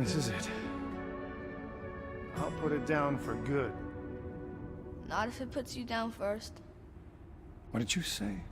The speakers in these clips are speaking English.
This is it. I'll put it down for good. Not if it puts you down first. What did you say?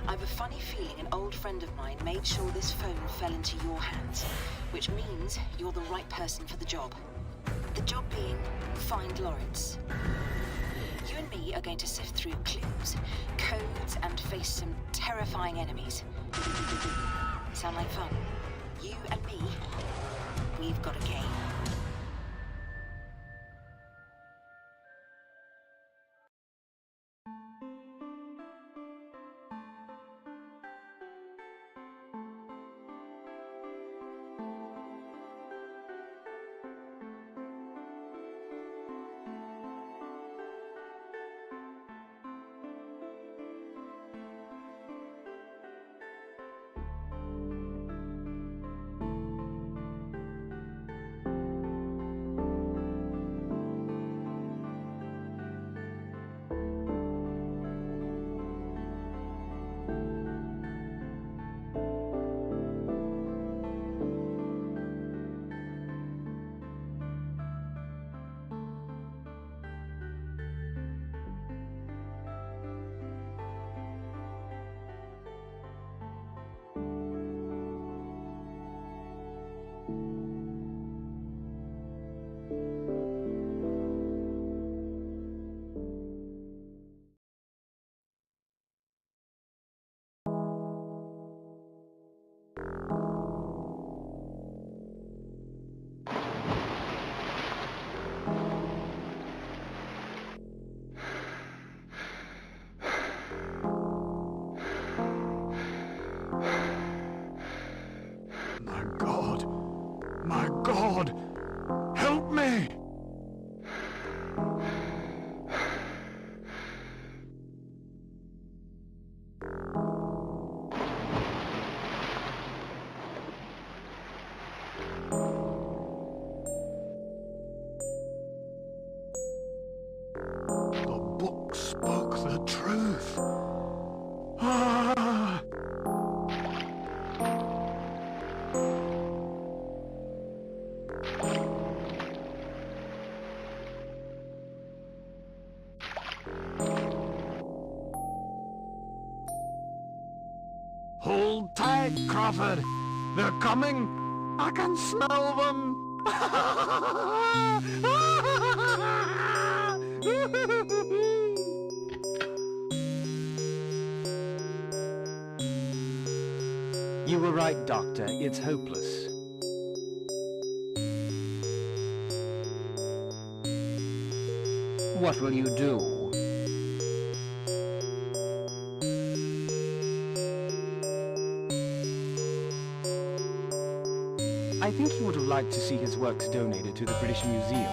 I've a funny feeling an old friend of mine made sure this phone fell into your hands, which means you're the right person for the job. The job being, find Lawrence. You and me are going to sift through clues, codes, and face some terrifying enemies. Sound like fun? You and me, we've got a game. My God! Help me! The book spoke the truth. Ah! Hold tight, Crawford. They're coming. I can smell them. You were right, Doctor. It's hopeless. What will you do? I think he would have liked to see his works donated to the British Museum.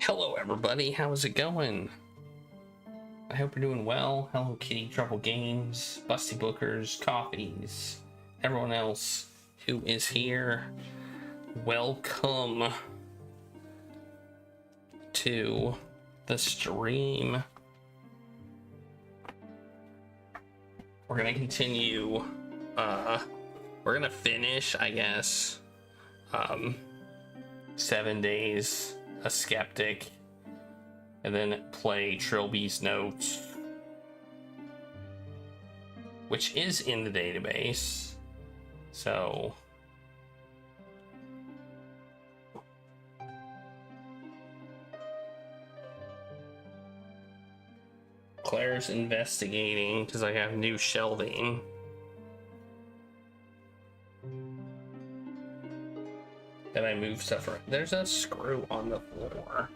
Hello everybody, how's it going? I hope you're doing well. Hello Kitty, Trouble Games, Busty Bookers, Coffees, everyone else. who is here. Welcome to the stream. We're gonna continue, we're gonna finish, I guess, 7 Days a Skeptic, and then play Trilby's Notes, which is in the database. So Claire's investigating because I have new shelving. Then I move stuff around. There's a screw on the floor.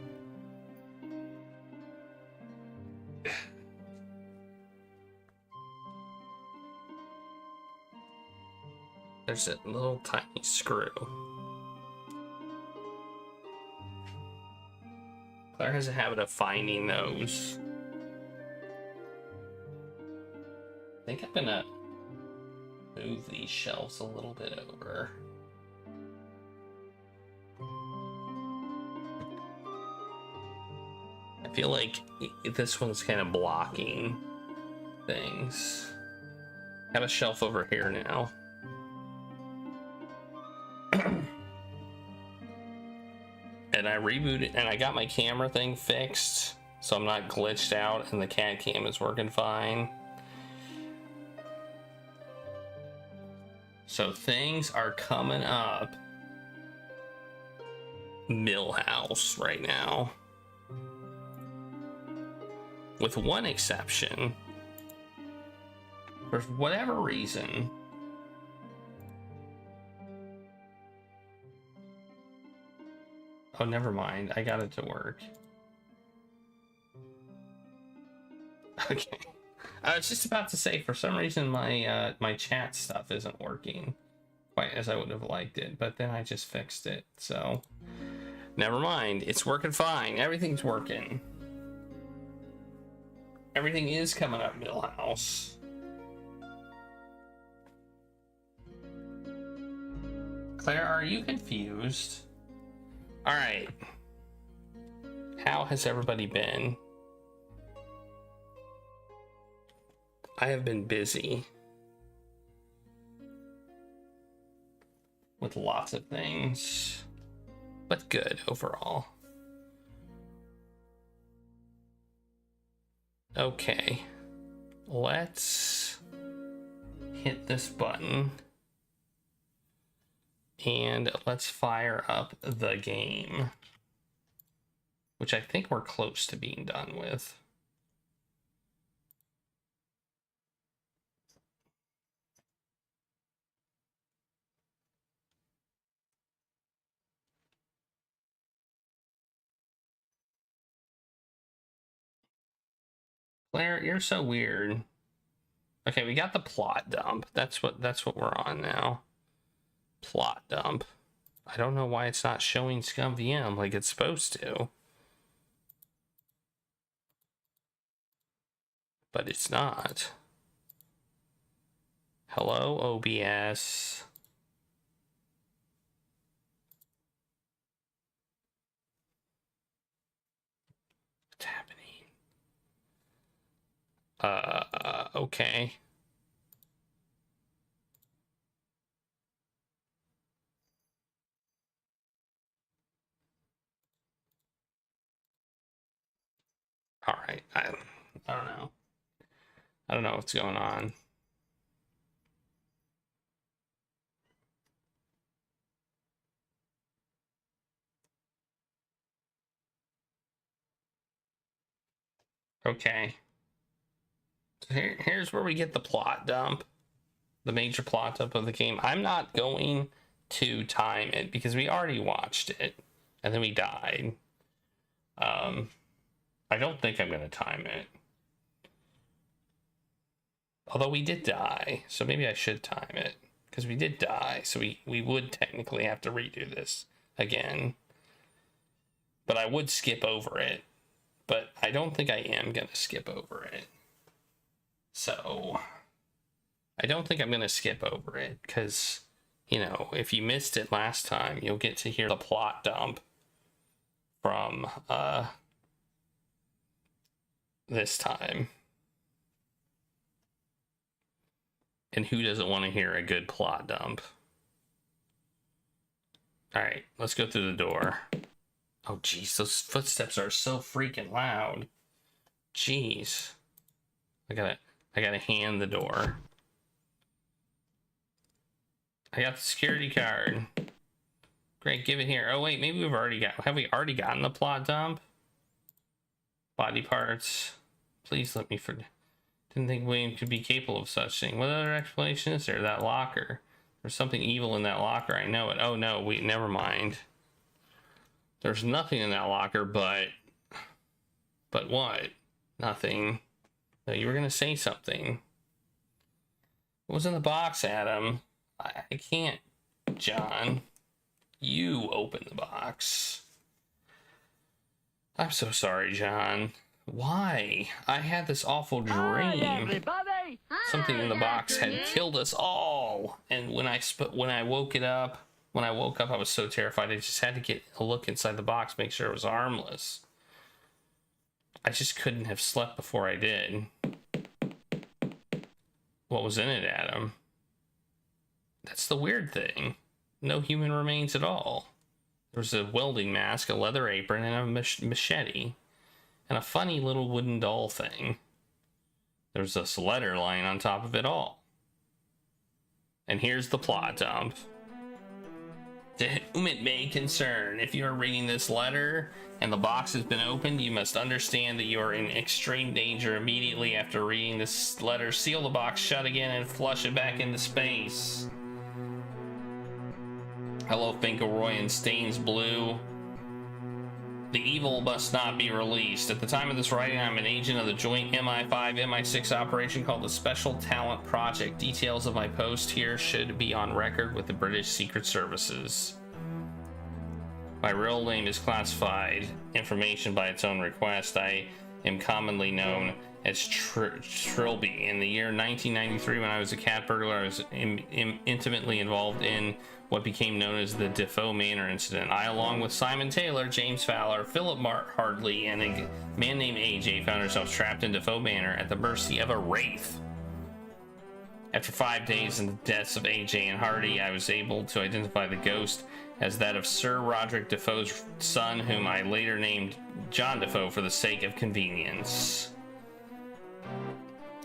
There's a little tiny screw. Claire has a habit of finding those. I think I'm gonna move these shelves a little bit over. I feel like this one's kind of blocking things. Got a shelf over here now. And I rebooted, and I got my camera thing fixed, so I'm not glitched out, and the CAD cam is working fine. So things are coming up Millhouse right now, with one exception. For whatever reason, oh, never mind. I got it to work. Okay. I was just about to say, for some reason, my my chat stuff isn't working quite as I would have liked it, but then I just fixed it. So, never mind. It's working fine. Everything's working. Everything is coming up Millhouse. Claire, are you confused? All right. How has everybody been? I have been busy with lots of things, but good overall. Okay, let's hit this button and let's fire up the game, which I think we're close to being done with. Claire, you're so weird. Okay, we got the plot dump. That's what we're on now. Plot dump. I don't know why it's not showing Scum VM like it's supposed to. But it's not. Hello, OBS. What's happening? Okay. All right. I don't know. I don't know what's going on. Okay. So here's where we get the plot dump. The major plot dump of the game. I'm not going to time it because we already watched it and then we died. I don't think I'm going to time it. Although we did die, so maybe I should time it. Because we did die, so we would technically have to redo this again. But I would skip over it. But I don't think I am going to skip over it. So, I don't think I'm going to skip over it, because you know, if you missed it last time, you'll get to hear the plot dump from this time. And who doesn't want to hear a good plot dump? All right, let's go through the door. Oh, jeez, those footsteps are so freaking loud. Jeez. I gotta hand the door. I got the security card. Great, give it here. Oh wait, maybe have we already gotten the plot dump? Body parts. Please let me forget. Didn't think William could be capable of such thing. What other explanation is there? That locker. There's something evil in that locker. I know it. Oh no, never mind. There's nothing in that locker, but what? Nothing. No, you were gonna say something. What was in the box, Adam? I can't, John. You open the box. I'm so sorry, John. Why? I had this awful dream. Something in the box had killed us all. And when I woke up, I was so terrified. I just had to get a look inside the box, make sure it was harmless. I just couldn't have slept before I did. What was in it, Adam? That's the weird thing. No human remains at all. There was a welding mask, a leather apron, and a machete. And a funny little wooden doll thing. There was this letter lying on top of it all. And here's the plot dump. To whom it may concern, if you are reading this letter and the box has been opened, you must understand that you are in extreme danger immediately after reading this letter. Seal the box shut again and flush it back into space. Hello, Finkelroy and Stains Blue. The evil must not be released. At the time of this writing, I'm an agent of the joint MI5-MI6 operation called the Special Talent Project. Details of my post here should be on record with the British Secret Services. My real name is classified information by its own request. I am commonly known as Trilby. In the year 1993, when I was a cat burglar, I was intimately involved in what became known as the Defoe Manor incident. I, along with Simon Taylor, James Fowler, Philip Hardley, and a man named AJ, found ourselves trapped in Defoe Manor at the mercy of a wraith. After 5 days and the deaths of AJ and Hardy, I was able to identify the ghost as that of Sir Roderick Defoe's son, whom I later named John Defoe for the sake of convenience.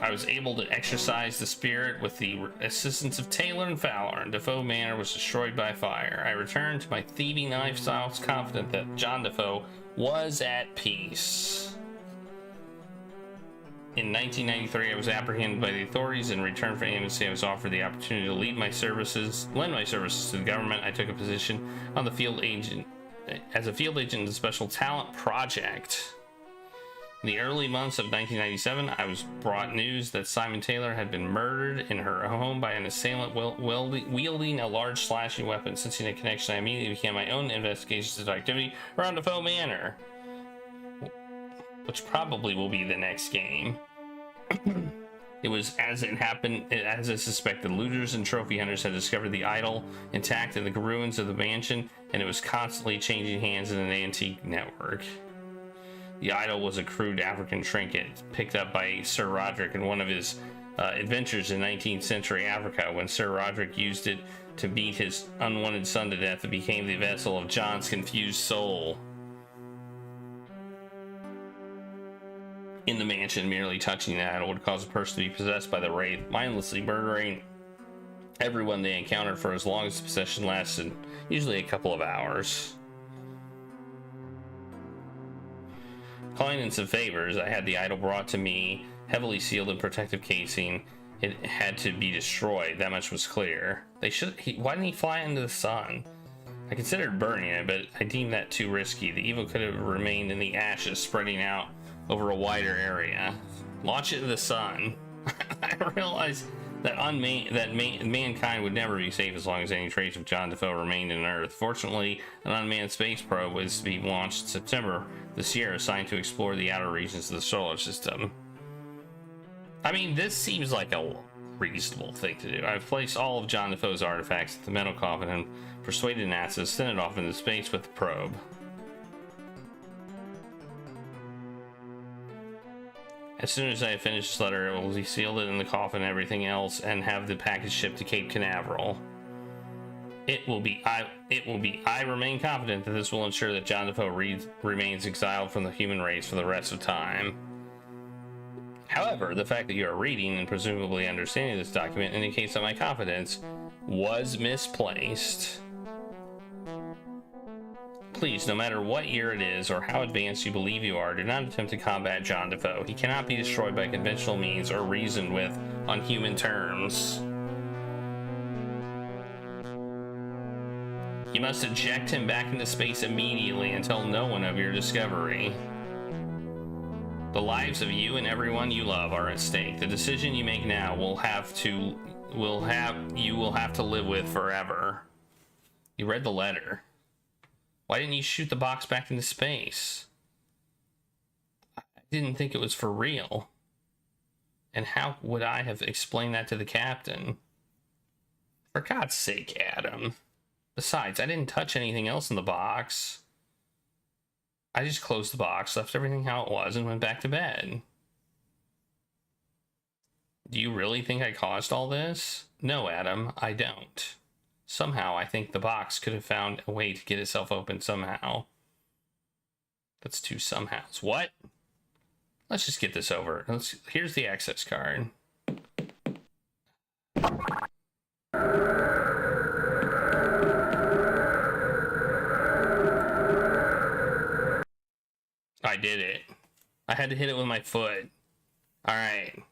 I was able to exorcise the spirit with the assistance of Taylor and Fowler, and Defoe Manor was destroyed by fire. I returned to my thieving lifestyle confident that John Defoe was at peace. In 1993, I was apprehended by the authorities. In return for amnesty, I was offered the opportunity to lend my services to the government. I took a position on the field agent as a field agent in the Special Talent Project. In the early months of 1997, I was brought news that Simon Taylor had been murdered in her home by an assailant wielding a large slashing weapon. Sensing a connection, I immediately began my own investigations into activity around Defoe Manor, which probably will be the next game. It was as it happened, as I suspected. Looters and trophy hunters had discovered the idol intact in the ruins of the mansion, and it was constantly changing hands in an antique network. The idol was a crude African trinket picked up by Sir Roderick in one of his adventures in 19th century Africa. When Sir Roderick used it to beat his unwanted son to death, it became the vessel of John's confused soul. In the mansion, merely touching the idol would cause a person to be possessed by the wraith, mindlessly murdering everyone they encountered for as long as the possession lasted, usually a couple of hours. Calling in some favors, I had the idol brought to me, heavily sealed in protective casing. It had to be destroyed, that much was clear. Why didn't he fly into the sun? I considered burning it, but I deemed that too risky. The evil could have remained in the ashes, spreading out over a wider area. Launch it into the sun. I realized that mankind would never be safe as long as any trace of John Defoe remained on Earth. Fortunately, an unmanned space probe was to be launched in September this year, assigned to explore the outer regions of the solar system. I mean, this seems like reasonable thing to do. I've placed all of John Defoe's artifacts in the metal coffin and persuaded NASA to send it off into space with the probe. As soon as I finish this letter, it will be sealed in the coffin and everything else, and have the package shipped to Cape Canaveral. I remain confident that this will ensure that John Defoe remains exiled from the human race for the rest of time. However, the fact that you are reading and presumably understanding this document indicates that my confidence was misplaced. Please, no matter what year it is or how advanced you believe you are, do not attempt to combat John Defoe. He cannot be destroyed by conventional means or reasoned with on human terms. You must eject him back into space immediately and tell no one of your discovery. The lives of you and everyone you love are at stake. The decision you make now you will have to live with forever. You read the letter. Why didn't you shoot the box back into space? I didn't think it was for real. And how would I have explained that to the captain? For God's sake, Adam. Besides, I didn't touch anything else in the box. I just closed the box, left everything how it was, and went back to bed. Do you really think I caused all this? No, Adam, I don't. Somehow, I think the box could have found a way to get itself open somehow. That's two somehows. What? Let's just get this over. Here's the access card. I did it. I had to hit it with my foot. Alright.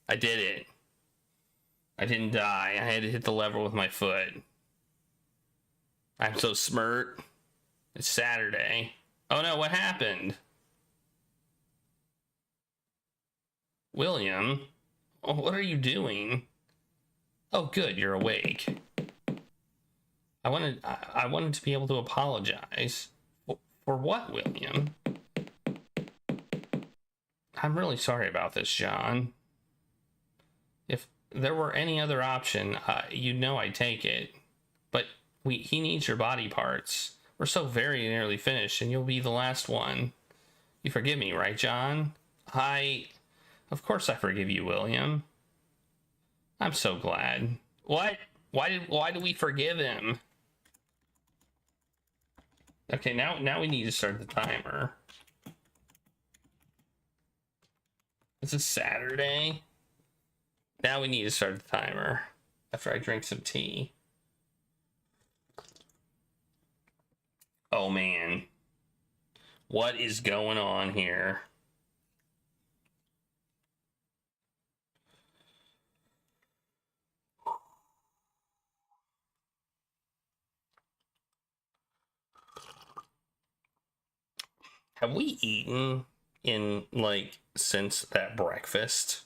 I did it. I didn't die. I had to hit the lever with my foot. I'm so smart. It's Saturday. Oh no, what happened? William? Oh, what are you doing? Oh good, you're awake. I wanted to be able to apologize. For what, William? I'm really sorry about this, John. If there were any other option, you know I'd take it. But he needs your body parts. We're so very nearly finished, and you'll be the last one. You forgive me, right, John? Of course I forgive you, William. I'm so glad. What? Why do we forgive him? Okay, now we need to start the timer. This is Saturday. Now we need to start the timer after I drink some tea. Oh man. What is going on here? Have we eaten in, like, since that breakfast?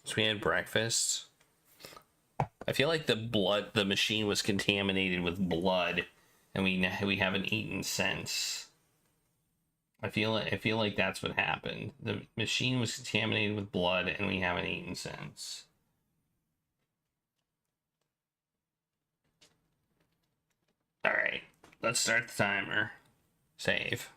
Since we had breakfast? I feel like the machine was contaminated with blood, and we haven't eaten since. I feel like that's what happened. The machine was contaminated with blood, and we haven't eaten since. Alright, let's start the timer. Save.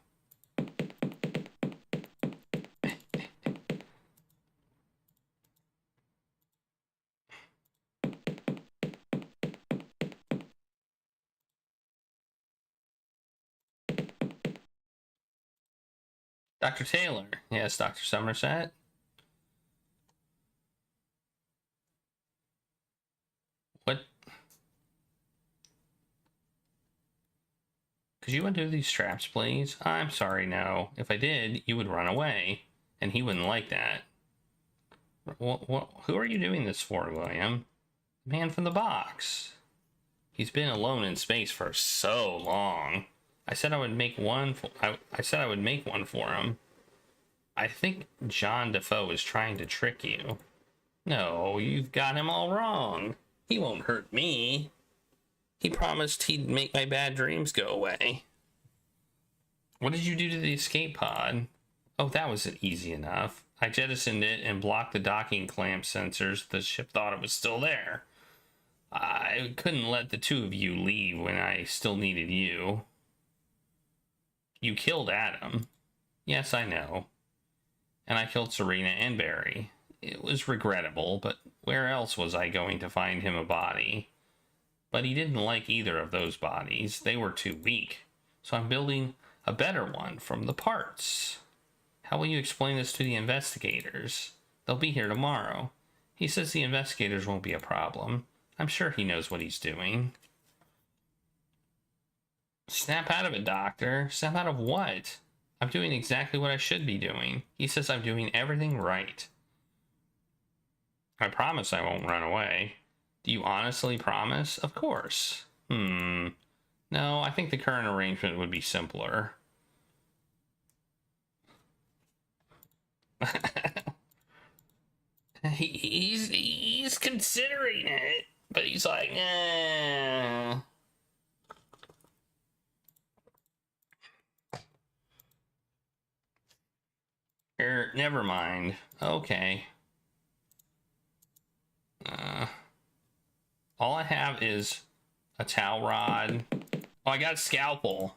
Dr. Taylor. Yes, Dr. Somerset. What? Could you undo these straps, please? I'm sorry, no. If I did, you would run away, and he wouldn't like that. Who are you doing this for, William? The man from the box. He's been alone in space for so long. I said I would make one. I said I would make one for him. I think John Defoe is trying to trick you. No, you've got him all wrong. He won't hurt me. He promised he'd make my bad dreams go away. What did you do to the escape pod? Oh, that was easy enough. I jettisoned it and blocked the docking clamp sensors. The ship thought it was still there. I couldn't let the two of you leave when I still needed you. You killed Adam. Yes, I know. And I killed Serena and Barry. It was regrettable, but where else was I going to find him a body? But he didn't like either of those bodies. They were too weak. So I'm building a better one from the parts. How will you explain this to the investigators? They'll be here tomorrow. He says the investigators won't be a problem. I'm sure he knows what he's doing. Snap out of it, Doctor. Snap out of what? I'm doing exactly what I should be doing. He says I'm doing everything right. I promise I won't run away. Do you honestly promise? Of course. No, I think the current arrangement would be simpler. he's considering it, but he's like, eh. Never mind. Okay. All I have is a towel rod. Oh, I got a scalpel.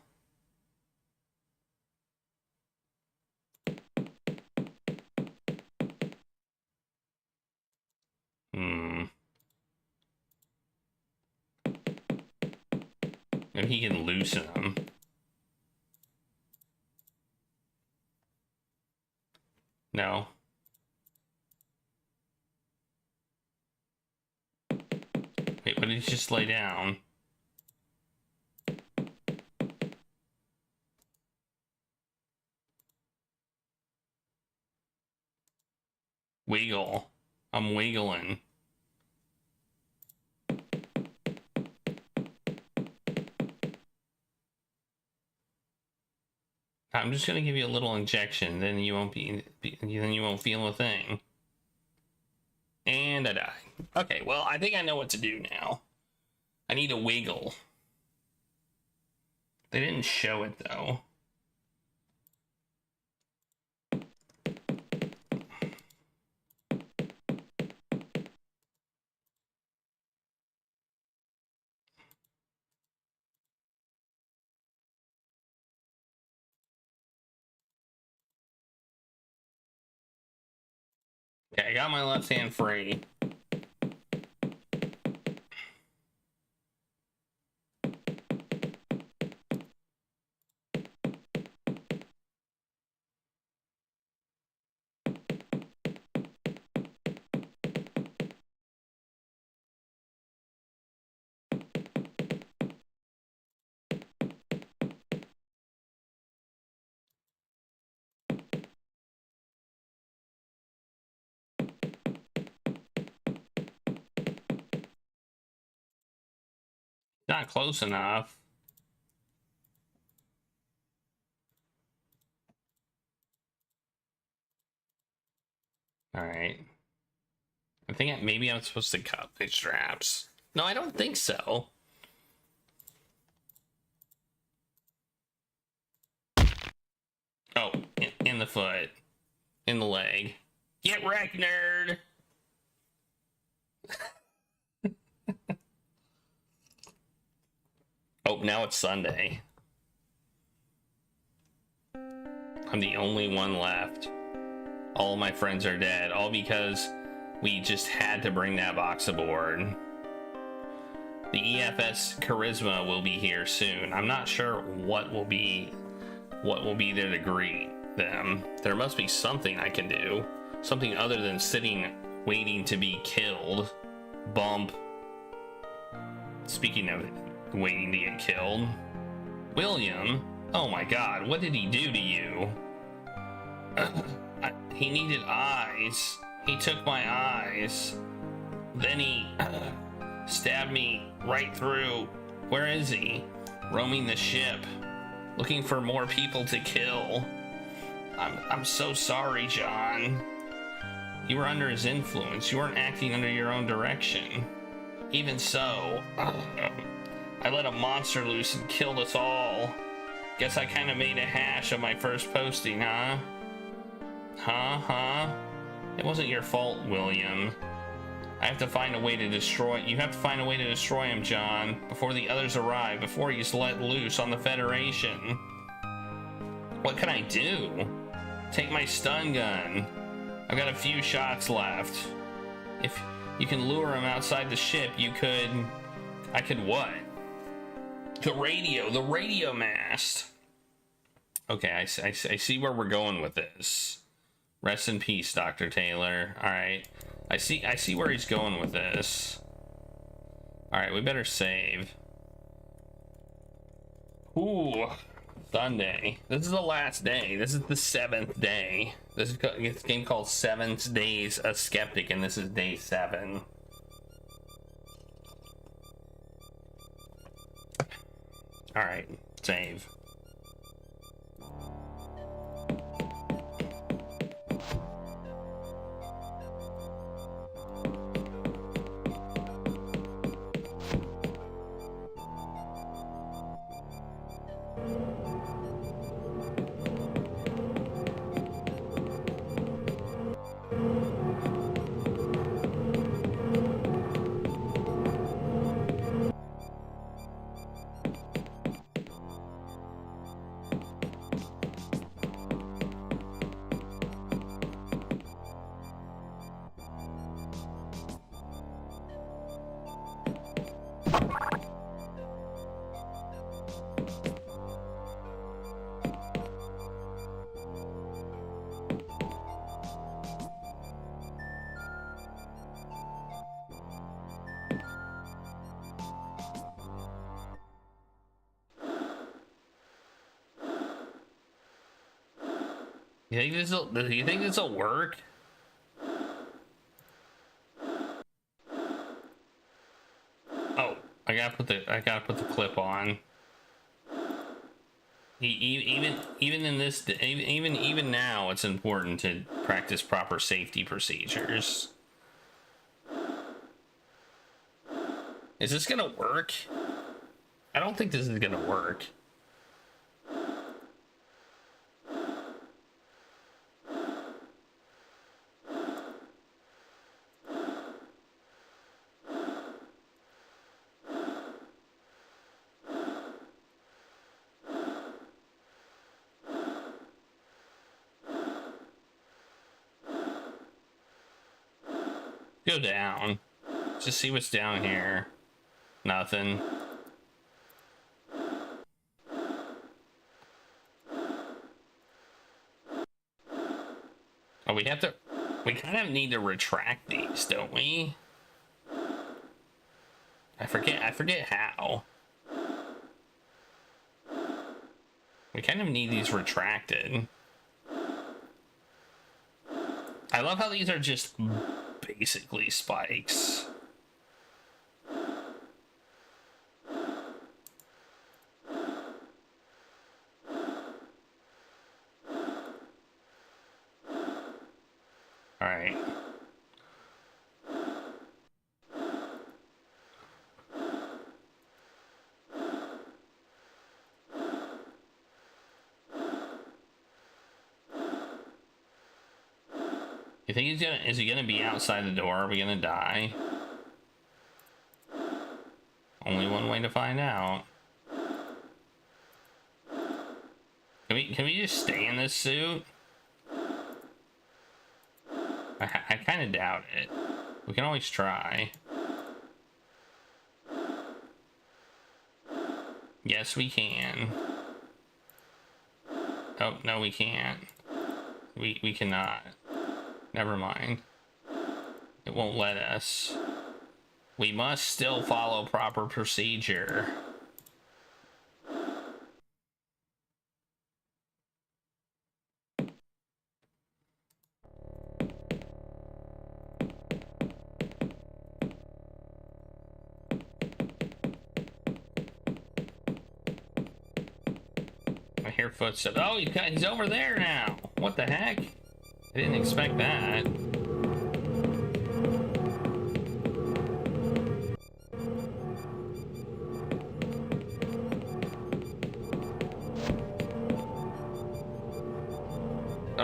Maybe he can loosen them. No. Wait, what did he just lay down? Wiggle. I'm wiggling. I'm just gonna give you a little injection, then you won't then you won't feel a thing. And I die. Okay, well, I think I know what to do now. I need a wiggle. They didn't show it though. Okay, I got my left hand free. Not close enough. All right. I think maybe I'm supposed to cut the straps. No, I don't think so. Oh, in the foot. In the leg. Get wrecked, nerd! Oh, now it's Sunday. I'm the only one left. All my friends are dead, all because we just had to bring that box aboard. The EFS Charisma will be here soon. I'm not sure what will be there to greet them. There must be something I can do. Something other than sitting waiting to be killed. Bump. Speaking of waiting to get killed. William? Oh my god, what did he do to you? He needed eyes. He took my eyes. Then he stabbed me right through. Where is he? Roaming the ship. Looking for more people to kill. I'm so sorry, John. You were under his influence. You weren't acting under your own direction. Even so, I let a monster loose and killed us all. Guess I kind of made a hash of my first posting, huh? Huh? It wasn't your fault, William. I have to find a way to destroy... You have to find a way to destroy him, John, before the others arrive, before he's let loose on the Federation. What can I do? Take my stun gun. I've got a few shots left. If you can lure him outside the ship, you could... I could what? The radio mast. Okay, I see where we're going with this. Rest in peace, Dr. Taylor. All right, I see where he's going with this. All right, we better save. Ooh, Sunday. This is the last day. This is the 7th day. This is a game called 7 Days a Skeptic, and this is day 7. All right, save. Do you think this'll work? Oh, I gotta put the clip on. Even in this, even now, it's important to practice proper safety procedures. Is this gonna work? I don't think this is gonna work. Go down. Just see what's down here. Nothing. Oh, we kind of need to retract these, don't we? I forget how. We kind of need these retracted. I love how these are just basically spikes. All right. You think is he gonna be outside the door? Are we gonna die? Only one way to find out. Can we just stay in this suit? I kind of doubt it. We can always try. Yes, we can. Oh, no, we can't. We cannot. Never mind. It won't let us. We must still follow proper procedure. I hear footsteps. Oh, he's over there now. What the heck? I didn't expect that.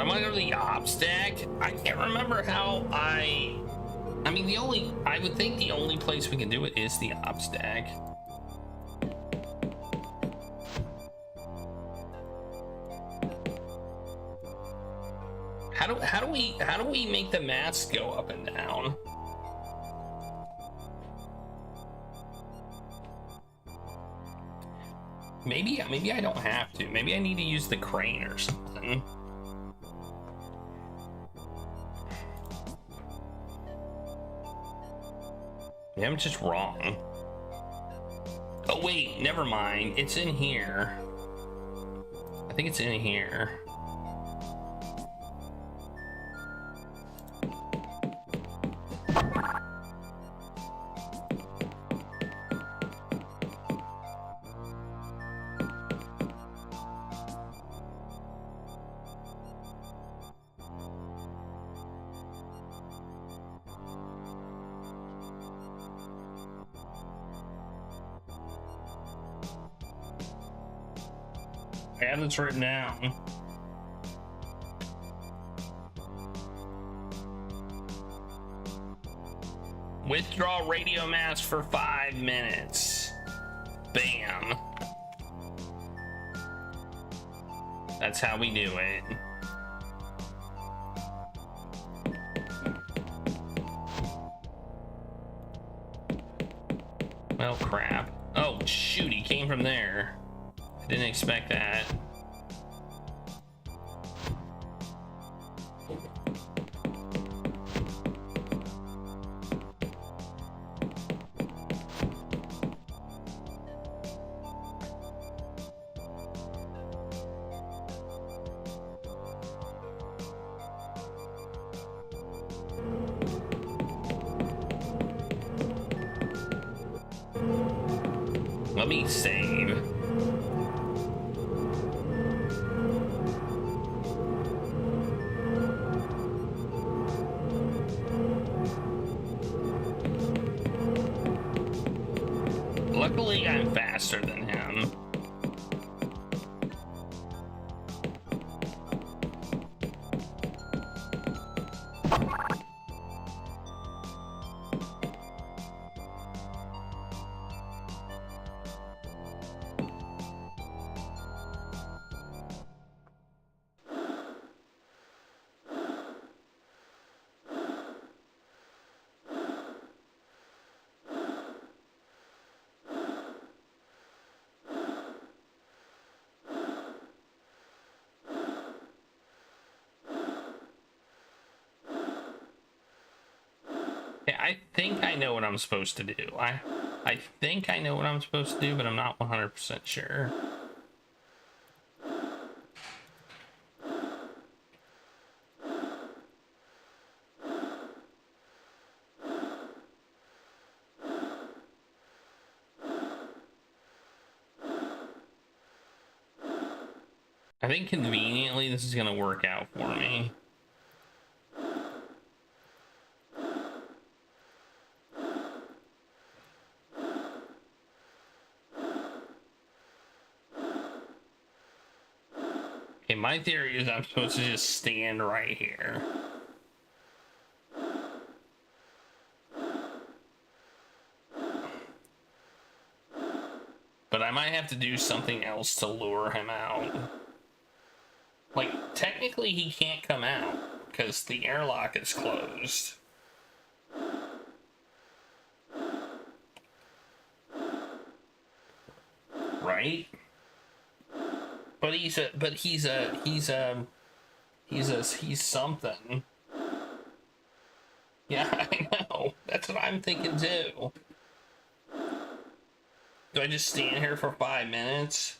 I'm gonna go to the ops deck. I can't remember how I mean, I would think the only place we can do it is the ops deck. How do we make the mask go up and down? Maybe I don't have to. Maybe I need to use the crane or something. Yeah, I'm just wrong. Oh wait, never mind. It's in here. I think it's in here. I have this written down. Withdraw radio mask for 5 minutes. Bam. That's how we do it. Well, crap. Oh, shoot, he came from there. I didn't expect that. Let me save. Luckily, I'm faster than him. Yeah, I think I know what I'm supposed to do. I think I know what I'm supposed to do, but I'm not 100% sure. I think conveniently this is gonna work out for me. Okay, my theory is I'm supposed to just stand right here. But I might have to do something else to lure him out. Like, technically he can't come out because the airlock is closed. Right? But he's something. Yeah, I know. That's what I'm thinking too. Do I just stand here for 5 minutes?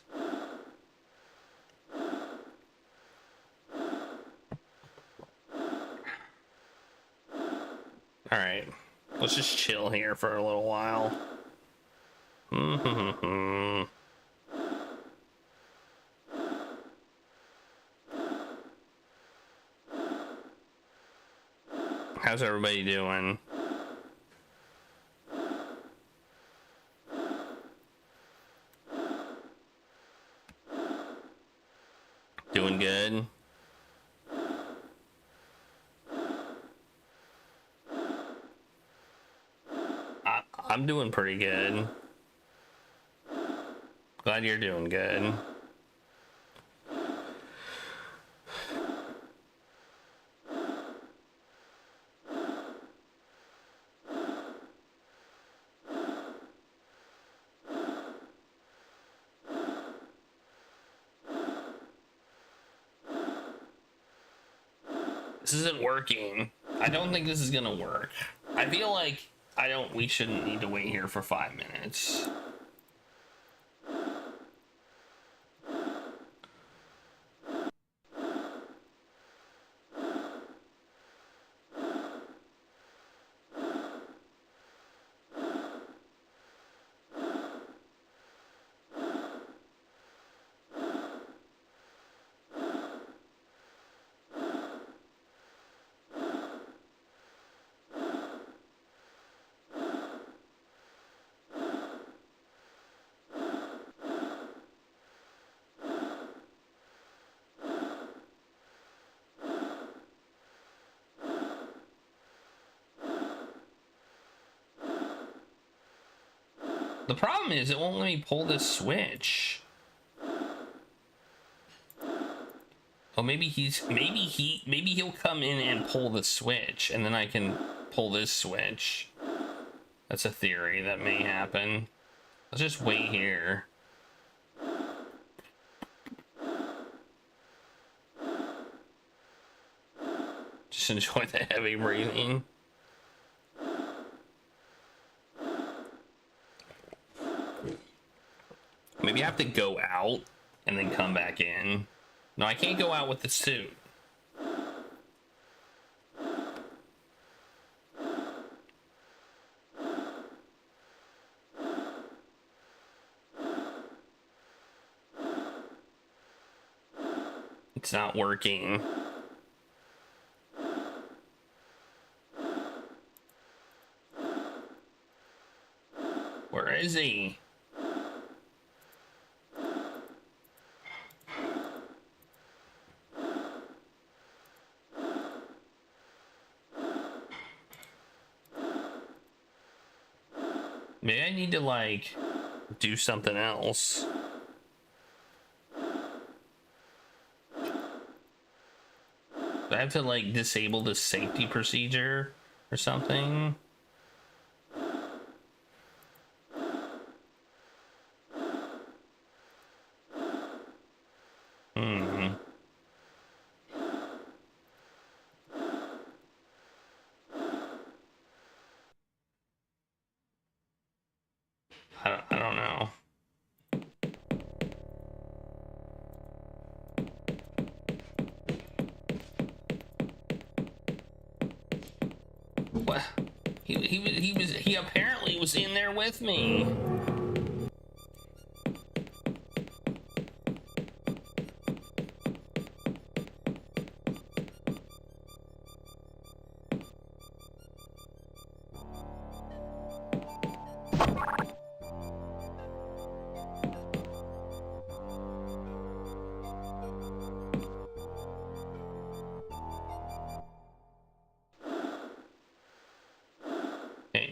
Alright. Let's just chill here for a little while. How's everybody doing? Doing good? I'm doing pretty good. Glad you're doing good. This isn't working. I don't think this is gonna work. I feel like we shouldn't need to wait here for 5 minutes. The problem is it won't let me pull this switch. Oh, maybe he'll come in and pull the switch, and then I can pull this switch. That's a theory that may happen. Let's just wait here. Just enjoy the heavy breathing. Maybe I have to go out and then come back in. No, I can't go out with the suit. It's not working. Where is he? Maybe I need to, like, do something else. Do I have to, like, disable the safety procedure or something? I don't know. What? He apparently was in there with me.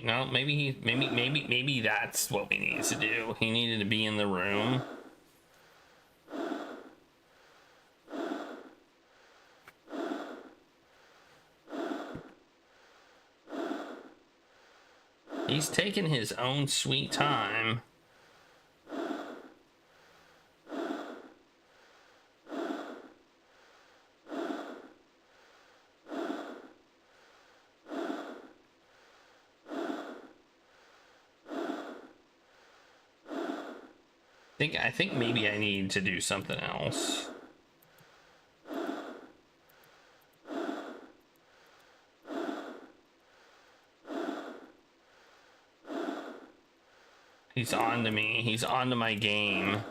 No, maybe that's what we needed to do. He needed to be in the room. He's taking his own sweet time. I think maybe I need to do something else. He's on to me. He's on to my game.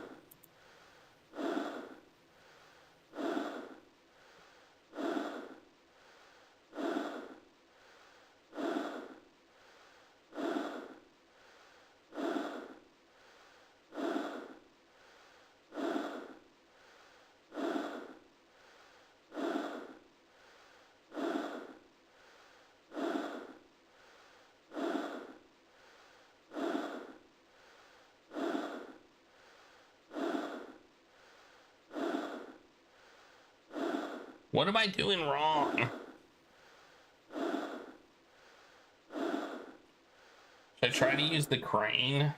What am I doing wrong? Should I try to use the crane?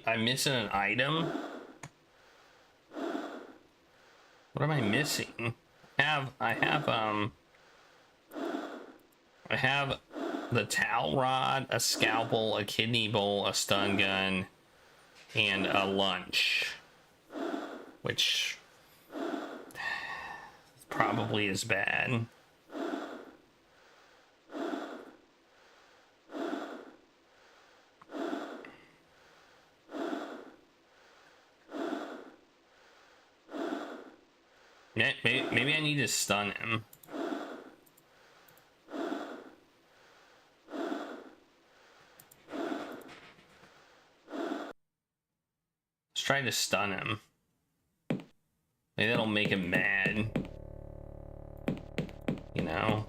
I'm missing an item. What am I missing? I have the towel rod, a scalpel, a kidney bowl, a stun gun, and a lunch, which probably is bad. Maybe I need to stun him. Let's try to stun him. Maybe that'll make him mad. You know?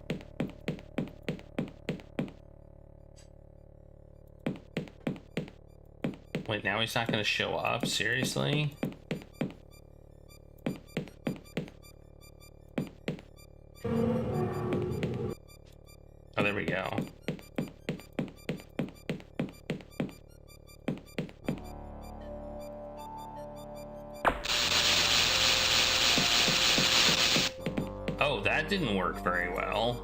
Wait, now he's not gonna show up? Seriously? Oh, there we go. Oh, that didn't work very well.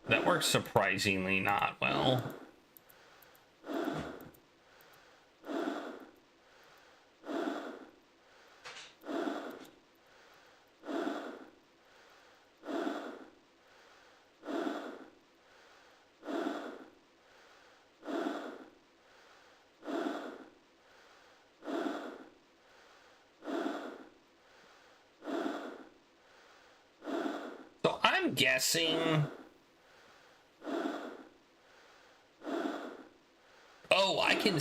That works surprisingly not well. So I'm guessing... Oh, I can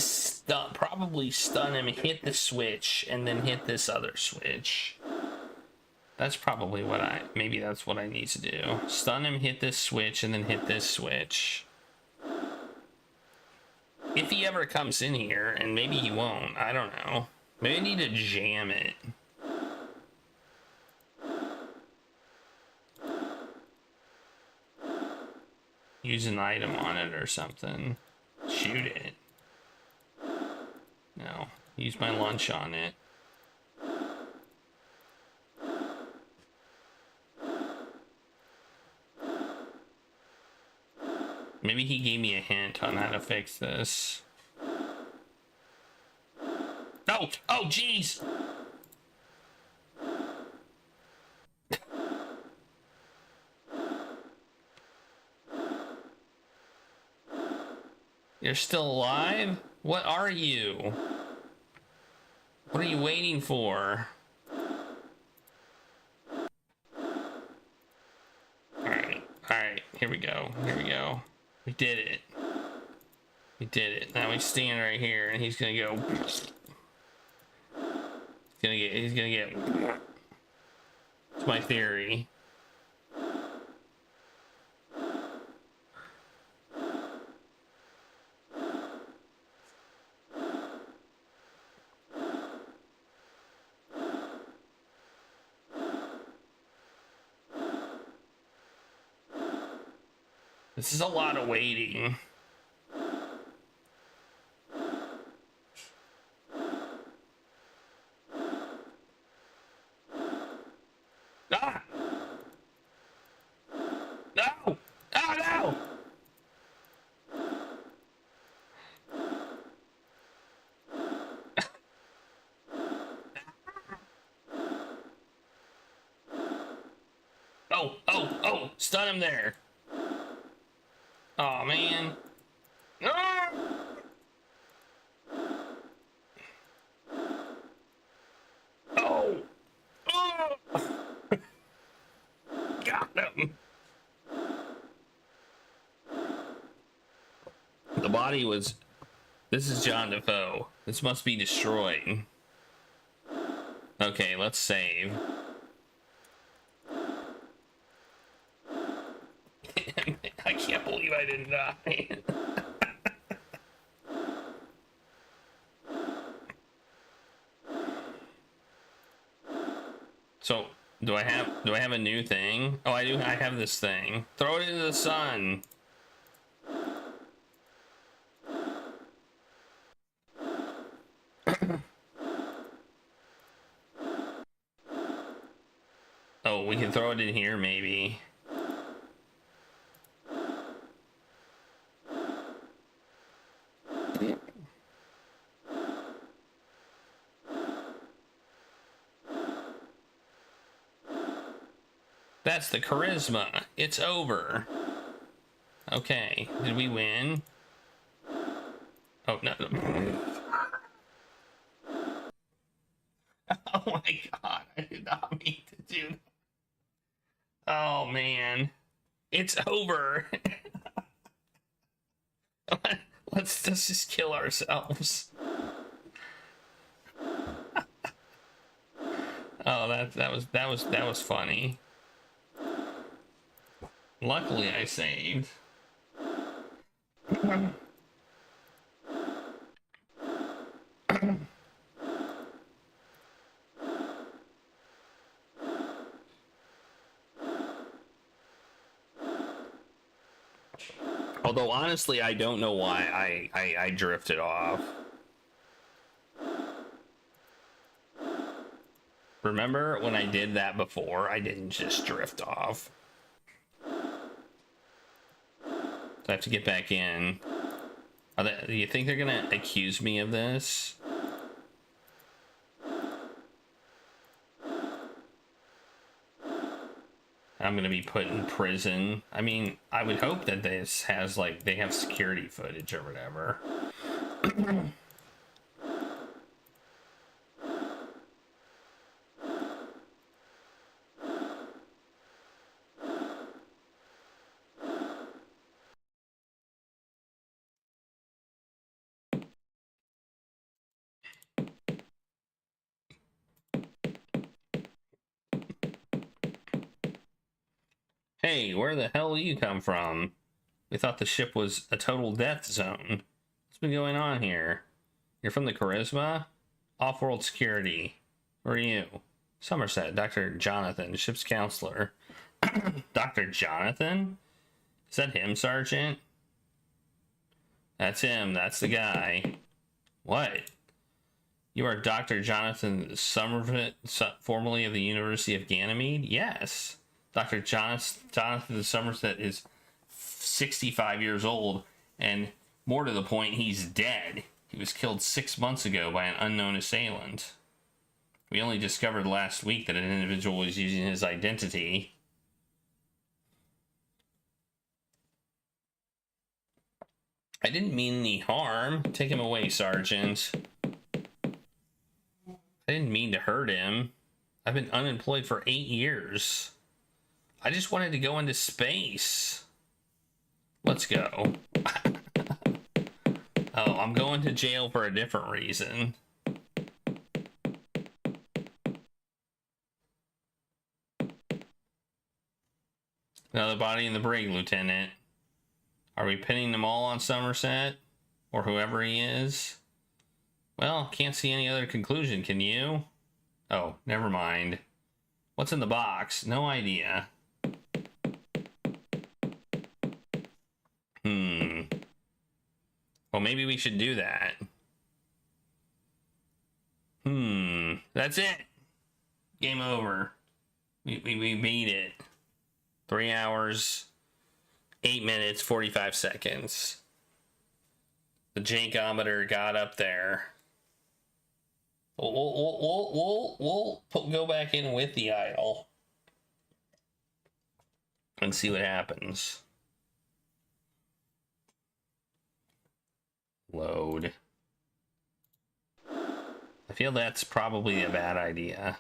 probably stun him, hit the switch, and then hit this other switch. That's probably what maybe that's what I need to do. Stun him, hit this switch, and then hit this switch. If he ever comes in here, and maybe he won't, I don't know. Maybe I need to jam it. Use an item on it or something. Shoot it. No. Use my lunch on it. Maybe he gave me a hint on how to fix this. No! Oh, jeez! You're still alive? What are you? What are you waiting for? Alright, here we go. We did it. Now he's standing right here and he's gonna go. He's gonna get. It's my theory. This is a lot of waiting. Ah! No! Oh no! Oh! Stun him there. Oh man. Ah! Oh! Oh! Got him. The body was... This is John Defoe. This must be destroyed. Okay, let's save. I can't believe I didn't die. So, do I have a new thing? Oh, I do. I have this thing. Throw it into the sun. Oh, we can throw it in here, maybe. That's the charisma. It's over. Okay, did we win? Oh, no. Oh my god, I did not mean to do that. Oh man. It's over. Let's just kill ourselves. Oh, that was funny. Luckily, I saved. Although honestly, I don't know why I drifted off. Remember when I did that before? I didn't just drift off. So I have to get back in. Do you think they're gonna accuse me of this? I'm gonna be put in prison. I mean, I would hope that this has, like, they have security footage or whatever. Hey, where the hell do you come from? We thought the ship was a total death zone. What's been going on here? You're from the Charisma? Off-world security. Who are you? Somerset, Dr. Jonathan, ship's counselor. Dr. Jonathan? Is that him, Sergeant? That's him. That's the guy. What? You are Dr. Jonathan Somerset, formerly of the University of Ganymede? Yes. Dr. Jonathan Somerset is 65 years old, and more to the point, he's dead. He was killed 6 months ago by an unknown assailant. We only discovered last week that an individual was using his identity. I didn't mean any harm. Take him away, Sergeant. I didn't mean to hurt him. I've been unemployed for 8 years. I just wanted to go into space. Let's go. Oh, I'm going to jail for a different reason. Another body in the brig, Lieutenant. Are we pinning them all on Somerset? Or whoever he is? Well, can't see any other conclusion, can you? Oh, never mind. What's in the box? No idea. Well, maybe we should do that. That's it. Game over. We beat it. 3 hours, 8 minutes, 45 seconds. The jankometer got up there. We'll go back in with the idol and see what happens. Load. I feel that's probably a bad idea.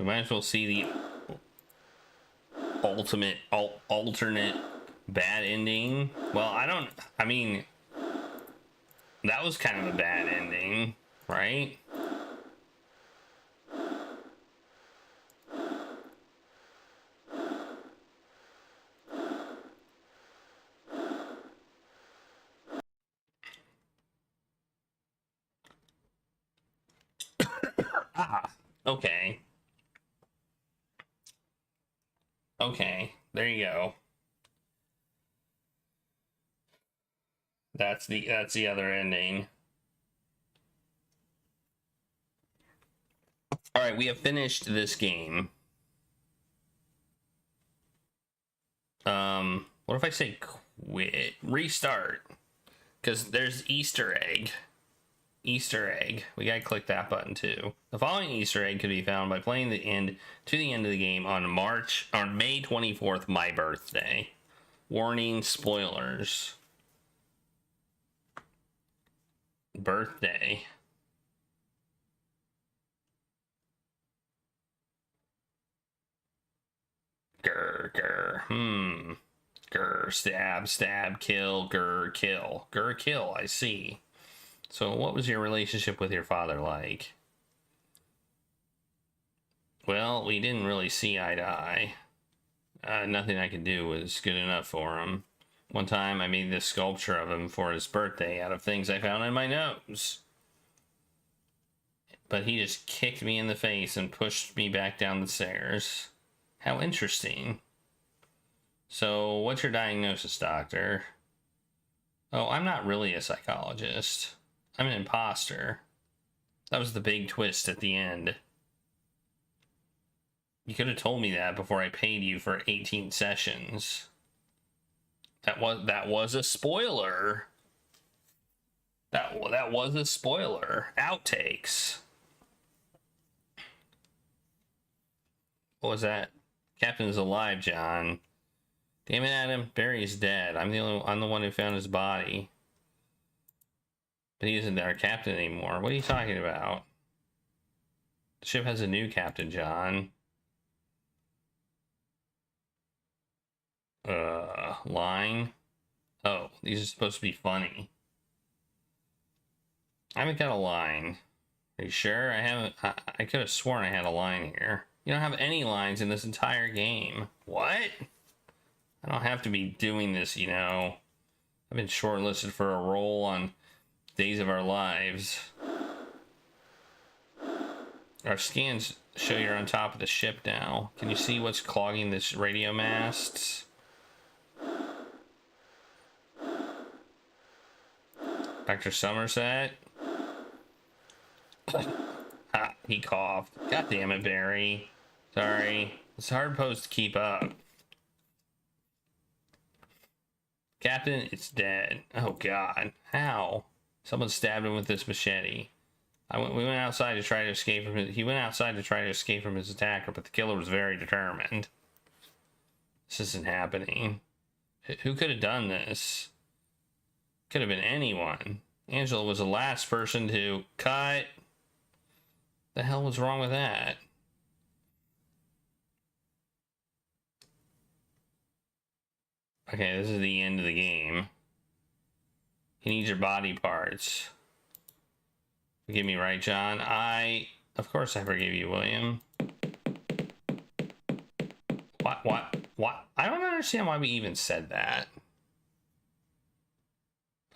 might as well see the alternate bad ending. Well, I mean, that was kind of a bad ending, right? Okay. Okay, there you go. That's the other ending. All right, we have finished this game. What if I say quit? Restart. Because there's Easter egg. Easter egg. We gotta click that button too. The following Easter egg could be found by playing the end of the game on May 24th, my birthday. Warning, spoilers. Birthday. Grr. Grr, stab, kill, grr, kill. Grr, kill, I see. So what was your relationship with your father like? Well, we didn't really see eye to eye. Nothing I could do was good enough for him. One time I made this sculpture of him for his birthday out of things I found in my nose. But he just kicked me in the face and pushed me back down the stairs. How interesting. So, what's your diagnosis, doctor? Oh, I'm not really a psychologist. I'm an imposter. That was the big twist at the end. You could have told me that before I paid you for 18 sessions. That was a spoiler. That was a spoiler. Outtakes. What was that? Captain's alive, John. Damn it, Adam. Barry's dead. I'm the one who found his body. But he isn't our captain anymore. What are you talking about? The ship has a new captain, John. Line. Oh, these are supposed to be funny. I haven't got a line. Are you sure? I haven't. I could have sworn I had a line here. You don't have any lines in this entire game. What? I don't have to be doing this, you know. I've been shortlisted for a role on Days of Our Lives. Our scans show you're on top of the ship now. Can you see what's clogging this radio masts? Dr. Somerset? Ha, he coughed. God damn it, Barry. Sorry. It's a hard post to keep up. Captain, it's dead. Oh, God. How? Someone stabbed him with this machete. We went outside to try to escape from his... He went outside to try to escape from his attacker, but the killer was very determined. This isn't happening. Who could have done this? Could have been anyone. Angela was the last person to cut. The hell was wrong with that? Okay, this is the end of the game. He needs your body parts. Forgive me, right, John? Of course I forgive you, William. What? I don't understand why we even said that.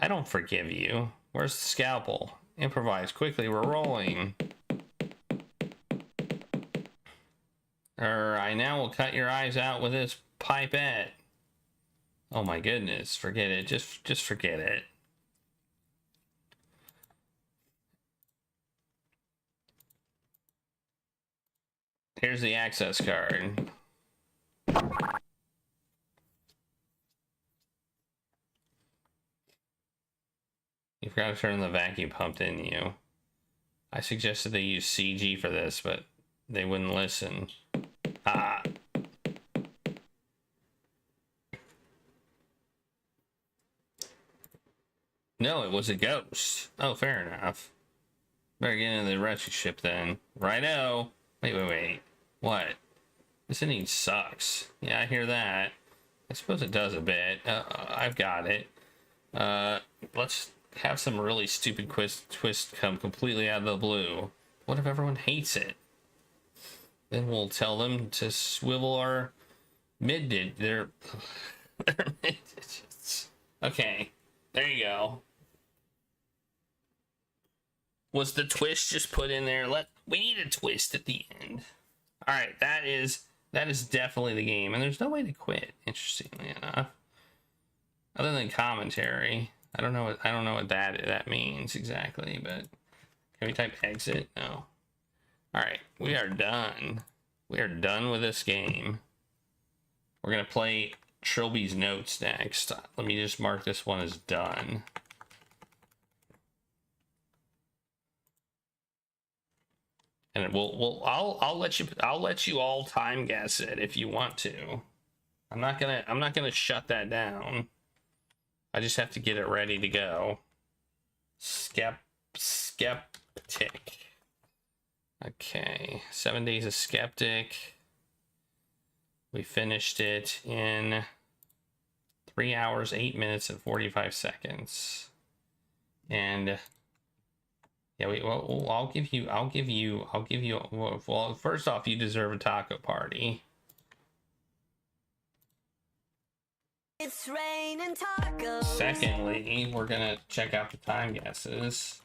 I don't forgive you. Where's the scalpel? Improvise quickly, we're rolling. I now will cut your eyes out with this pipette. Oh my goodness, forget it. Just forget it. Here's the access card. You forgot to turn the vacuum pump, didn't you? I suggested they use CG for this, but they wouldn't listen. Ah. No, it was a ghost. Oh, fair enough. Better get into the rescue ship then. Righto. Wait. What? This inning sucks. Yeah, I hear that. I suppose it does a bit. I've got it. Let's have some really stupid twist come completely out of the blue. What if everyone hates it? Then we'll tell them to swivel our their mid digits. Okay, there you go. Was the twist just put in there? We need a twist at the end. All right, that is definitely the game, and there's no way to quit. Interestingly enough, other than commentary, I don't know what that means exactly. But can we type exit? No. All right, we are done. We are done with this game. We're gonna play Trilby's Notes next. Let me just mark this one as done. And I'll let you all time guess it if you want to. I'm not gonna shut that down. I just have to get it ready to go. Skeptic. Okay, 7 Days of Skeptic. We finished it in 3 hours, 8 minutes, and 45 seconds. And yeah, I'll give you. Well, first off, you deserve a taco party. It's raining tacos. Secondly, we're gonna check out the time guesses.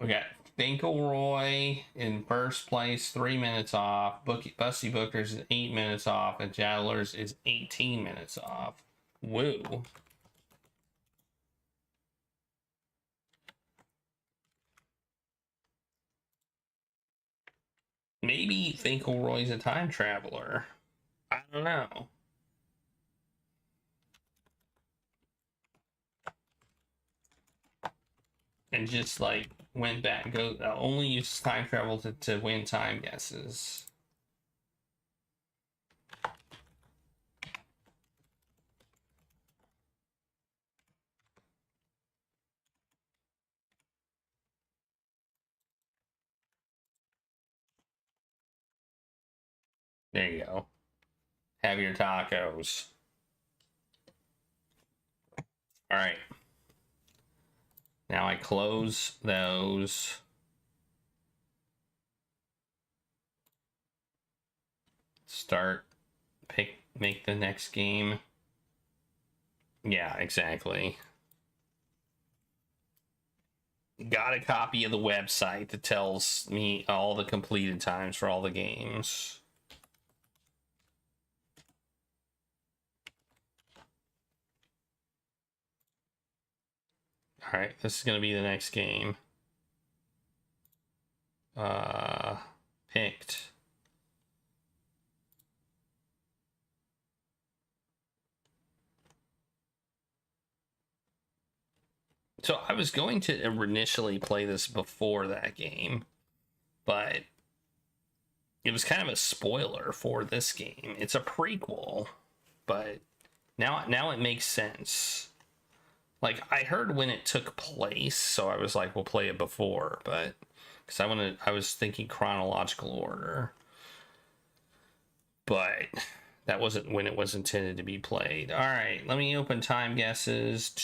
We got Finkelroy in first place, 3 minutes off. Busty Bookers is 8 minutes off, and Jaddlers is 18 minutes off. Woo. Maybe Finkelroy's a time traveler. I don't know. And just like went back, only uses time travel to win time guesses. There you go. Have your tacos. All right. Now I close those. Make the next game. Yeah, exactly. Got a copy of the website that tells me all the completed times for all the games. All right, this is going to be the next game. Picked. So I was going to initially play this before that game, but it was kind of a spoiler for this game. It's a prequel, but now it makes sense. Like, I heard when it took place, so I was like, we'll play it before, but because I was thinking chronological order, but that wasn't when it was intended to be played. All right, let me open time guesses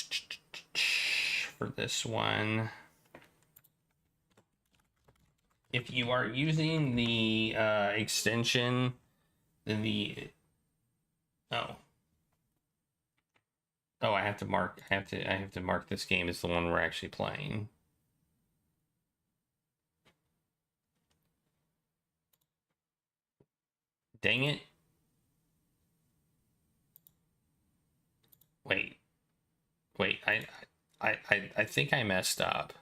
for this one. If you are using the extension, then I have to mark this game as the one we're actually playing. Dang it. Wait, I think I messed up.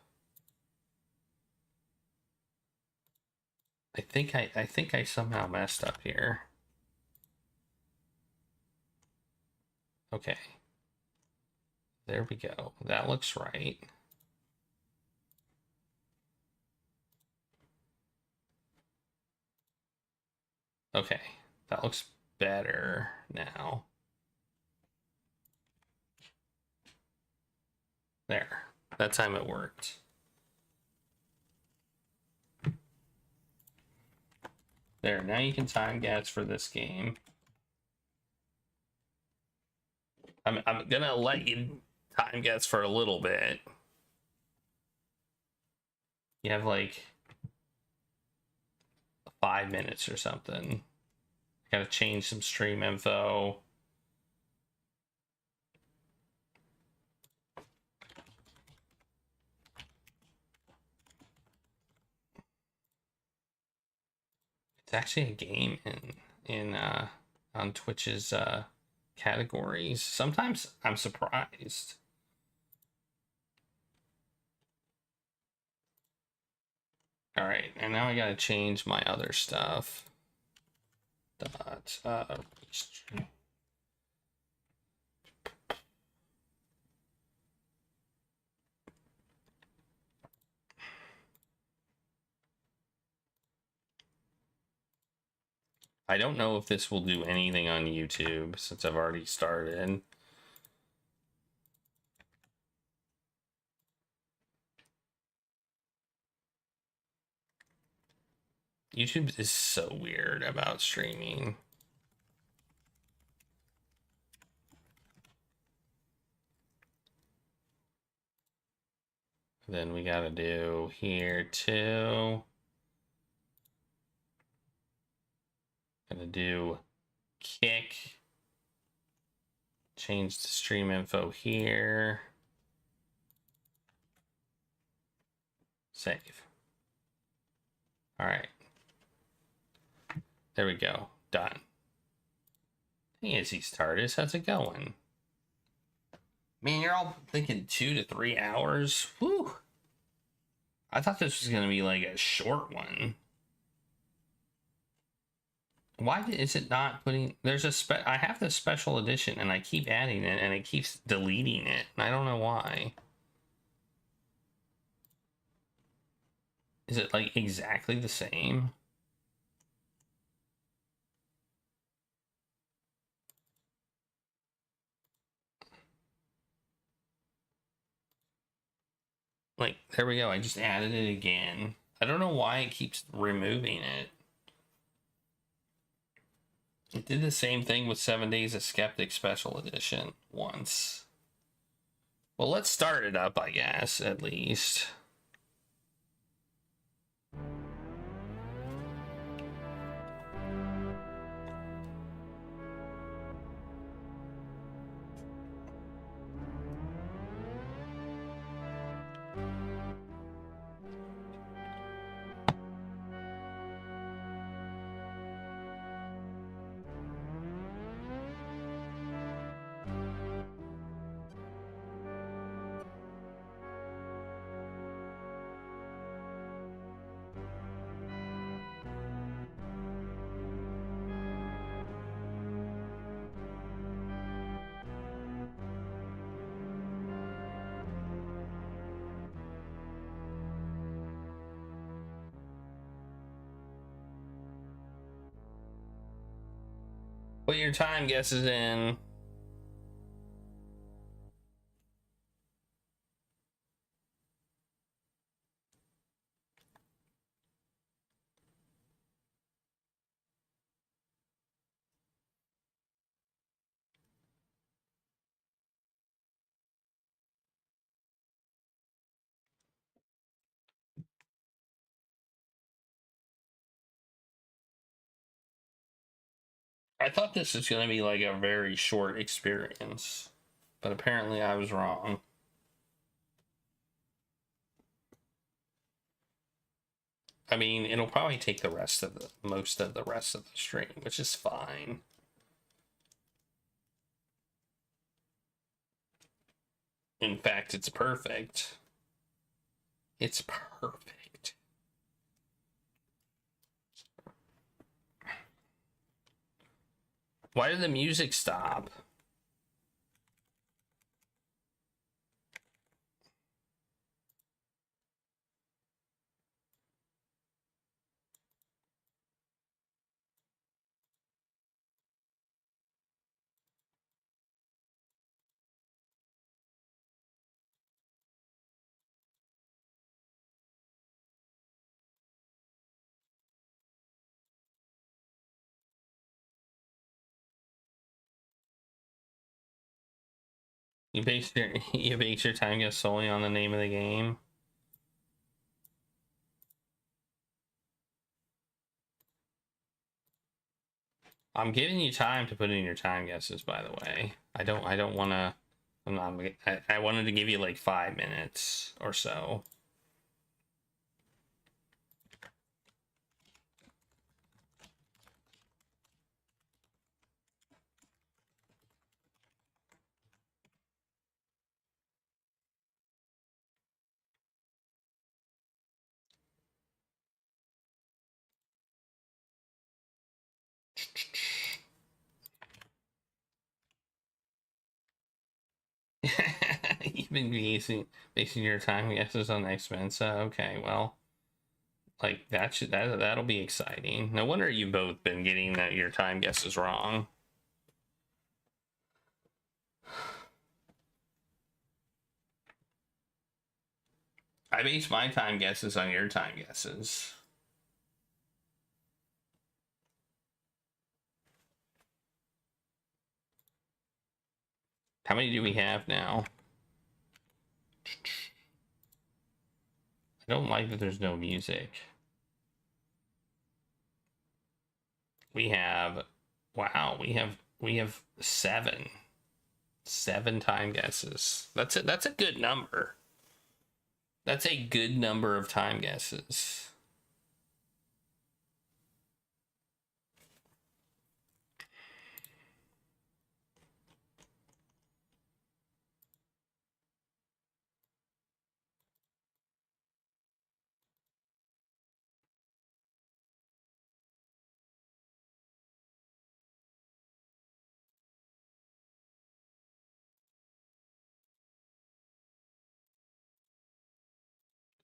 I think I somehow messed up here. Okay. There we go. That looks right. Okay, that looks better now. There. That time it worked. There, now you can time guess for this game. I'm gonna let you time guess for a little bit. You have like 5 minutes or something. Gotta change some stream info. It's actually a game in on Twitch's categories. Sometimes I'm surprised. All right, and now I gotta change my other stuff. Dot I don't know if this will do anything on YouTube since I've already started. YouTube is so weird about streaming. Then we gotta do here too. Gonna do kick. Change the stream info here. Save. All right. There we go. Done. Hey, Izzy Stardust, how's it going? Man, you're all thinking 2 to 3 hours. Whew. I thought this was gonna be like a short one. Why is it not putting? There's a I have the special edition, and I keep adding it, and it keeps deleting it. And I don't know why. Is it like exactly the same? Like, there we go. I just added it again. I don't know why it keeps removing it. It did the same thing with 7 Days of Skeptic Special Edition once. Well, let's start it up, I guess, at least. Put your time guesses in. I thought this was going to be like a very short experience, but apparently I was wrong. I mean, it'll probably take the rest of the most of the rest of the stream, which is fine. In fact, it's perfect. It's perfect. Why did the music stop? You base your time guess solely on the name of the game. I'm giving you time to put in your time guesses, by the way. I don't want to. I'm not. I wanted to give you like 5 minutes or so. You've been basing your time guesses on X-Mensa. Okay, well, like that'll be exciting. No wonder you've both been getting your time guesses wrong. I base my time guesses on your time guesses. How many do we have now? I don't like that there's no music. We have, wow, we have 7 time guesses. That's it. That's a good number. That's a good number of time guesses.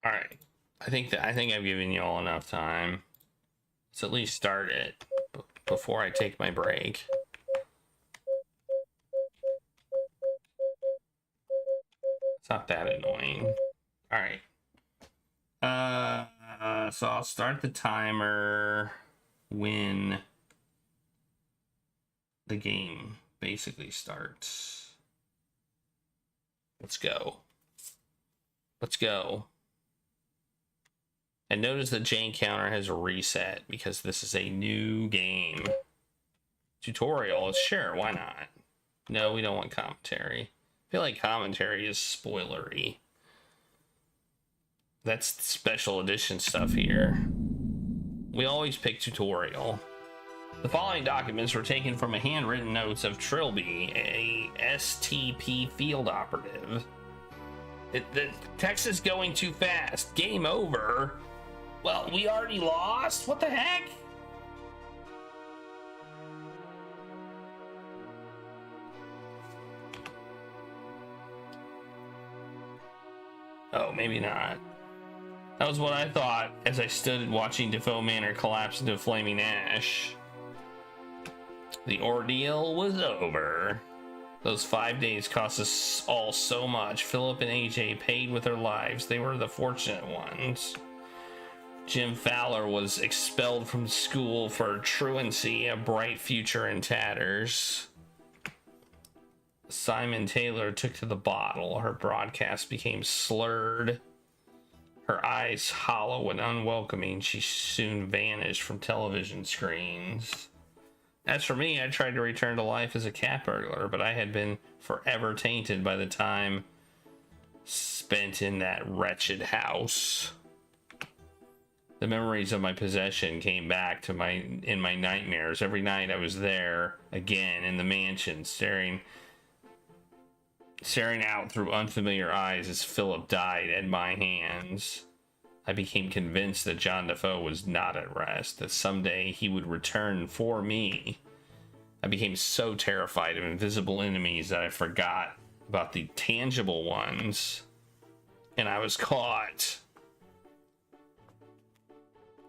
All right. I think I've given you all enough time. Let's at least start it before I take my break. It's not that annoying. All right. So I'll start the timer when the game basically starts. Let's go. Let's go. And notice the Jane counter has reset because this is a new game. Tutorial, sure, why not? No, we don't want commentary. I feel like commentary is spoilery. That's special edition stuff here. We always pick tutorial. The following documents were taken from a handwritten notes of Trilby, a STP field operative. The text is going too fast. Game over. Well, we already lost? What the heck? Oh, maybe not. That was what I thought as I stood watching Defoe Manor collapse into flaming ash. The ordeal was over. Those 5 days cost us all so much. Philip and AJ paid with their lives. They were the fortunate ones. Jim Fowler was expelled from school for truancy, a bright future in tatters. Simon Taylor took to the bottle. Her broadcast became slurred. Her eyes hollow and unwelcoming, she soon vanished from television screens. As for me, I tried to return to life as a cat burglar, but I had been forever tainted by the time spent in that wretched house. The memories of my possession came back to in my nightmares. Every night I was there again in the mansion, staring out through unfamiliar eyes as Philip died at my hands. I became convinced that John Defoe was not at rest, that someday he would return for me. I became so terrified of invisible enemies that I forgot about the tangible ones, and I was caught.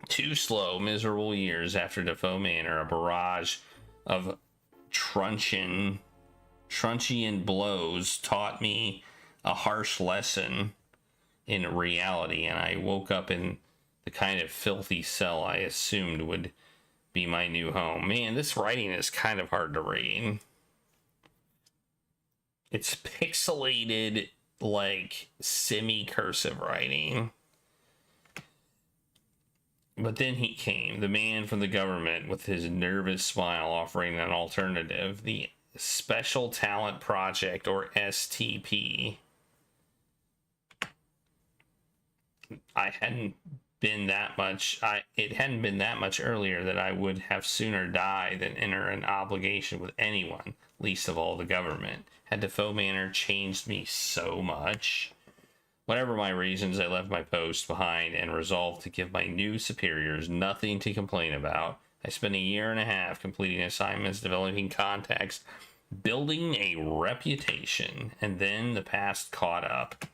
2 slow, miserable years after Defoe Manor, a barrage of truncheon blows taught me a harsh lesson in reality, and I woke up in the kind of filthy cell I assumed would be my new home. Man, this writing is kind of hard to read. It's pixelated, like, semi-cursive writing. But then he came, the man from the government, with his nervous smile, offering an alternative. The Special Talent Project, or STP. It hadn't been that much earlier that I would have sooner died than enter an obligation with anyone, least of all the government. Had the faux manner changed me so much? Whatever my reasons, I left my post behind and resolved to give my new superiors nothing to complain about. I spent a year and a half completing assignments, developing contacts, building a reputation, and then the past caught up.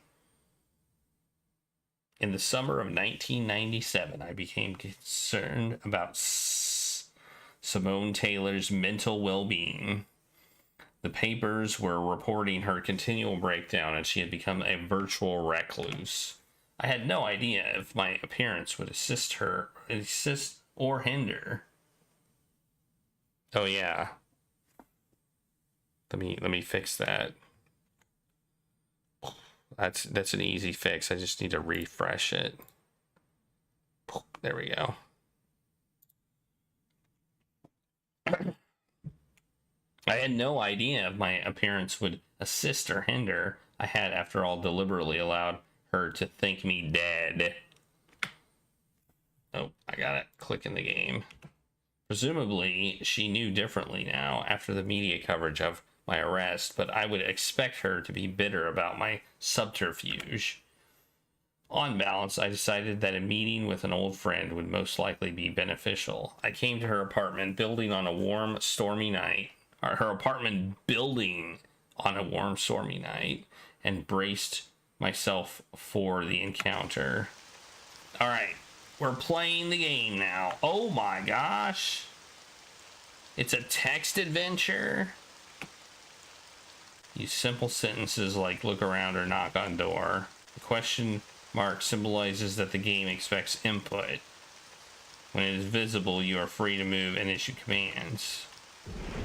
In the summer of 1997, I became concerned about Simone Taylor's mental well-being. The papers were reporting her continual breakdown, and she had become a virtual recluse. I had no idea if my appearance would assist or hinder. Oh yeah. Let me fix that. That's an easy fix. I just need to refresh it. There we go. I had no idea if my appearance would assist or hinder. I had, after all, deliberately allowed her to think me dead. Oh, I gotta click in the game. Presumably, she knew differently now after the media coverage of my arrest, but I would expect her to be bitter about my subterfuge. On balance, I decided that a meeting with an old friend would most likely be beneficial. I came to her apartment building on a warm, stormy night, and braced myself for the encounter. All right, we're playing the game now. Oh my gosh. It's a text adventure. Use simple sentences like look around or knock on door. The question mark symbolizes that the game expects input. When it is visible, you are free to move and issue commands.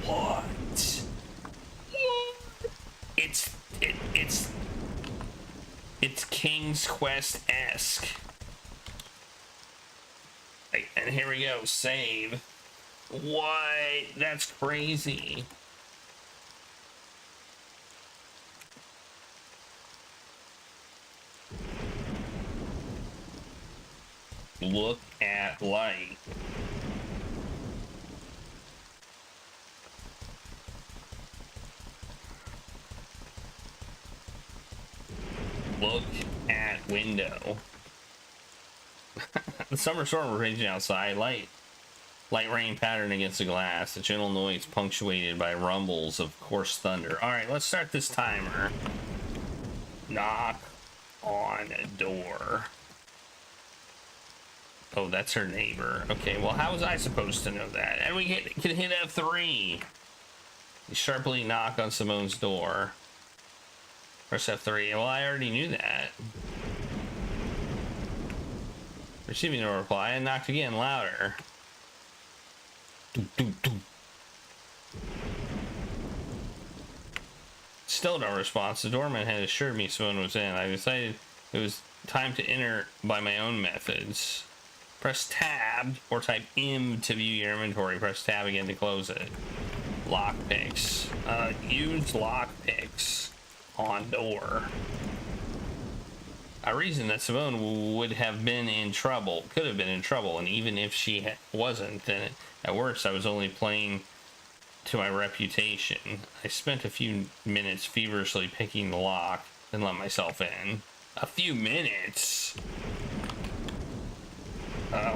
What? It's King's Quest-esque. And here we go, save. What? That's crazy. Look at light. Look at window. The summer storm was raging outside. Light rain pattern against the glass. A gentle noise punctuated by rumbles of coarse thunder. All right, let's start this timer. Knock on a door. Oh, that's her neighbor. Okay, well, how was I supposed to know that? And we can hit F3. You sharply knock on Simone's door. Press F3. Well, I already knew that. Receiving no reply, and knocked again, louder. Still no response. The doorman had assured me Simone was in. I decided it was time to enter by my own methods. Press tab or type M to view your inventory. Press tab again to close it. Lockpicks. Use lockpicks on door. I reasoned that Simone would have been in trouble, could have been in trouble, and even if she wasn't, then at worst I was only playing to my reputation. I spent a few minutes feverishly picking the lock, then let myself in. A few minutes?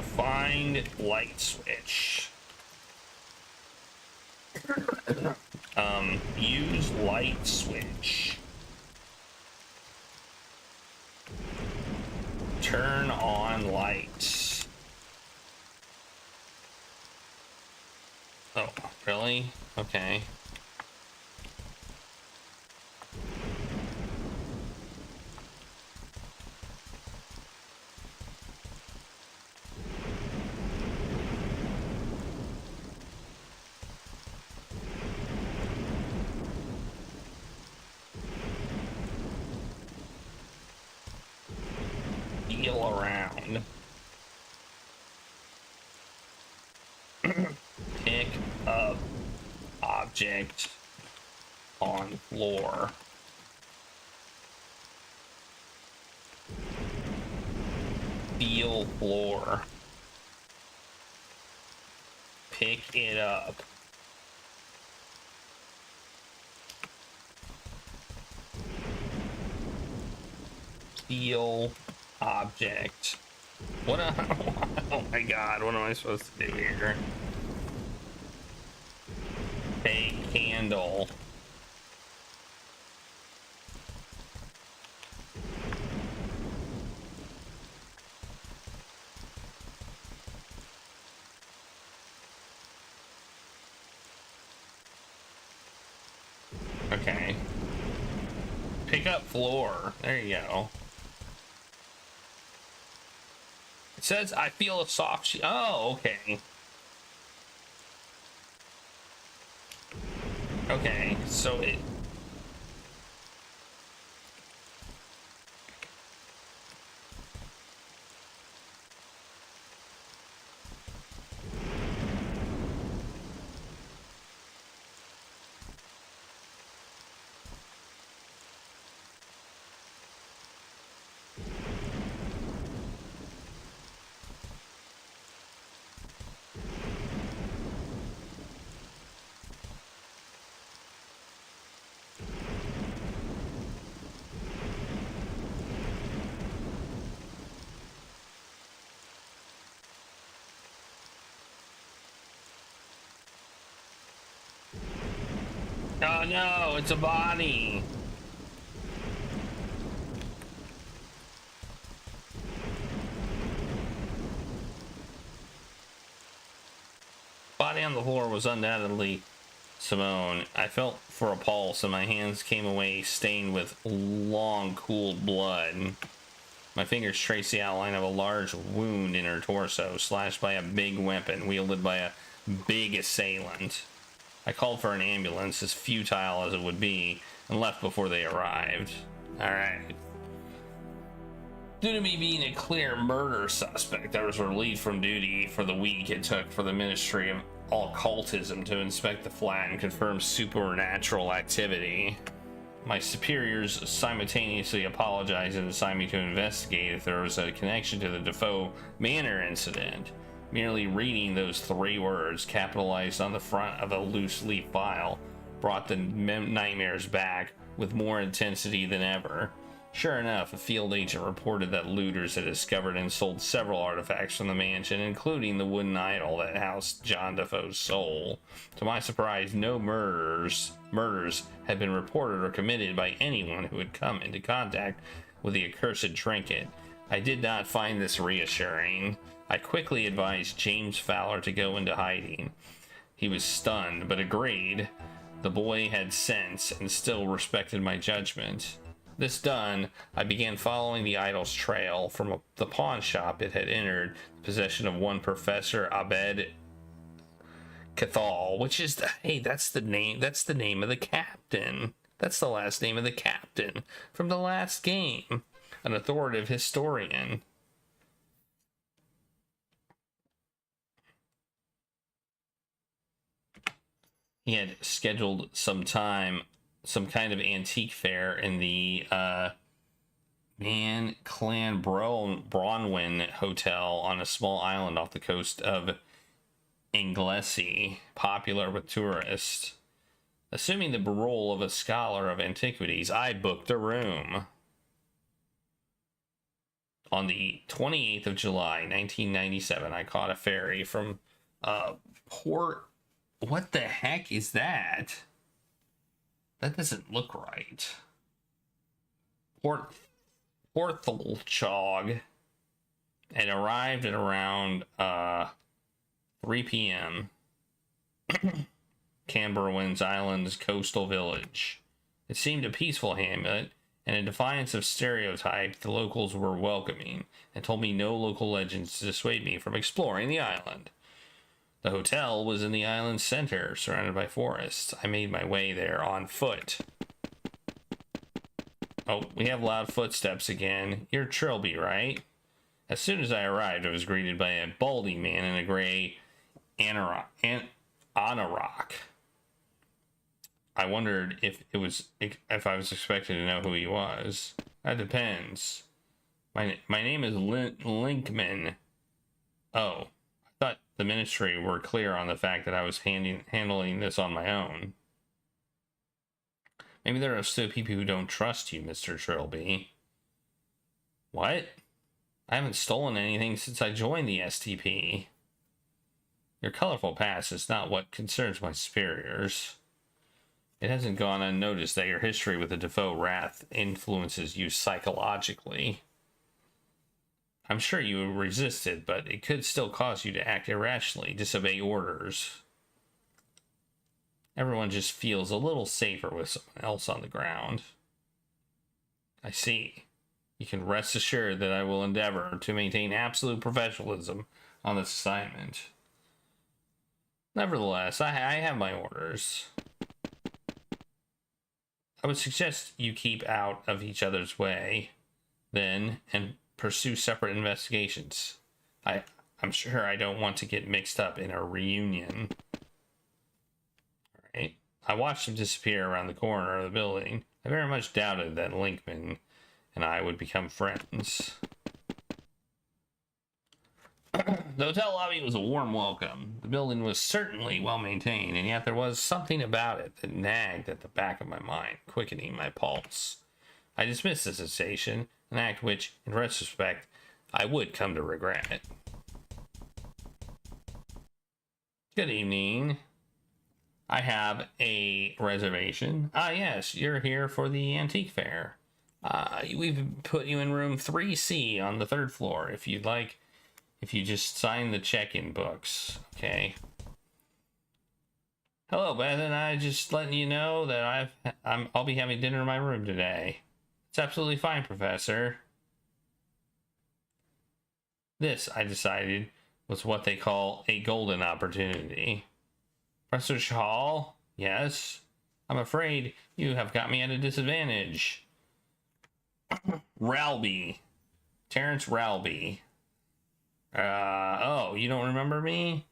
Find light switch. Use light switch. Turn on lights. Oh, really? Okay. feel around. Pick up object on floor. Feel floor. Pick it up. Feel object. What oh my god, what am I supposed to do here? Take candle. Okay. Pick up floor. There you go. It says I feel a soft oh, okay. Okay, so it oh no, it's a body. Body on the floor was undoubtedly Simone. I felt for a pulse and my hands came away stained with long cooled blood. My fingers traced the outline of a large wound in her torso, slashed by a big weapon wielded by a big assailant. I called for an ambulance, as futile as it would be, and left before they arrived. Alright. Due to me being a clear murder suspect, I was relieved from duty for the week it took for the Ministry of Occultism to inspect the flat and confirm supernatural activity. My superiors simultaneously apologized and assigned me to investigate if there was a connection to the Defoe Manor incident. Merely reading those 3 words capitalized on the front of a loose leaf file brought the nightmares back with more intensity than ever. Sure enough, a field agent reported that looters had discovered and sold several artifacts from the mansion, including the wooden idol that housed John Defoe's soul. To my surprise, no murders had been reported or committed by anyone who had come into contact with the accursed trinket. I did not find this reassuring. I quickly advised James Fowler to go into hiding. He was stunned, but agreed. The boy had sense and still respected my judgment. This done, I began following the idol's trail from the pawn shop it had entered the possession of one Professor Abed Cathal, which is that's the name of the captain. That's the last name of the captain from the last game. An authoritative historian. He had scheduled some kind of antique fair in the Clan Bronwyn Hotel on a small island off the coast of Anglesey, popular with tourists. Assuming the role of a scholar of antiquities, I booked a room. On the 28th of July, 1997, I caught a ferry from Port... What the heck is that? That doesn't look right. Porthalchog, and arrived at around 3 p.m. Camberwin's Island's coastal village. It seemed a peaceful hamlet, and in defiance of stereotype, the locals were welcoming and told me no local legends to dissuade me from exploring the island. The hotel was in the island's center, surrounded by forests. I made my way there on foot. Oh, we have loud footsteps again. You're Trilby, right? As soon as I arrived, I was greeted by a baldy man in a gray anorak. I wondered if I was expected to know who he was. That depends. My name is Linkman. Oh, I thought the ministry were clear on the fact that I was handling this on my own. Maybe there are still people who don't trust you, Mr. Trilby. What? I haven't stolen anything since I joined the STP. Your colorful past is not what concerns my superiors. It hasn't gone unnoticed that your history with the Defoe Wrath influences you psychologically. I'm sure you resisted, but it could still cause you to act irrationally, disobey orders. Everyone just feels a little safer with someone else on the ground. I see. You can rest assured that I will endeavor to maintain absolute professionalism on this assignment. Nevertheless, I have my orders. I would suggest you keep out of each other's way, then, and pursue separate investigations. I'm sure I don't want to get mixed up in a reunion. Alright. I watched him disappear around the corner of the building. I very much doubted that Linkman and I would become friends. The hotel lobby was a warm welcome. The building was certainly well maintained, and yet there was something about it that nagged at the back of my mind, quickening my pulse. I dismissed the sensation, an act which, in retrospect, I would come to regret. Good evening. I have a reservation. Ah, yes, you're here for the antique fair. We've put you in room 3C on the 3rd floor, if you'd like. If you just sign the check-in books, okay? Hello, Beth, and I just letting you know that I'll be having dinner in my room today. It's absolutely fine, Professor. This, I decided, was what they call a golden opportunity. Professor Schall? Yes? I'm afraid you have got me at a disadvantage. Ralby. Terrence Ralby. Oh, you don't remember me?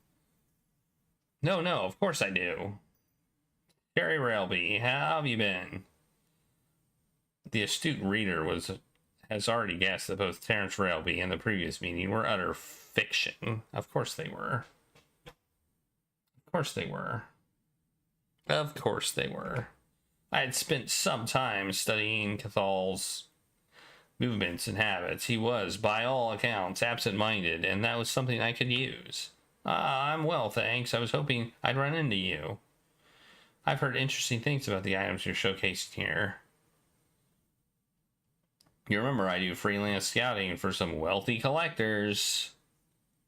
No, of course I do. Terry Ralby, how have you been? The astute reader has already guessed that both Terrence Ralby and the previous meeting were utter fiction. Of course they were. Of course they were. Of course they were. I had spent some time studying Cathal's movements and habits. He was, by all accounts, absent-minded, and that was something I could use. I'm well, thanks. I was hoping I'd run into you. I've heard interesting things about the items you're showcasing here. You remember I do freelance scouting for some wealthy collectors.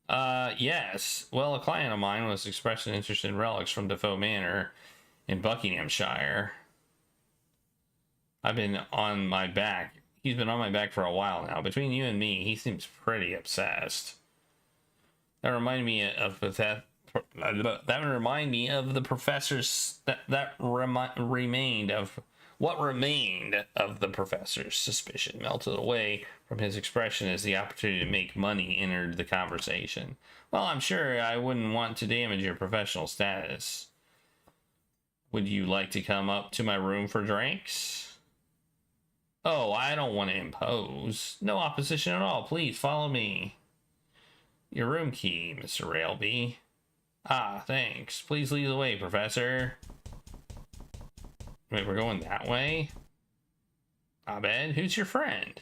Yes. Well, a client of mine was expressing interest in relics from Defoe Manor in Buckinghamshire. He's been on my back for a while now. Between you and me, he seems pretty obsessed. That reminded me of the professor's what remained of the professor's suspicion melted away from his expression as the opportunity to make money entered the conversation. Well, I'm sure I wouldn't want to damage your professional status. Would you like to come up to my room for drinks? Oh, I don't want to impose. No opposition at all. Please follow me. Your room key, Mr. Railby. Ah, thanks. Please lead the way, Professor. Wait, we're going that way? Abed, who's your friend?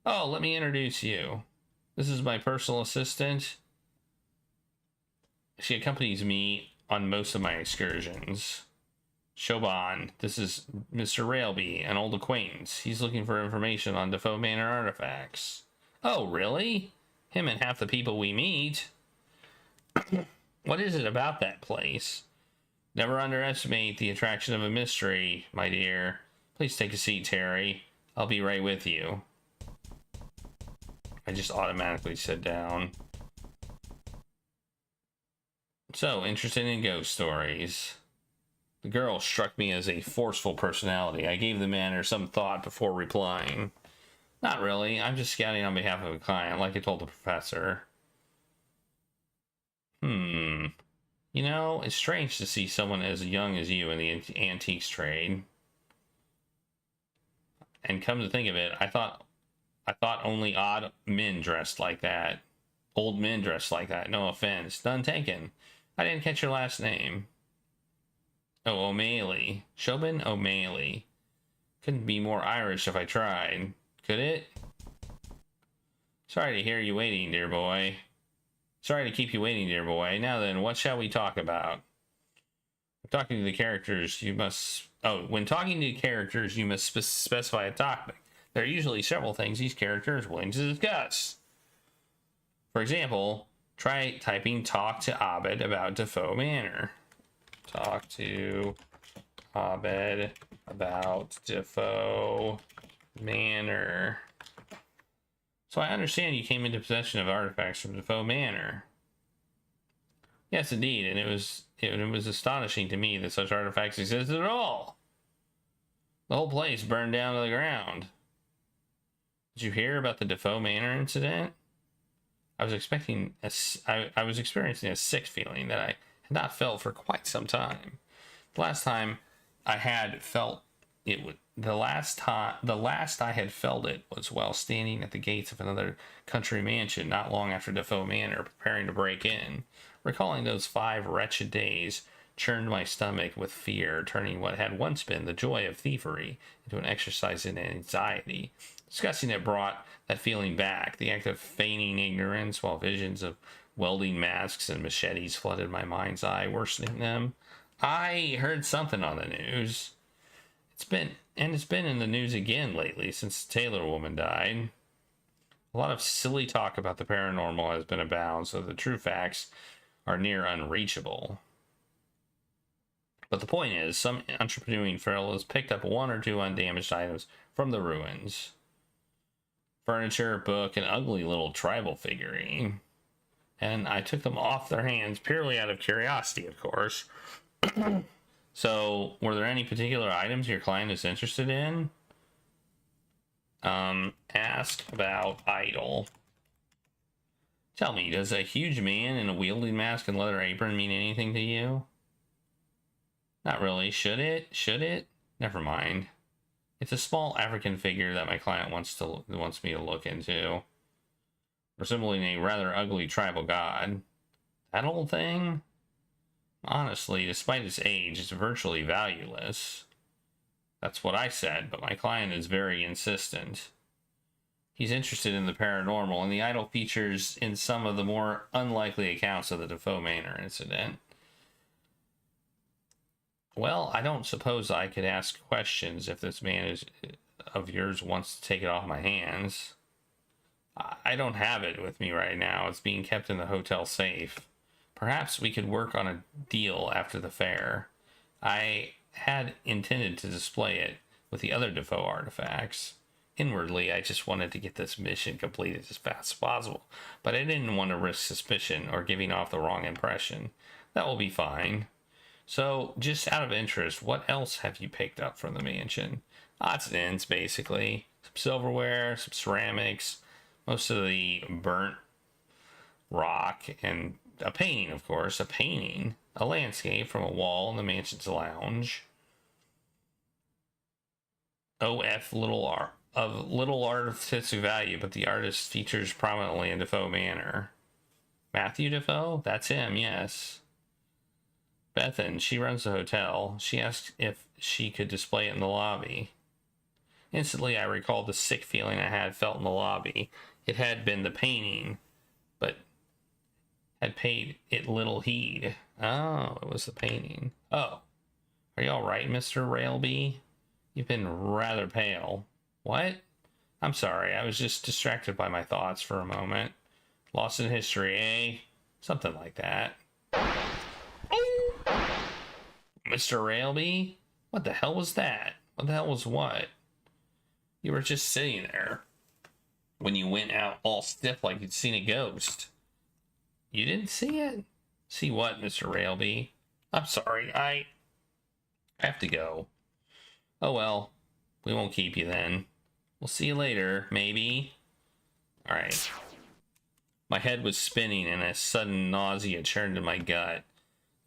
Oh, let me introduce you. This is my personal assistant. She accompanies me on most of my excursions. Shoban, this is Mr. Railby, an old acquaintance. He's looking for information on Defoe Manor artifacts. Oh, really? Him and half the people we meet. What is it about that place? Never underestimate the attraction of a mystery, my dear. Please take a seat, Terry. I'll be right with you. I just automatically sit down. So, interested in ghost stories. The girl struck me as a forceful personality. I gave the matter some thought before replying. Not really. I'm just scouting on behalf of a client, like I told the professor. You know, it's strange to see someone as young as you in the antiques trade. And come to think of it, I thought only odd men dressed like that. Old men dressed like that. No offense. None taken. I didn't catch your last name. Oh, O'Malley. Shobin O'Malley. Couldn't be more Irish if I tried. Could it? Sorry to hear you waiting, dear boy. Sorry to keep you waiting, dear boy. Now then, what shall we talk about? When talking to the characters, you must... Oh, when talking to characters, you must specify a topic. There are usually several things these characters are willing to discuss. For example, try typing talk to Abed about Defoe Manor. Talk to Abed about Defoe Manor. So I understand you came into possession of artifacts from Defoe Manor. Yes, indeed, and it was astonishing to me that such artifacts existed at all. The whole place burned down to the ground. Did you hear about the Defoe Manor incident? I was experiencing a sick feeling that I had not felt for quite some time. The last time I had felt it would. The last I had felt it was while standing at the gates of another country mansion not long after Defoe Manor, preparing to break in. Recalling those 5 wretched days churned my stomach with fear, turning what had once been the joy of thievery into an exercise in anxiety. Discussing it brought that feeling back, the act of feigning ignorance while visions of welding masks and machetes flooded my mind's eye, worsening them. I heard something on the news. It's been in the news again lately since the Taylor woman died. A lot of silly talk about the paranormal has been abound, so the true facts are near unreachable. But the point is, some entrepreneuring fellows picked up 1 or 2 undamaged items from the ruins. Furniture, book, an ugly little tribal figurine. And I took them off their hands purely out of curiosity, of course. So, were there any particular items your client is interested in? Ask about idol. Tell me, does a huge man in a wielding mask and leather apron mean anything to you? Not really. Should it? Should it? Never mind. It's a small African figure that my client wants me to look into. Resembling a rather ugly tribal god. That old thing? Honestly, despite its age, it's virtually valueless. That's what I said, but my client is very insistent. He's interested in the paranormal, and the idol features in some of the more unlikely accounts of the Defoe Manor incident. Well, I don't suppose I could ask questions if this man of yours wants to take it off my hands. I don't have it with me right now. It's being kept in the hotel safe. Perhaps we could work on a deal after the fair. I had intended to display it with the other Defoe artifacts. Inwardly, I just wanted to get this mission completed as fast as possible, but I didn't want to risk suspicion or giving off the wrong impression. That will be fine. So, just out of interest, what else have you picked up from the mansion? Odds and ends, basically. Some silverware, some ceramics, most of the burnt rock, and a painting, of course. A landscape from a wall in the mansion's lounge. OF little artistic value, but the artist features prominently in Defoe Manor. Matthew Defoe? That's him, yes. Bethan, she runs the hotel. She asked if she could display it in the lobby. Instantly, I recalled the sick feeling I had felt in the lobby. It had been the painting, but had paid it little heed. Oh, it was the painting. Oh, are you all right, Mr. Railby? You've been rather pale. What? I'm sorry, I was just distracted by my thoughts for a moment. Lost in history, eh? Something like that. Mr. Railby? What the hell was that? What the hell was what? You were just sitting there when you went out all stiff like you'd seen a ghost. You didn't see it? See what, Mr. Railby? I'm sorry, I have to go. Oh well, we won't keep you then. We'll see you later, maybe. Alright. My head was spinning and a sudden nausea churned in my gut.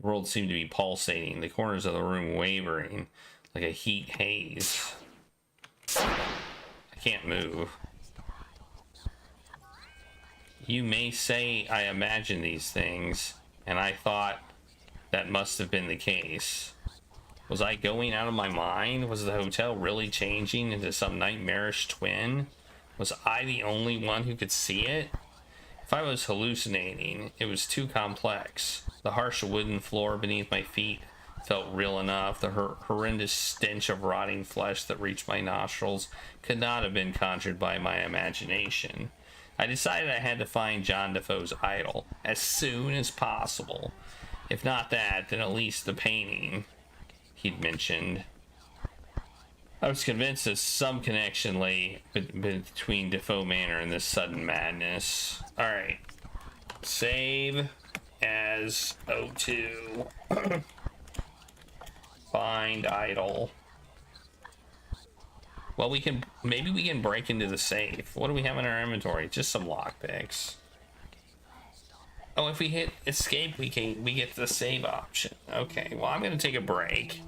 The world seemed to be pulsating, the corners of the room wavering like a heat haze. I can't move. You may say I imagine these things, and I thought that must have been the case. Was I going out of my mind? Was the hotel really changing into some nightmarish twin? Was I the only one who could see it? If I was hallucinating, it was too complex. The harsh wooden floor beneath my feet felt real enough. The horrendous stench of rotting flesh that reached my nostrils could not have been conjured by my imagination. I decided I had to find John Defoe's idol as soon as possible. If not that, then at least the painting he'd mentioned. I was convinced that some connection lay between Defoe Manor and this sudden madness. Alright. Save as O2. Find idol. Well, maybe we can break into the safe. What do we have in our inventory? Just some lockpicks. Oh, if we hit escape, we get the save option. Okay, well, I'm gonna take a break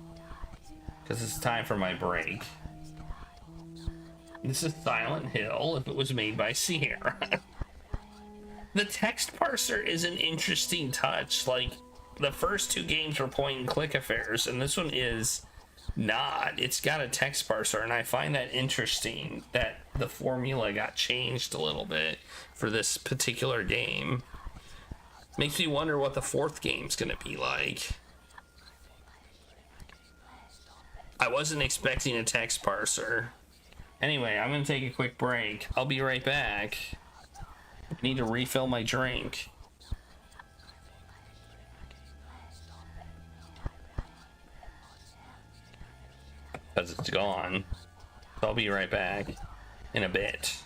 because it's time for my break. This is Silent Hill if it was made by Sierra. The text parser is an interesting touch. Like, the first two games were point and click affairs, and this one is not. It's got a text parser, and I find that interesting that the formula got changed a little bit for this particular game. Makes me wonder what the fourth game's gonna be like. I wasn't expecting a text parser. Anyway, I'm gonna take a quick break. I'll be right back. I need to refill my drink. Because it's gone. So I'll be right back in a bit.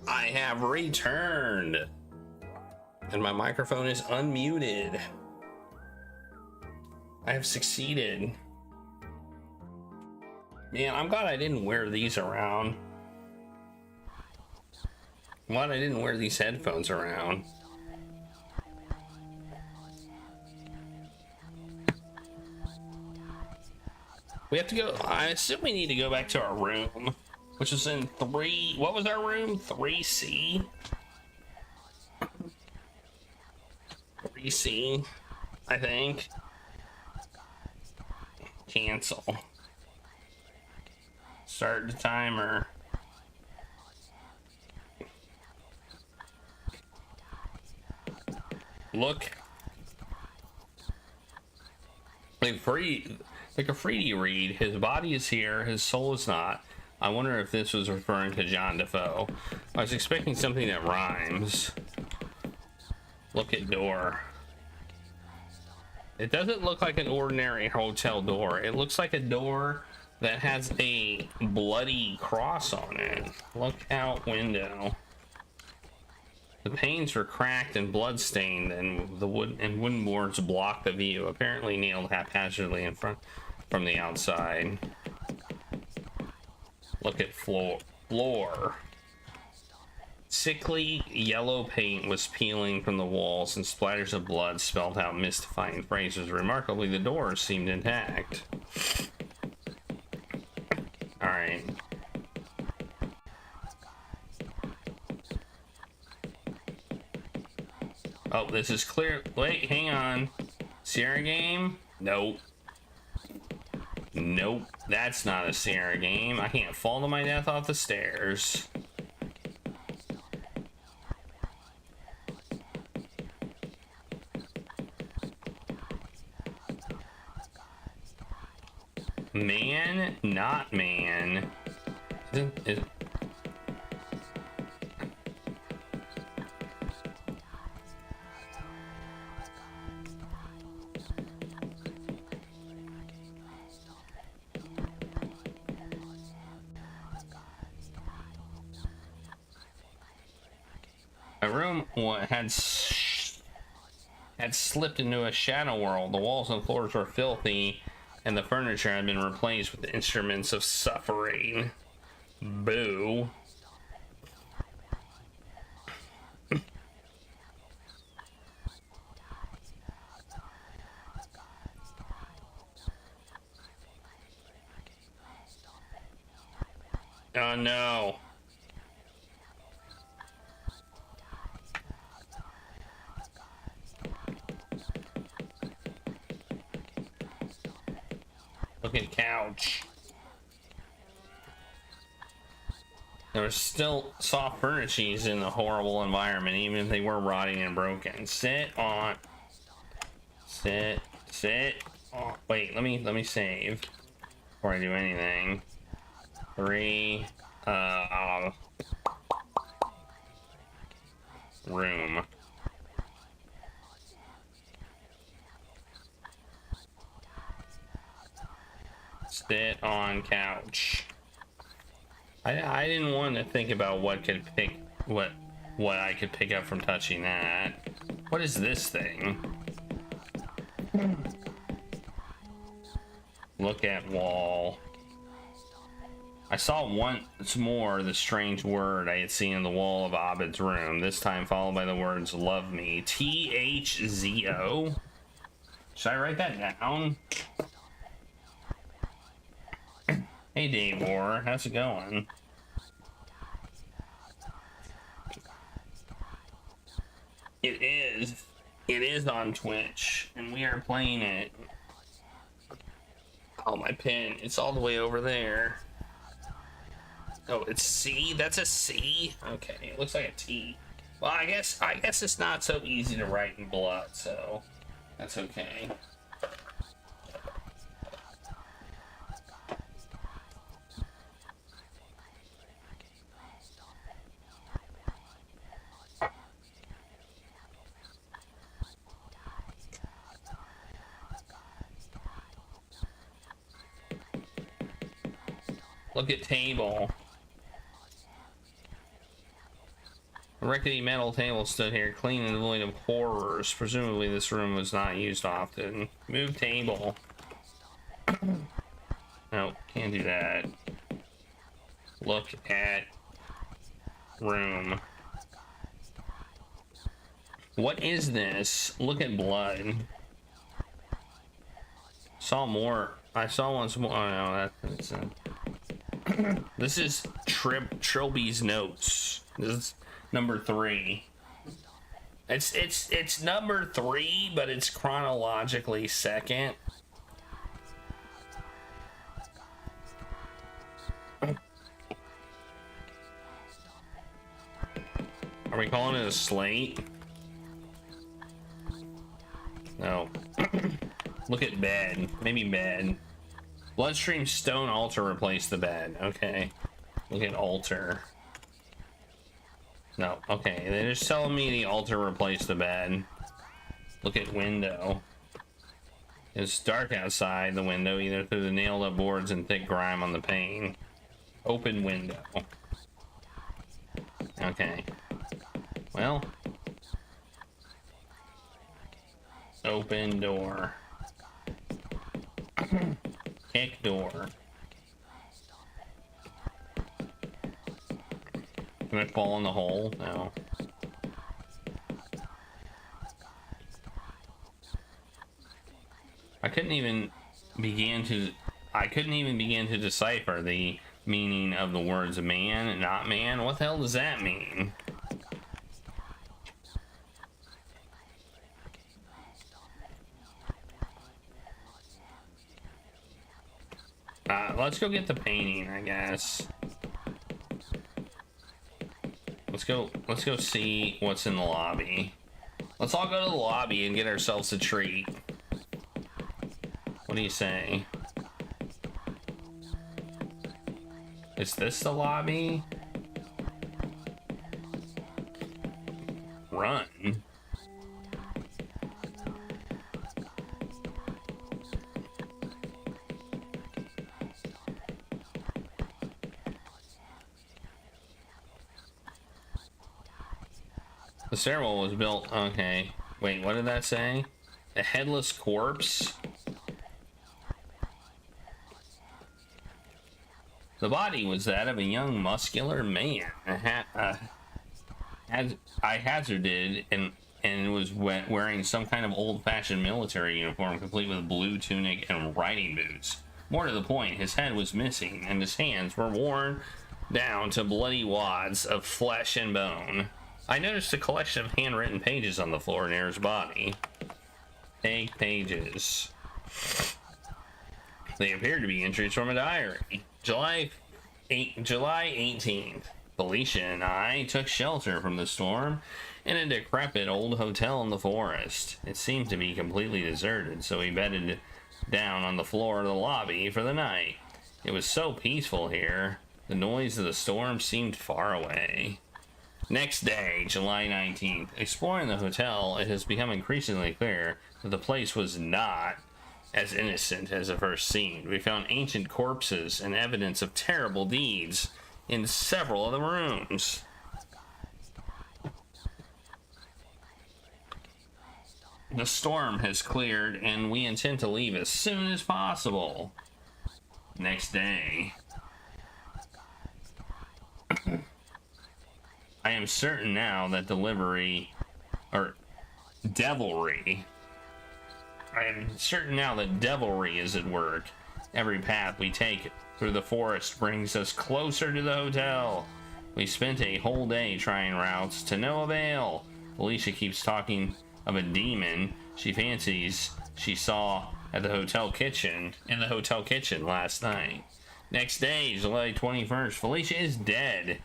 I have returned, and my microphone is unmuted. I have succeeded. Man, I'm glad I didn't wear these around. I'm glad I didn't wear these headphones around. We have to go. I assume we need to go back to our room, which is in 3. What was our room? 3C? 3C, I think. Cancel. Start the timer. Look. Like a Freedy read. His body is here, his soul is not. I wonder if this was referring to John Defoe. I was expecting something that rhymes. Look at door. It doesn't look like an ordinary hotel door. It looks like a door that has a bloody cross on it. Look out window. The panes were cracked and bloodstained, and the wooden boards block the view, apparently nailed haphazardly in front from the outside. Look at floor. Sickly yellow paint was peeling from the walls, and splatters of blood spelled out mystifying phrases. Remarkably, the doors seemed intact. All right. Oh, this is clear. Wait, hang on. Sierra game? Nope. Nope. That's not a Sierra game. I can't fall to my death off the stairs. Man, not man. My room had slipped into a shadow world. The walls and floors were filthy, and the furniture had been replaced with instruments of suffering. Boo. Oh no. Look at couch. There was still soft furnishings in the horrible environment, even if they were rotting and broken. Sit. Oh, wait, let me save before I do anything. 3. Room. Sit on couch. I didn't want to think about what I could pick up from touching that. What is this thing? Look at wall. I saw once more the strange word I had seen in the wall of Abed's room, this time followed by the words "love me." THZO? Should I write that down? Hey Dave War, how's it going? It is on Twitch, and we are playing it. Oh, my pen, it's all the way over there. Oh, it's C? That's a C? Okay, it looks like a T. Well, I guess it's not so easy to write in blood, so That's okay. Look at table. A rickety metal table stood here, clean and devoid of horrors. Presumably this room was not used often. Move table. No, can't do that. Look at room. What is this? Look at blood. Saw more. I saw once more. Oh no, that's this is Trilby's notes. This is number 3. It's number 3, but it's chronologically second. Are we calling it a slate? No. Look at bed. Maybe bed. Bloodstream stone altar replaced the bed. Okay. Look at altar. No. Okay. They're just telling me the altar replaced the bed. Look at window. It's dark outside the window, either through the nailed up boards and thick grime on the pane. Open window. Okay. Well. Open door. Kick door. Can I fall in the hole? No. I couldn't even begin to decipher the meaning of the words man and not man. What the hell does that mean? Let's go get the painting, I guess. Let's go see what's in the lobby. Let's all go to the lobby and get ourselves a treat. What do you say? Is this the lobby? Run. The stairwell was built, okay. Wait, what did that say? A headless corpse? The body was that of a young muscular man. I hazarded and was wearing some kind of old-fashioned military uniform complete with a blue tunic and riding boots. More to the point, his head was missing and his hands were worn down to bloody wads of flesh and bone. I noticed a collection of handwritten pages on the floor near his body. Take pages. They appeared to be entries from a diary. July 18th. Felicia and I took shelter from the storm in a decrepit old hotel in the forest. It seemed to be completely deserted, so we bedded down on the floor of the lobby for the night. It was so peaceful here. The noise of the storm seemed far away. Next day, July 19th. Exploring the hotel, it has become increasingly clear that the place was not as innocent as it first seemed. We found ancient corpses and evidence of terrible deeds in several of the rooms. The storm has cleared and we intend to leave as soon as possible. Next day. I am certain now that devilry is at work. Every path we take through the forest brings us closer to the hotel. We spent a whole day trying routes to no avail. Felicia keeps talking of a demon she fancies she saw at the hotel kitchen last night. Next day, July 21st, Felicia is dead.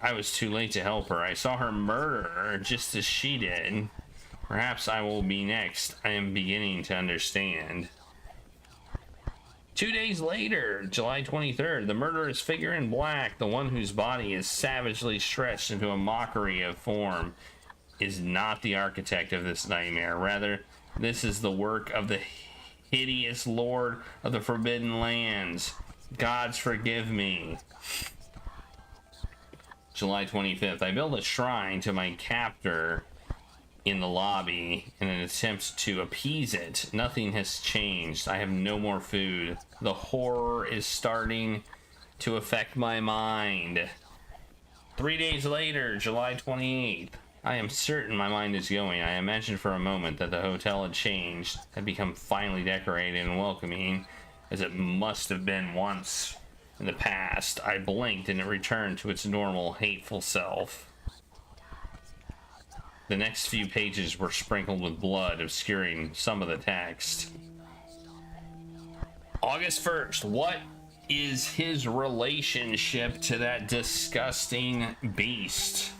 I was too late to help her. I saw her murder her just as she did. Perhaps I will be next. I am beginning to understand. 2 days later, July 23rd, the murderous figure in black, the one whose body is savagely stretched into a mockery of form, is not the architect of this nightmare. Rather, this is the work of the hideous lord of the Forbidden Lands. Gods forgive me. July 25th, I built a shrine to my captor in the lobby in an attempt to appease it. Nothing has changed. I have no more food. The horror is starting to affect my mind. 3 days later, July 28th. I am certain my mind is going. I imagined for a moment that the hotel had changed, had become finely decorated and welcoming, as it must have been once in the past. I blinked and it returned to its normal, hateful self. The next few pages were sprinkled with blood, obscuring some of the text. August 1st. What is his relationship to that disgusting beast?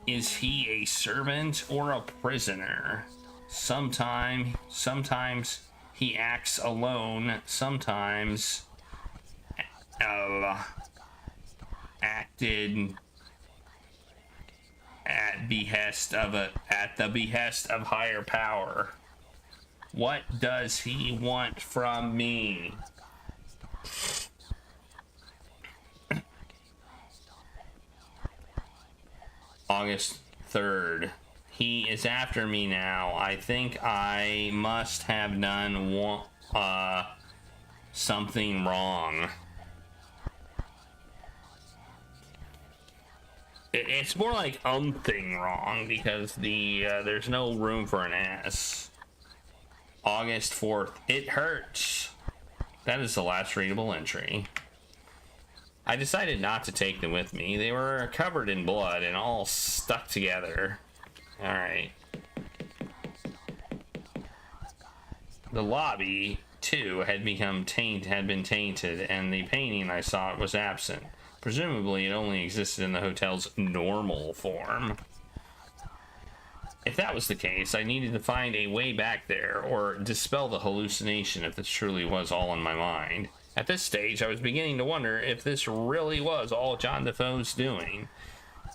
Is he a servant or a prisoner? Sometimes he acts alone. Sometimes acted at the behest of higher power. What does he want from me? August 3rd. He is after me now. I think I must have done something wrong. It's more like thing wrong, because there's no room for an S. August 4th. It hurts. That is the last readable entry. I decided not to take them with me. They were covered in blood and all stuck together. Alright. The lobby, too, had been tainted, and the painting I saw was absent. Presumably, it only existed in the hotel's normal form. If that was the case, I needed to find a way back there, or dispel the hallucination if this truly was all in my mind. At this stage, I was beginning to wonder if this really was all John Defoe's doing.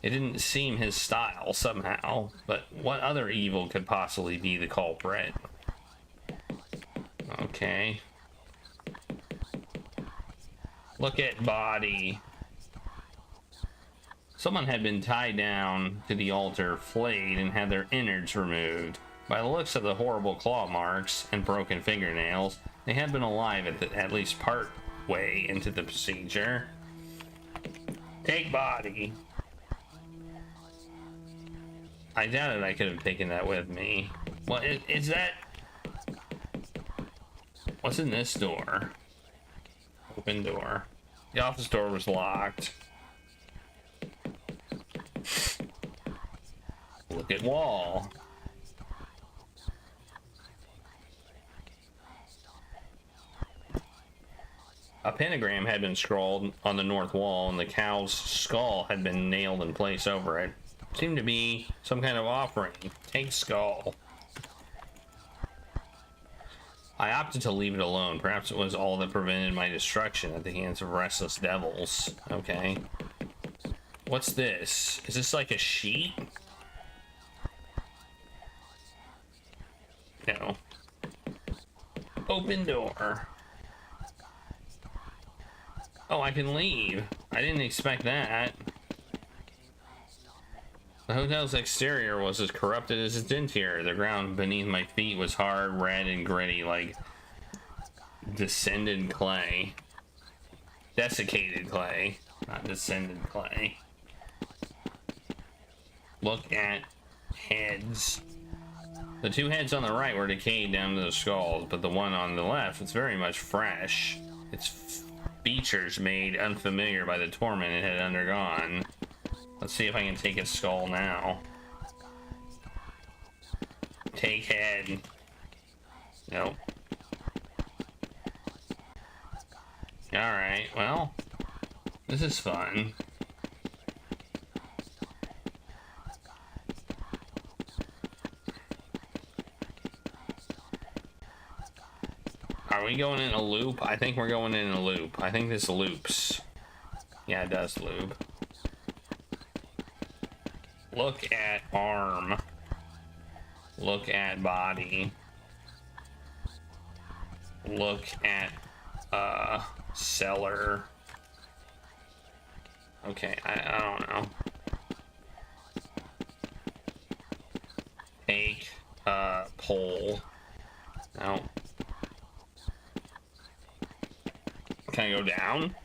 It didn't seem his style, somehow, but what other evil could possibly be the culprit? Okay. Look at body. Someone had been tied down to the altar, flayed, and had their innards removed. By the looks of the horrible claw marks and broken fingernails, they had been alive at least part way into the procedure. Take body. I doubted I could have taken that with me. What is that? What's in this door? Open door. The office door was locked. Look at wall. A pentagram had been scrawled on the north wall, and the cow's skull had been nailed in place over it. Seemed to be some kind of offering. Take skull. I opted to leave it alone. Perhaps it was all that prevented my destruction at the hands of restless devils. Okay. What's this? Is this like a sheet? No. Open door. Oh, I can leave. I didn't expect that. The hotel's exterior was as corrupted as its interior. The ground beneath my feet was hard, red, and gritty, like descended clay. Desiccated clay, not descended clay. Look at heads. The two heads on the right were decayed down to the skulls, but the one on the left was very much fresh. Its features made unfamiliar by the torment it had undergone. Let's see if I can take its skull now. Take head. Nope. Alright, well, this is fun. we going in a loop? I think we're going in a loop. I think this loops. Yeah, it does loop. Look at arm. Look at body. Look at cellar. Okay, I don't know. Take pole. No. Can I go down?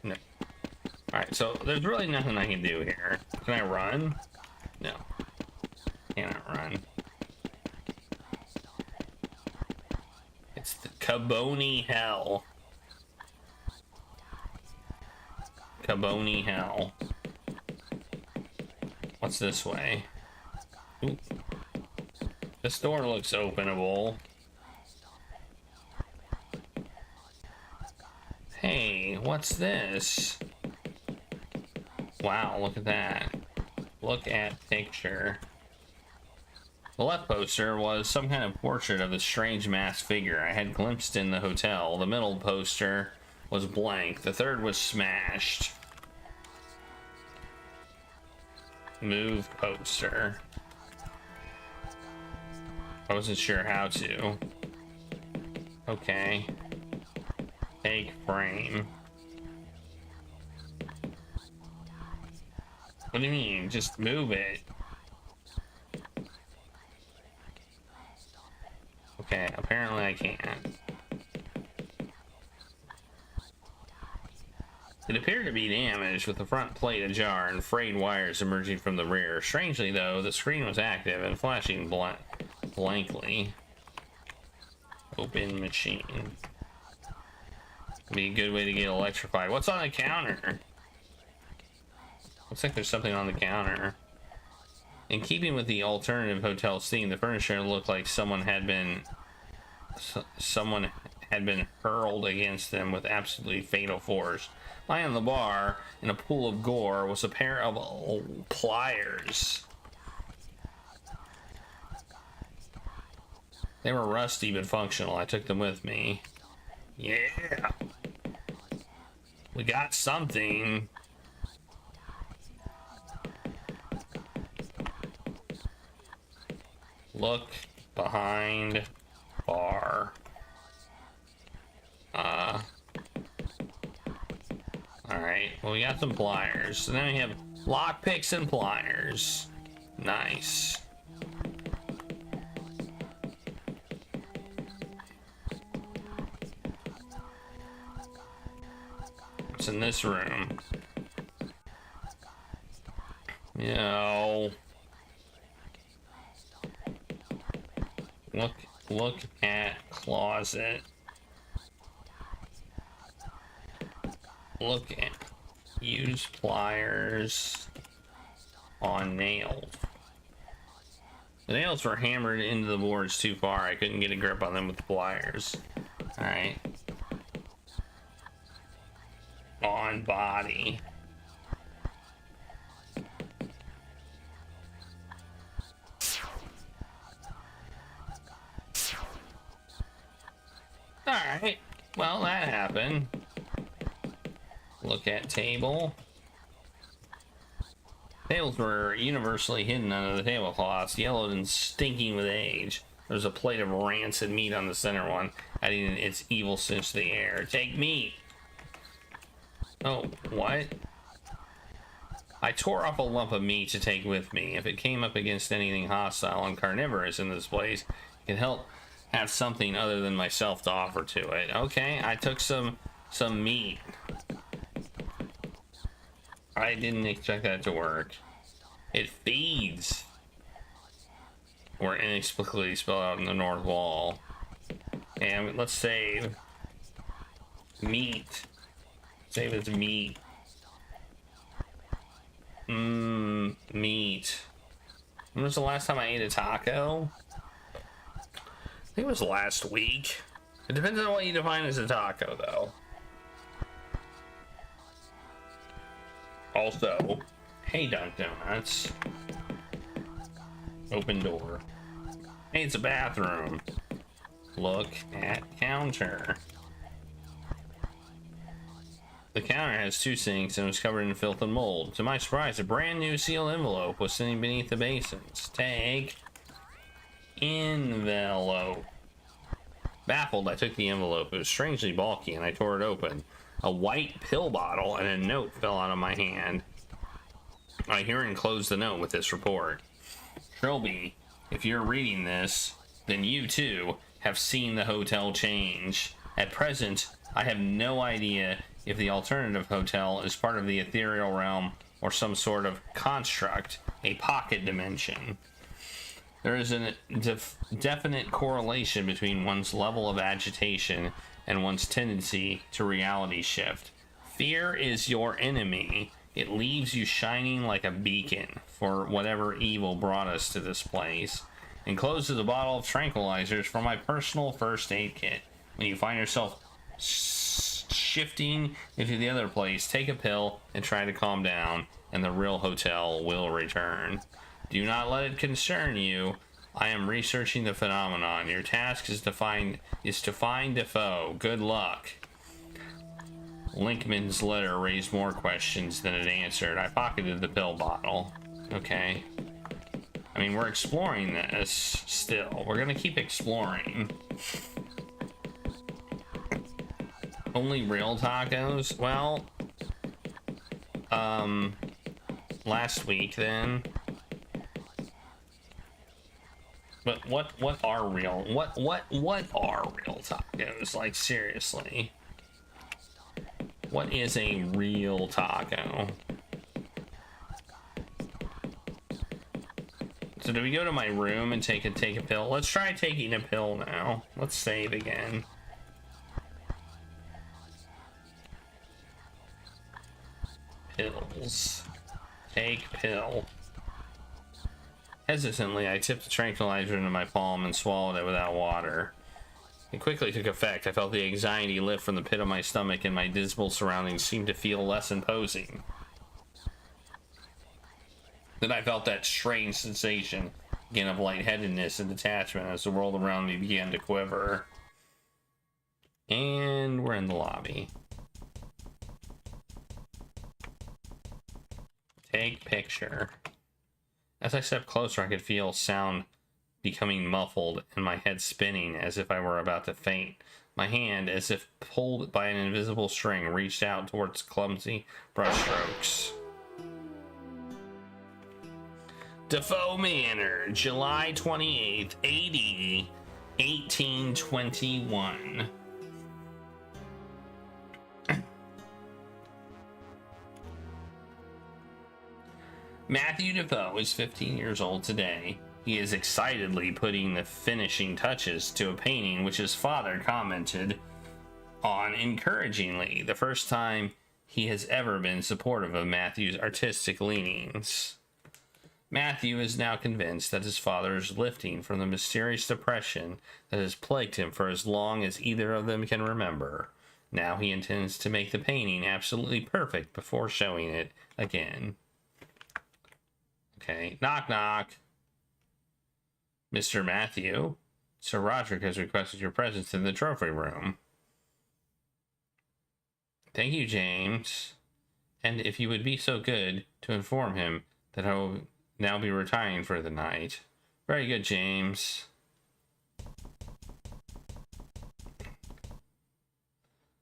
No. Alright, so there's really nothing I can do here. Can I run? No. Cannot run. It's the Caboni Hell. Caboni Hell. What's this way? Ooh. This door looks openable. Hey, what's this? Wow, look at that. Look at picture. The left poster was some kind of portrait of a strange masked figure I had glimpsed in the hotel. The middle poster was blank. The third was smashed. Move poster. I wasn't sure how to. Okay. Take frame. What do you mean? Just move it. Okay, apparently I can't. It appeared to be damaged, with the front plate ajar and frayed wires emerging from the rear. Strangely, though, the screen was active and flashing blankly. Open machine. Be a good way to get electrified. What's on the counter? Looks like there's something on the counter. In keeping with the alternative hotel's theme, the furniture looked like someone had been hurled against them with absolutely fatal force. Lying on the bar in a pool of gore was a pair of pliers. They were rusty but functional. I took them with me. Yeah. We got something. Look behind bar. Alright, well, we got some pliers. So then we have lockpicks and pliers. Nice. What's in this room? No. Look at closet. Look at use pliers on nails. The nails were hammered into the boards too far. I couldn't get a grip on them with the pliers. All right. On body. All right. Well, that happened. Look at table. Tables were universally hidden under the tablecloths, yellowed and stinking with age. There was a plate of rancid meat on the center one, adding its evil stench to the air. Take meat. Oh, what? I tore off a lump of meat to take with me. If it came up against anything hostile and carnivorous in this place, it could help have something other than myself to offer to it. Okay, I took some meat. I didn't expect that to work. It feeds. Or inexplicably spelled out on the north wall. And let's save meat. Save as meat. Meat. When was the last time I ate a taco? I think it was last week. It depends on what you define as a taco, though. Also, hey, Dunkin' Donuts. Open door. Hey, it's a bathroom. Look at counter. The counter has 2 sinks and was covered in filth and mold. To my surprise, a brand new sealed envelope was sitting beneath the basins. Take envelope. Baffled, I took the envelope. It was strangely bulky and I tore it open. A white pill bottle and a note fell out of my hand. I hear and close the note with this report. Trilby, if you're reading this, then you too have seen the hotel change. At present, I have no idea if the alternative hotel is part of the ethereal realm or some sort of construct, a pocket dimension. There is a definite correlation between one's level of agitation and one's tendency to reality shift. Fear is your enemy. It leaves you shining like a beacon for whatever evil brought us to this place. Enclosed is a bottle of tranquilizers for my personal first aid kit. When you find yourself shifting into the other place, take a pill and try to calm down, and the real hotel will return. Do not let it concern you. I am researching the phenomenon. Your task is to find Defoe. Good luck. Linkman's letter raised more questions than it answered. I pocketed the pill bottle. Okay. I mean, we're exploring this still. We're gonna keep exploring. Only real tacos? Well, last week then. But what are real? What are real tacos? Like, seriously. What is a real taco? So do we go to my room and take a pill? Let's try taking a pill now. Let's save again. Pills. Take pill. Hesitantly, I tipped the tranquilizer into my palm and swallowed it without water. It quickly took effect. I felt the anxiety lift from the pit of my stomach, and my dismal surroundings seemed to feel less imposing. Then I felt that strange sensation again of lightheadedness and detachment as the world around me began to quiver. And we're in the lobby. Take picture. As I stepped closer, I could feel sound becoming muffled and my head spinning as if I were about to faint. My hand, as if pulled by an invisible string, reached out towards clumsy brushstrokes. Defoe Manor, July 28th, AD 1821. Matthew Defoe is 15 years old today. He is excitedly putting the finishing touches to a painting which his father commented on encouragingly, the first time he has ever been supportive of Matthew's artistic leanings. Matthew is now convinced that his father is lifting from the mysterious depression that has plagued him for as long as either of them can remember. Now he intends to make the painting absolutely perfect before showing it again. Okay, knock knock. Mr. Matthew, Sir Roderick has requested your presence in the trophy room. Thank you, James. And if you would be so good to inform him that I will now be retiring for the night. Very good, James.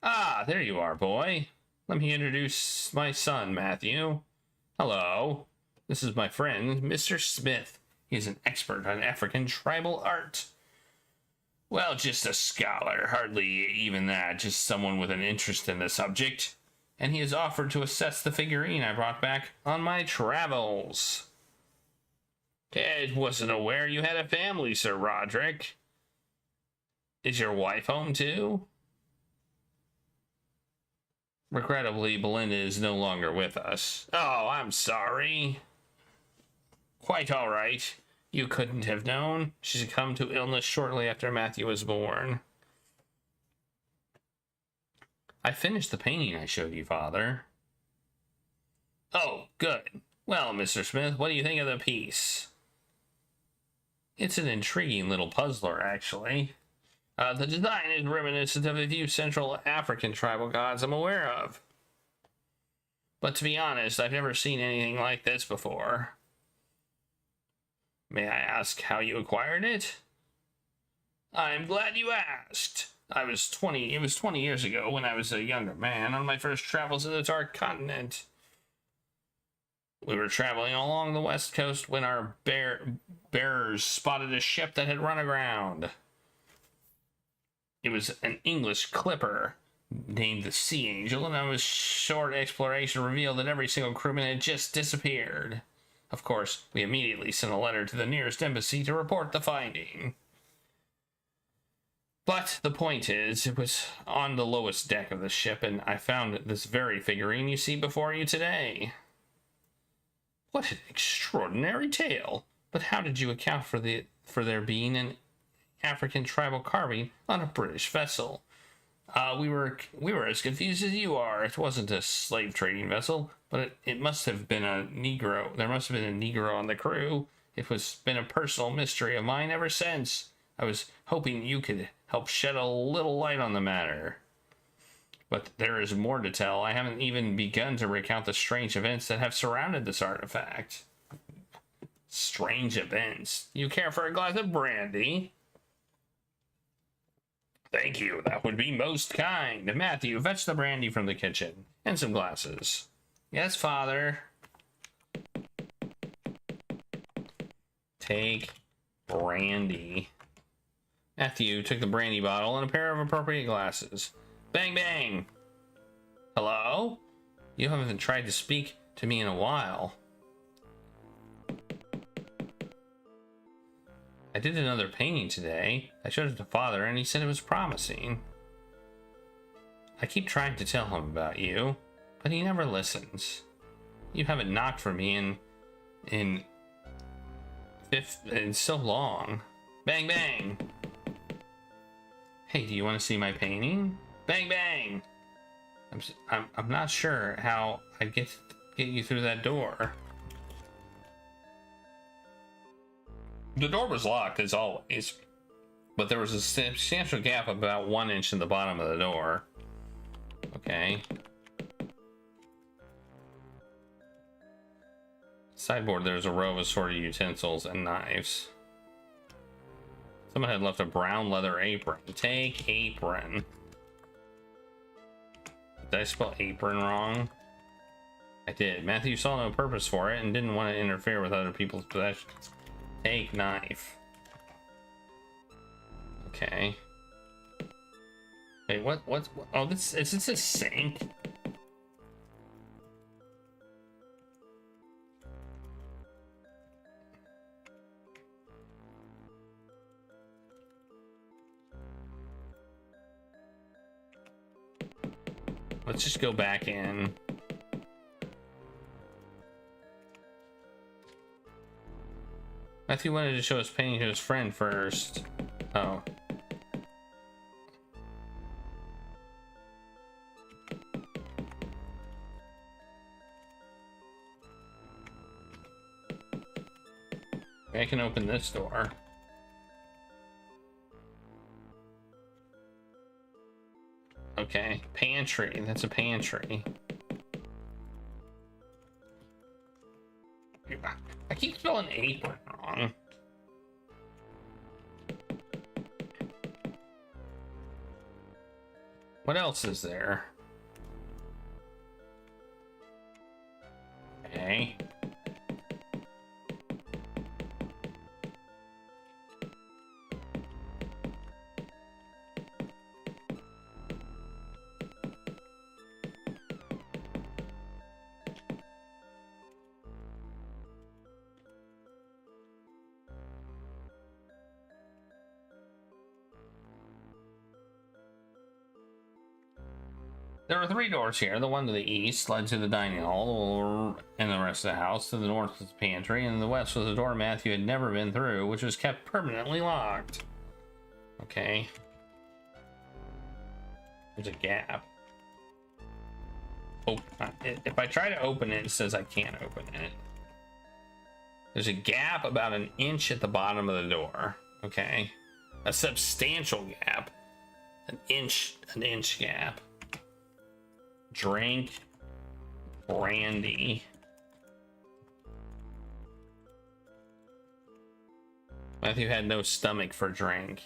Ah, there you are, boy. Let me introduce my son, Matthew. Hello. This is my friend, Mr. Smith. He is an expert on African tribal art. Well, just a scholar, hardly even that, just someone with an interest in the subject. And he has offered to assess the figurine I brought back on my travels. I wasn't aware you had a family, Sir Roderick. Is your wife home too? Regrettably, Belinda is no longer with us. Oh, I'm sorry. Quite all right. You couldn't have known. She succumbed to illness shortly after Matthew was born. I finished the painting I showed you, Father. Oh, good. Well, Mr. Smith, what do you think of the piece? It's an intriguing little puzzler, actually. The design is reminiscent of a few Central African tribal gods I'm aware of. But to be honest, I've never seen anything like this before. May I ask how you acquired it? I'm glad you asked. It was 20 years ago when I was a younger man on my first travels to the Dark Continent. We were traveling along the west coast when our bearers spotted a ship that had run aground. It was an English clipper named the Sea Angel, and our short exploration revealed that every single crewman had just disappeared. Of course, we immediately sent a letter to the nearest embassy to report the finding. But the point is, it was on the lowest deck of the ship, and I found this very figurine you see before you today. What an extraordinary tale! But how did you account for there being an African tribal carving on a British vessel? We were as confused as you are. It wasn't a slave trading vessel, but it must have been a Negro. There must have been a Negro on the crew. It was been a personal mystery of mine ever since. I was hoping you could help shed a little light on the matter. But there is more to tell. I haven't even begun to recount the strange events that have surrounded this artifact. Strange events? You care for a glass of brandy? Thank you, that would be most kind. Matthew, fetch the brandy from the kitchen. And some glasses. Yes, father. Take brandy. Matthew took the brandy bottle and a pair of appropriate glasses. Bang, bang. Hello? You haven't tried to speak to me in a while. I did another painting today. I showed it to Father and he said it was promising. I keep trying to tell him about you, but he never listens. You haven't knocked for me in so long. Bang, bang. Hey, do you want to see my painting? Bang, bang. I'm not sure how I'd get you through that door. The door was locked as always, but there was a substantial gap of about 1 inch in the bottom of the door. Okay. Sideboard, there's a row of assorted utensils and knives. Someone had left a brown leather apron. Take apron. Did I spell apron wrong? I did. Matthew saw no purpose for it and didn't want to interfere with other people's possessions. Take knife. Okay. Wait, what? Oh, is this a sink? Let's just go back in. Matthew wanted to show his painting to his friend first. Oh. I can open this door. Okay, pantry. That's a pantry. I keep spelling apron wrong. What else is there? Okay. There are 3 doors here. The one to the east led to the dining hall and the rest of the house. To the north was the pantry, and the west was a door Matthew had never been through, which was kept permanently locked. Okay. There's a gap. Oh, if I try to open it, it says I can't open it. There's a gap about 1 inch at the bottom of the door. Okay. A substantial gap. An inch gap. Drink brandy. Matthew had no stomach for drink.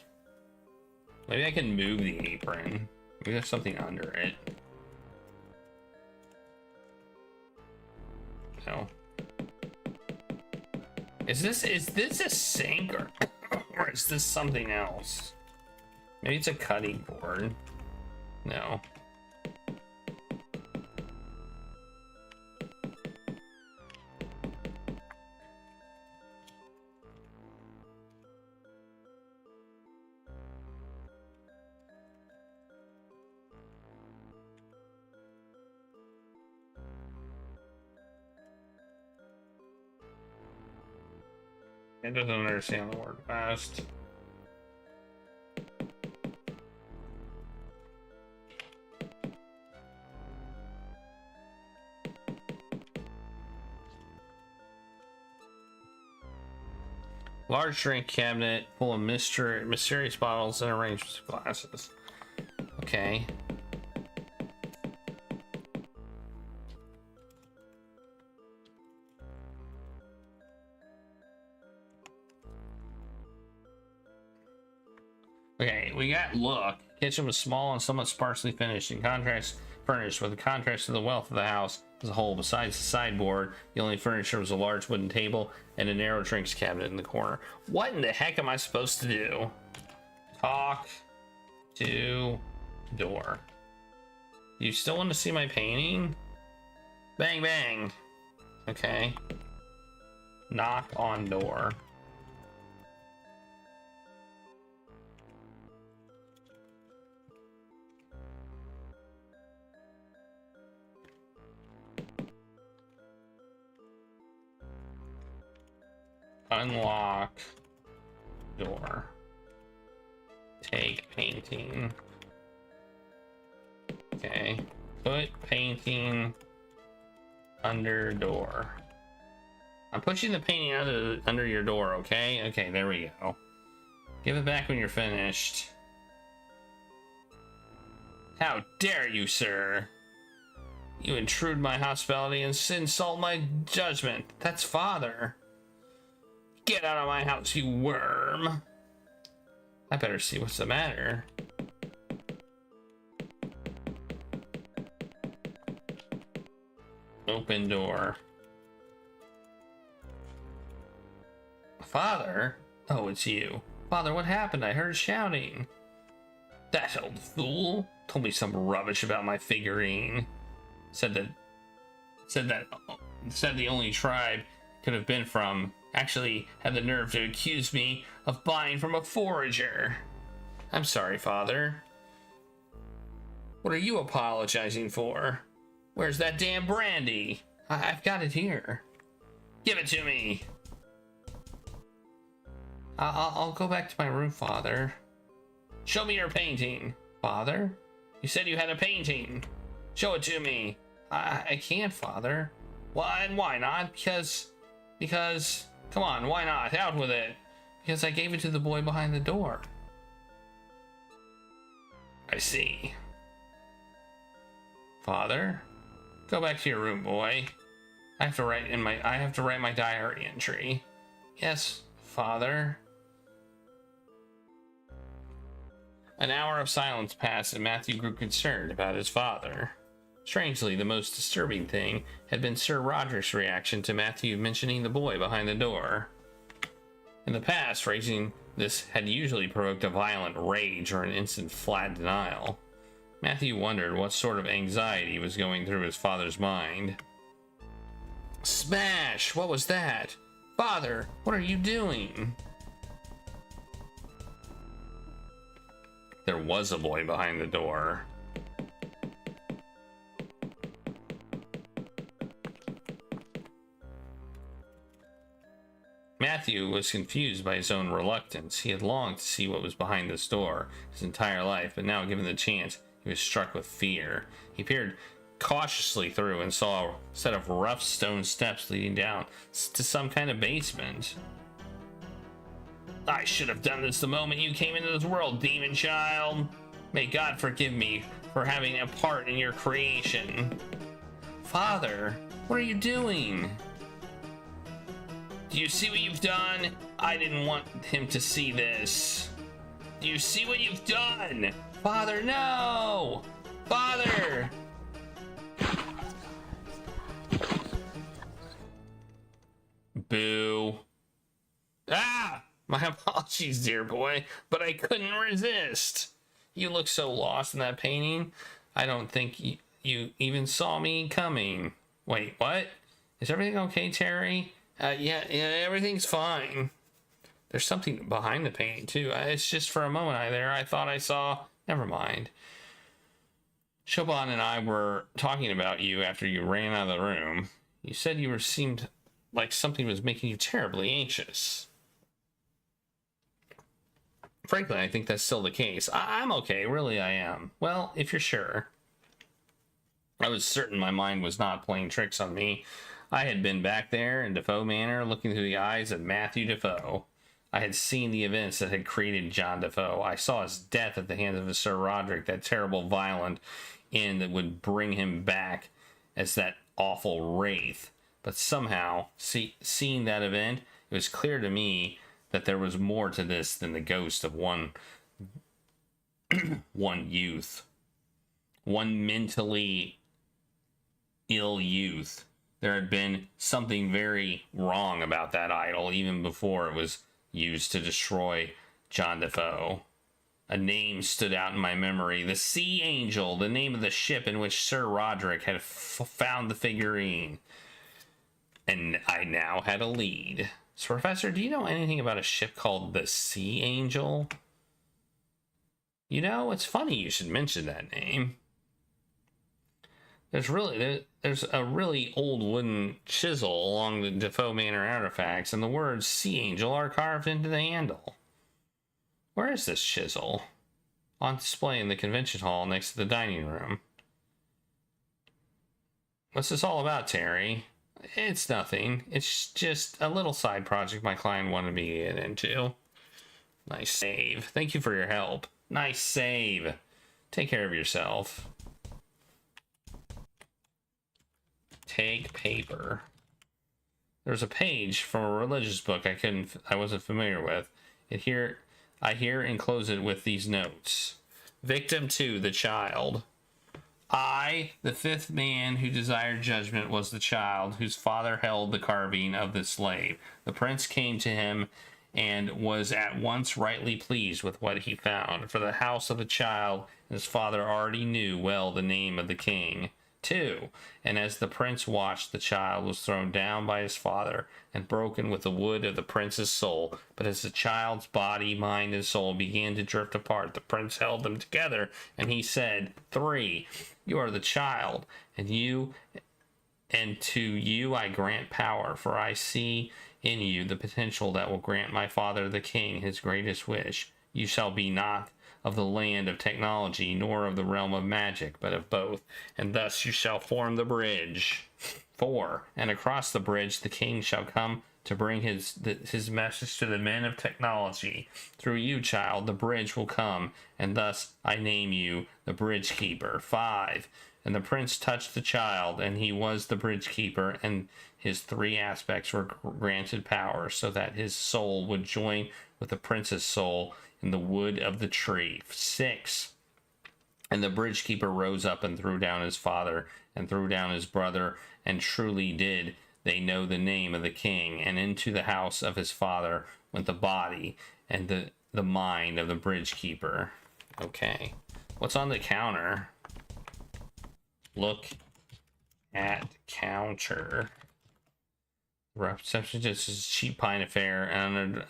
Maybe I can move the apron. Maybe there's something under it. No. Is this a sink or is this something else? Maybe it's a cutting board. No. It doesn't understand the word fast. Large drink cabinet full of mysterious bottles and arrangements of glasses. Okay. Okay, we got look. Kitchen was small and somewhat sparsely furnished, with a contrast to the wealth of the house as a whole. Besides the sideboard, the only furniture was a large wooden table and a narrow drinks cabinet in the corner. What in the heck am I supposed to do? Talk to door. You still want to see my painting? Bang, bang. Okay. Knock on door. Unlock door. Take painting. Okay. Put painting under door. I'm pushing the painting under your door, okay? Okay, there we go. Give it back when you're finished. How dare you, sir? You intrude my hospitality and insult my judgment. That's father. Get out of my house, you worm. I better see what's the matter. Open door. Father? Oh, it's you. Father, what happened? I heard shouting. That old fool told me some rubbish about my figurine. Said the only tribe could have been from. Actually had the nerve to accuse me of buying from a forager. I'm sorry, Father. What are you apologizing for? Where's that damn brandy? I've got it here. Give it to me. I'll go back to my room, Father. Show me your painting. Father? You said you had a painting. Show it to me. I can't, Father. Why? Why not? Because... Come on, why not? Out with it. Because I gave it to the boy behind the door. I see. Father? Go back to your room, boy. I have to write my diary entry. Yes, Father. An hour of silence passed and Matthew grew concerned about his father. Strangely, the most disturbing thing had been Sir Roger's reaction to Matthew mentioning the boy behind the door. In the past, raising this had usually provoked a violent rage or an instant flat denial. Matthew wondered what sort of anxiety was going through his father's mind. Smash! What was that? Father, what are you doing? There was a boy behind the door. Matthew was confused by his own reluctance. He had longed to see what was behind this door his entire life, but now, given the chance, he was struck with fear. He peered cautiously through and saw a set of rough stone steps leading down to some kind of basement. I should have done this the moment you came into this world, demon child. May God forgive me for having a part in your creation. Father, what are you doing? Do you see what you've done? I didn't want him to see this. Do you see what you've done? Father, no! Father! Boo. Ah! My apologies, dear boy, but I couldn't resist. You look so lost in that painting. I don't think you even saw me coming. Wait, what? Is everything okay, Terry? Yeah, everything's fine. There's something behind the painting, too. It's just for a moment I thought I saw... Never mind. Shoban and I were talking about you after you ran out of the room. You said seemed like something was making you terribly anxious. Frankly, I think that's still the case. I'm okay, really I am. Well, if you're sure. I was certain my mind was not playing tricks on me. I had been back there in Defoe Manor looking through the eyes of Matthew Defoe. I had seen the events that had created John Defoe. I saw his death at the hands of Sir Roderick, that terrible violent end that would bring him back as that awful wraith. But somehow, seeing that event, it was clear to me that there was more to this than the ghost of one youth. One mentally ill youth. There had been something very wrong about that idol even before it was used to destroy John Defoe. A name stood out in my memory. The Sea Angel, the name of the ship in which Sir Roderick had found the figurine. And I now had a lead. So, Professor, do you know anything about a ship called the Sea Angel? You know, it's funny you should mention that name. There's a really old wooden chisel along the Defoe Manor artifacts, and the words Sea Angel are carved into the handle. Where is this chisel? On display in the convention hall next to the dining room. What's this all about, Terry? It's nothing. It's just a little side project my client wanted me to get into. Nice save. Thank you for your help. Nice save. Take care of yourself. Take paper. There's a page from a religious book I wasn't familiar with. I here enclose it with these notes. Victim 2, the child. I, the fifth man who desired judgment, was the child whose father held the carving of the slave. The prince came to him and was at once rightly pleased with what he found, for the house of the child and his father already knew well the name of the king. 2. And as the prince watched, the child was thrown down by his father and broken with the wood of the prince's soul. But as the child's body, mind, and soul began to drift apart, the prince held them together, and he said, 3. You are the child, and to you I grant power, for I see in you the potential that will grant my father the king his greatest wish. You shall be not of the land of technology, nor of the realm of magic, but of both, and thus you shall form the bridge. 4. And across the bridge the king shall come to bring his message to the men of technology. Through you, child, the bridge will come, and thus I name you the bridge keeper. 5. And the prince touched the child, and he was the bridge keeper, and his 3 aspects were granted power, so that his soul would join with the prince's soul in the wood of the tree. 6. And the bridge keeper rose up and threw down his father, and threw down his brother, and truly did they know the name of the king, and into the house of his father went the body and the mind of the bridge keeper. Okay. What's on the counter? Look at counter. Reception just is cheap pine affair and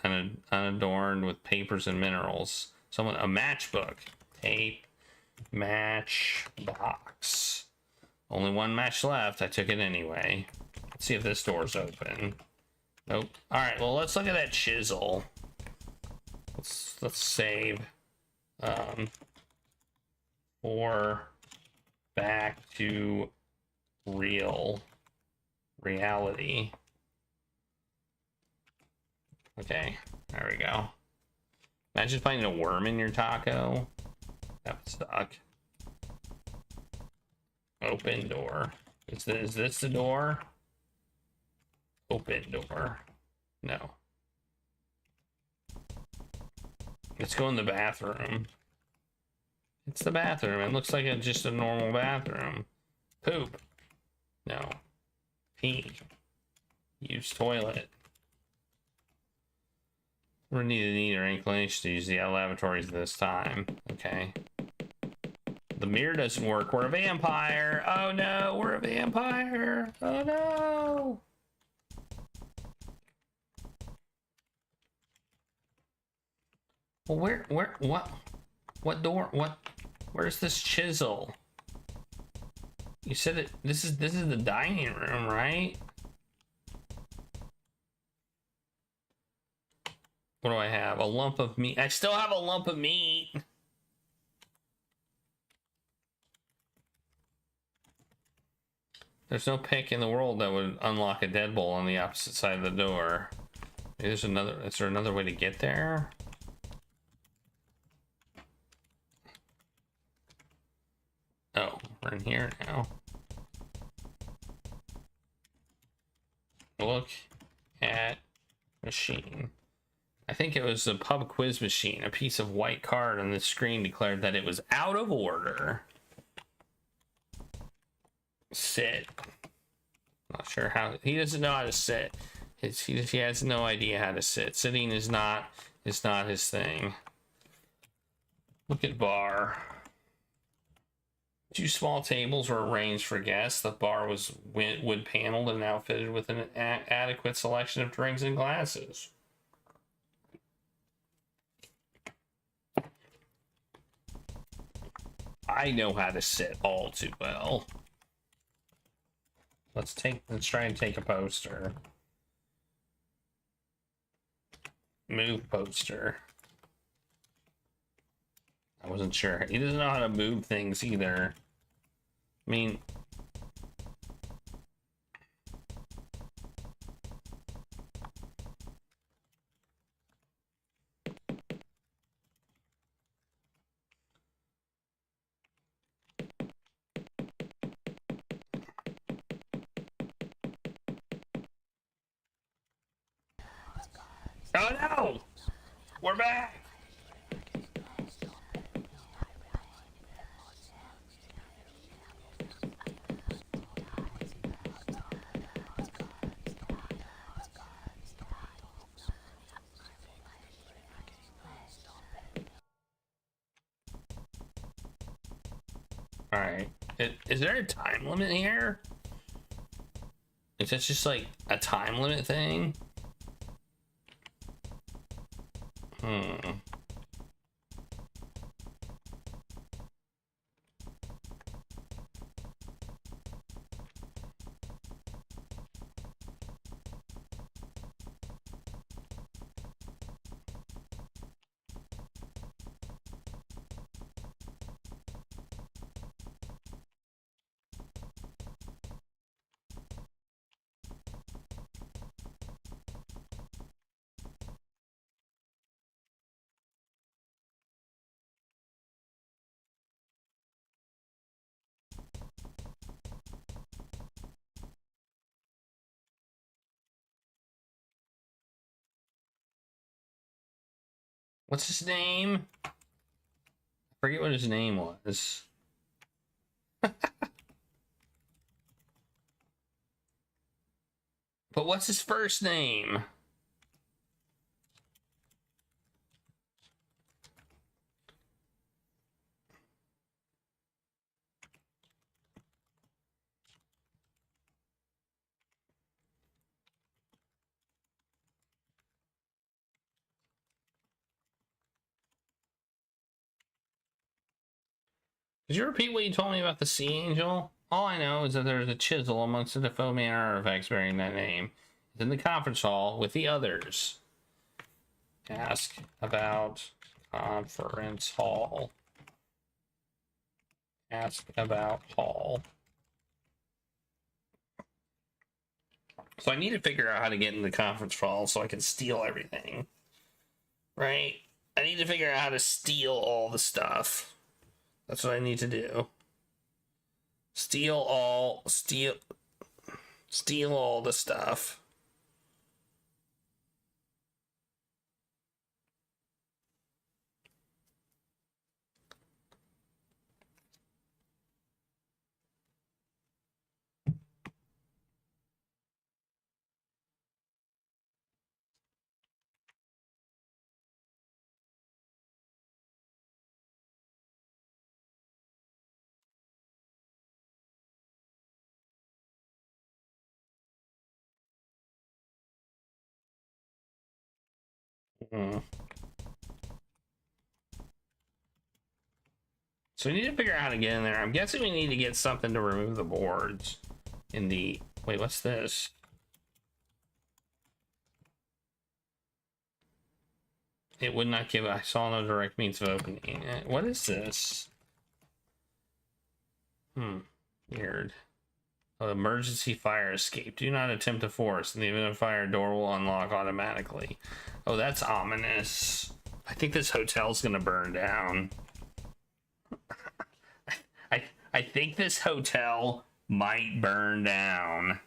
unadorned with papers and minerals. A matchbook. Tape. Match box. Only one match left. I took it anyway. Let's see if this door's open. Nope. Alright, well, let's look at that chisel. Let's save. Or back to reality. Okay, there we go. Imagine finding a worm in your taco. That stuck. Open door. Is this the door? Open door. No. Let's go in the bathroom. It's the bathroom. It looks like just a normal bathroom. Poop. No. Pee. Use toilet. We need a need or inclination to use the lavatories this time. Okay. The mirror doesn't work. We're a vampire. Oh no, we're a vampire. Oh no. Well, what door? Where's this chisel? You said it. This is the dining room, right? What do I have? A lump of meat. I still have a lump of meat. There's no pick in the world that would unlock a deadbolt on the opposite side of the door. Maybe there's another. Is there another way to get there? Oh, we're in here now. Look at machine. I think it was a pub quiz machine. A piece of white card on the screen declared that it was out of order. Sit. Not sure how. He doesn't know how to sit. He has no idea how to sit. Sitting is not his thing. Look at bar. 2 small tables were arranged for guests. The bar was wood paneled and outfitted with an adequate selection of drinks and glasses. I know how to sit all too well. Let's try and take a poster. Move poster. I wasn't sure. He doesn't know how to move things either. I mean, oh no! We're back! Alright. Is there a time limit here? Is that just like a time limit thing? What's his name? I forget what his name was. But what's his first name? Could you repeat what you told me about the Sea Angel? All I know is that there's a chisel amongst the Defoe Manor artifacts bearing that name. It's in the conference hall with the others. Ask about conference hall. Ask about hall. So I need to figure out how to get in the conference hall so I can steal everything. Right? I need to figure out how to steal all the stuff. That's what I need to do. Steal all the stuff. Hmm. So we need to figure out how to get in there. I'm guessing we need to get something to remove the boards in the... Wait, what's this? It would not give... I saw no direct means of opening it. What is this? Weird. Oh, emergency fire escape. Do not attempt to force. In the event of fire, door will unlock automatically. Oh, that's ominous. I think this hotel's gonna burn down. I think this hotel might burn down.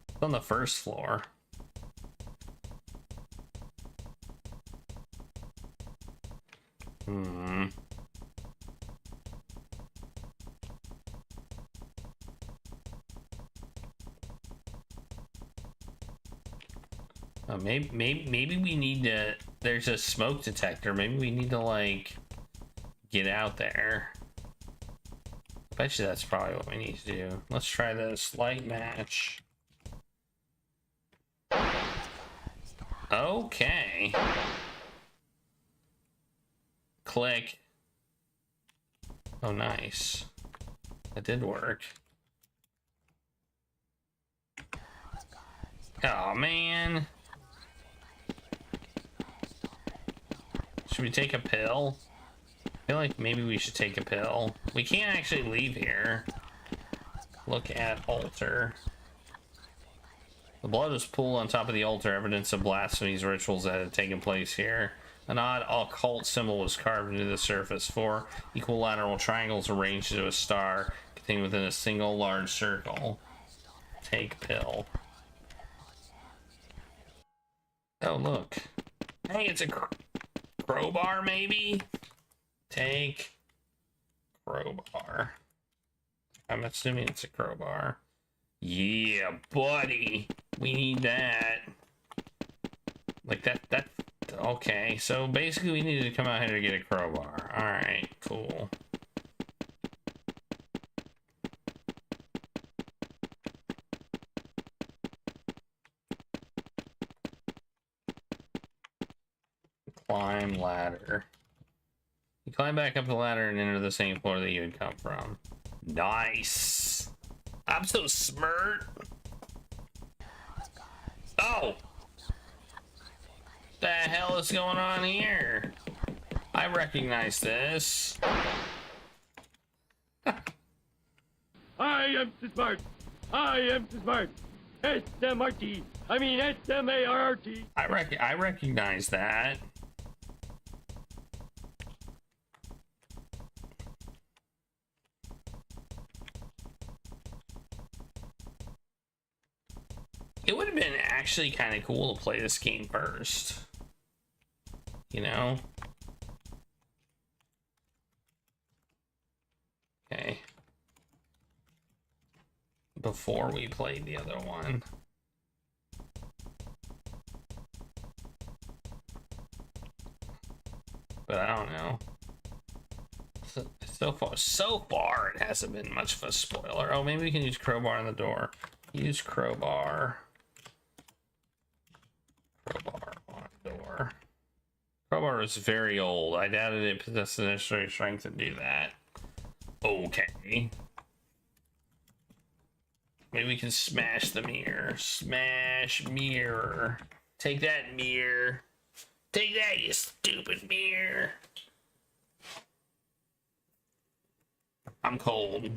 It's on the first floor. Maybe we need to... There's a smoke detector. Maybe we need to, like, get out there. I bet you that's probably what we need to do. Let's try this. Light match. Okay. Click. Oh, nice. That did work. Oh, man. Should we take a pill? I feel like maybe we should take a pill. We can't actually leave here. Look at altar. The blood was pooled on top of the altar, evidence of blasphemy's rituals that had taken place here. An odd occult symbol was carved into the surface. 4 equilateral triangles arranged into a star contained within a single large circle. Take pill. Oh, look. Hey, it's a crowbar, maybe? Take crowbar. I'm assuming it's a crowbar. Yeah, buddy. We need that. Like that. Okay, so basically we needed to come out here to get a crowbar. Alright, cool. Climb ladder. You climb back up the ladder and enter the same floor that you had come from. Nice. I'm so smart. Oh! The hell is going on here? I recognize this. I am too smart. I am too smart. S-M-R-T. I mean S-M-A-R-T. I recognize that. It would have been actually kind of cool to play this game first. You know? Okay. Before we played the other one. But I don't know. So far, it hasn't been much of a spoiler. Oh, maybe we can use crowbar on the door. Use crowbar. Crowbar on door. Crowbar is very old. I doubted it possessed the necessary strength to do that. Okay. Maybe we can smash the mirror. Smash mirror. Take that, mirror. Take that, you stupid mirror. I'm cold.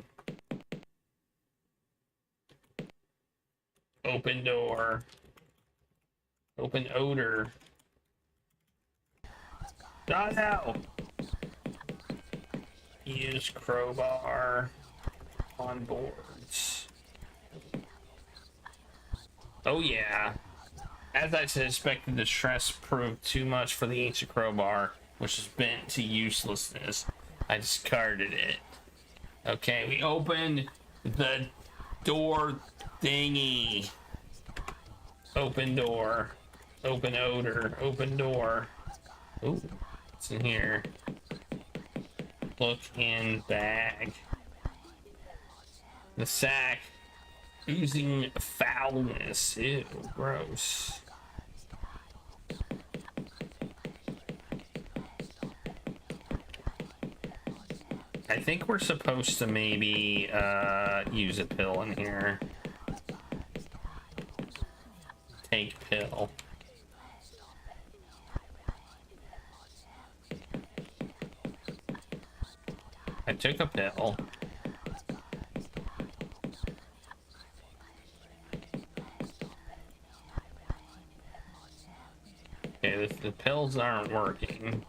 Open door. Open odor. Not out. Use crowbar on boards. Oh yeah. As I suspected, the stress proved too much for the ancient crowbar, which is bent to uselessness. I discarded it. Okay, we opened the door thingy. Open door. Open odor. Open door. Ooh, what's in here? Look in bag. The sack. Oozing foulness. Ew, gross. I think we're supposed to maybe use a pill in here. Take pill. I took a pill. Okay, the pills aren't working.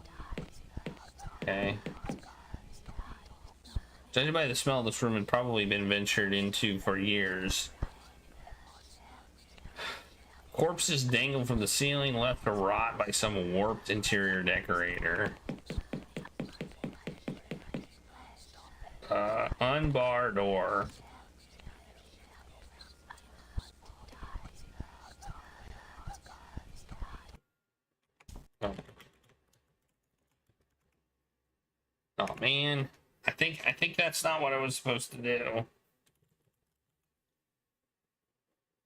Okay. Judging by the smell, this room had probably been ventured into for years. Corpses dangle from the ceiling, left to rot by some warped interior decorator. Unbar door. Oh. Oh man. I think that's not what I was supposed to do.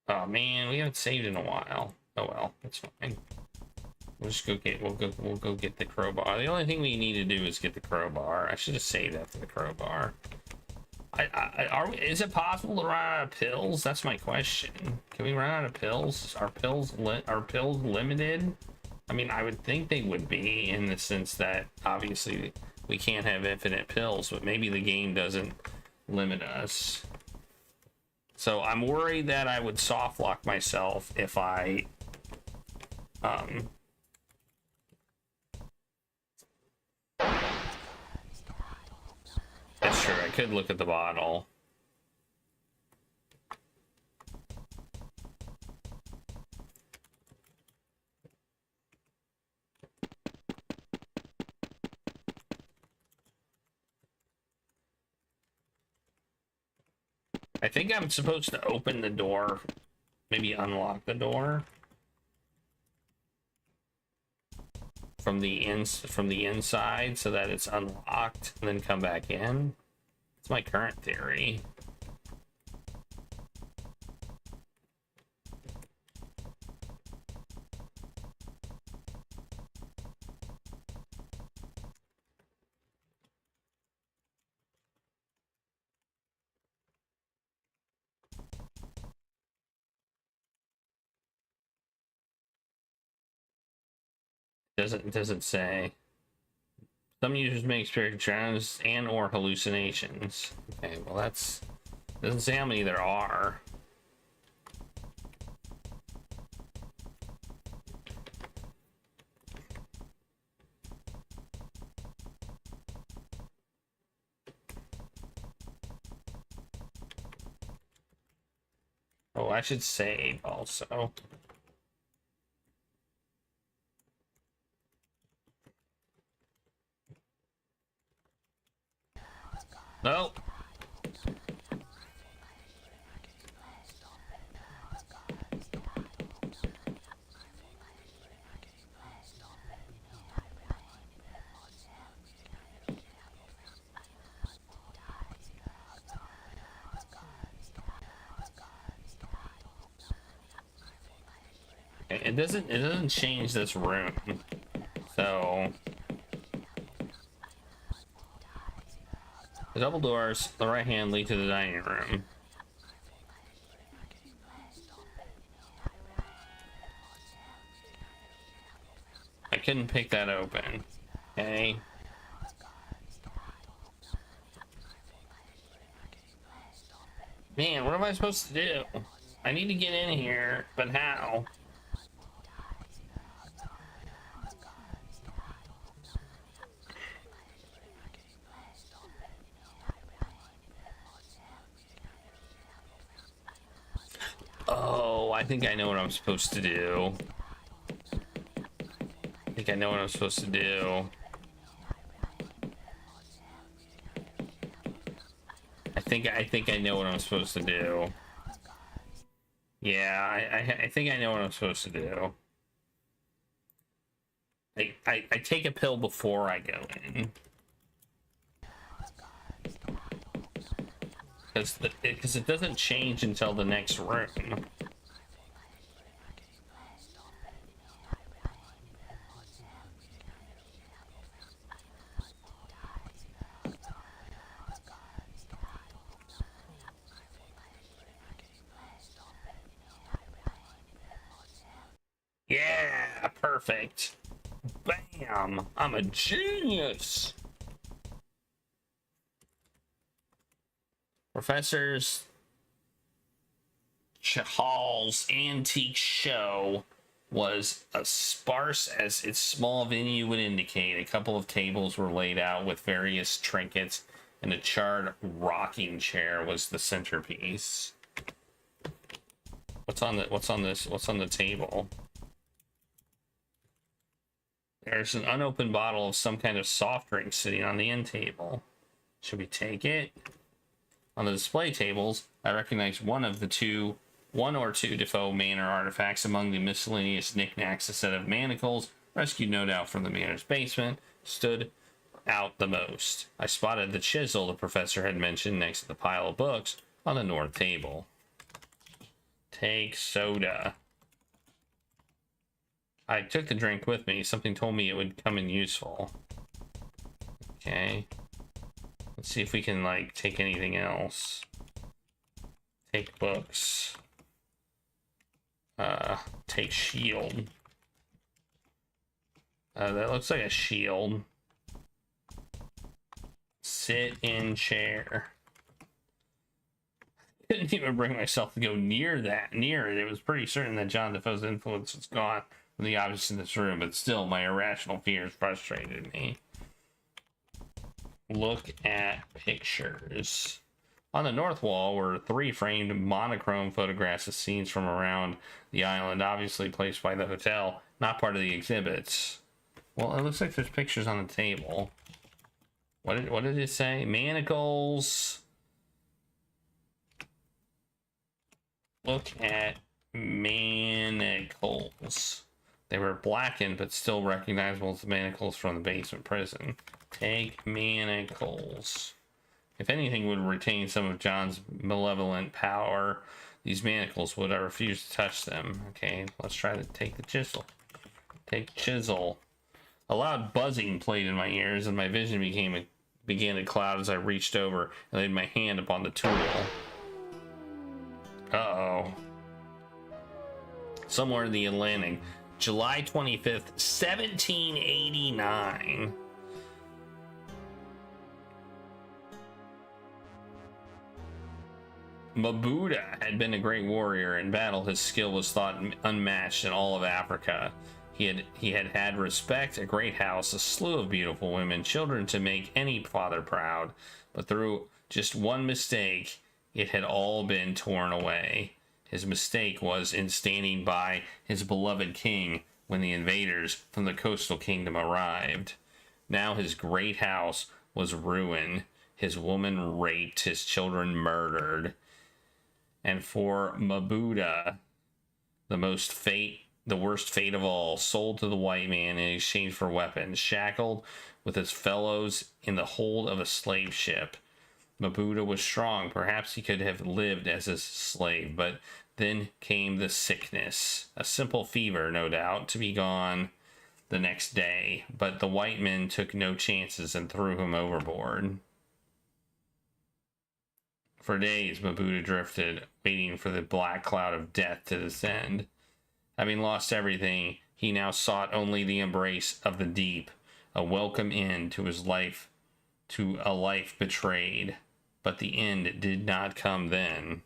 Oh man, we haven't saved in a while. Oh well, that's fine. We'll just go get we'll go get the crowbar. The only thing we need to do is get the crowbar. I should have saved after the crowbar. Is it possible to run out of pills? That's my question. Can we run out of pills? Are pills limited? I mean, I would think they would be, in the sense that obviously we can't have infinite pills, but maybe the game doesn't limit us. So I'm worried that I would soft lock myself if I that's true, I could look at the bottle. I think I'm supposed to open the door, maybe unlock the door from the inside so that it's unlocked and then come back in. It's my current theory. It doesn't say. Some users may experience drowns and or hallucinations. Okay, well that's doesn't say how many there are. Oh, I should save also. No. It doesn't change this room. So the double doors, the right hand lead to the dining room. couldn't pick that open. Okay. Man, what am I supposed to do? I need to get in here, but how? Oh, I think I know what I'm supposed to do. I think I know what I'm supposed to do. I think I know what I'm supposed to do. Yeah, I think I know what I'm supposed to do. I take a pill before I go in. Because it doesn't change until the next room. Yeah, perfect. Bam! I'm a genius. Professor's Hall's antique show was as sparse as its small venue would indicate. A couple of tables were laid out with various trinkets, and a charred rocking chair was the centerpiece. What's on the table? There's an unopened bottle of some kind of soft drink sitting on the end table. Should we take it? On the display tables, I recognize one or two Defoe Manor artifacts. Among the miscellaneous knickknacks, a set of manacles, rescued no doubt from the manor's basement, stood out the most. I spotted the chisel the professor had mentioned next to the pile of books on the north table. Take soda. I took the drink with me. Something told me it would come in useful. Okay. Let's see if we can, like, take anything else. Take books. Take shield. That looks like a shield. Sit in chair. Couldn't even bring myself to go near it. It was pretty certain that John Defoe's influence was gone from the objects in this room, but still my irrational fears frustrated me. Look at pictures. On the north wall were 3 framed monochrome photographs of scenes from around the island, obviously placed by the hotel, not part of the exhibits. Well, it looks like there's pictures on the table. What did it say? Manacles. Look at manacles. They were blackened, but still recognizable as the manacles from the basement prison. Take manacles. If anything would retain some of John's malevolent power, these manacles would. I refuse to touch them. Okay, let's try to take the chisel. Take chisel. A loud buzzing played in my ears, and my vision began to cloud as I reached over and laid my hand upon the tool. Uh-oh. Somewhere in the Atlantic, July 25th, 1789. Mabuda had been a great warrior. In battle, his skill was thought unmatched in all of Africa. He had respect, a great house, a slew of beautiful women, children to make any father proud. But through just one mistake, it had all been torn away. His mistake was in standing by his beloved king when the invaders from the coastal kingdom arrived. Now his great house was ruined, his woman raped, his children murdered. And for Mabuda, the worst fate of all, sold to the white man in exchange for weapons, shackled with his fellows in the hold of a slave ship. Mabuda was strong. Perhaps he could have lived as a slave, but then came the sickness. A simple fever, no doubt, to be gone the next day. But the white men took no chances and threw him overboard. For days, Mabuda drifted, waiting for the black cloud of death to descend. Having lost everything, He now sought only the embrace of the deep, a welcome end to his life, to a life betrayed. But the end did not come then.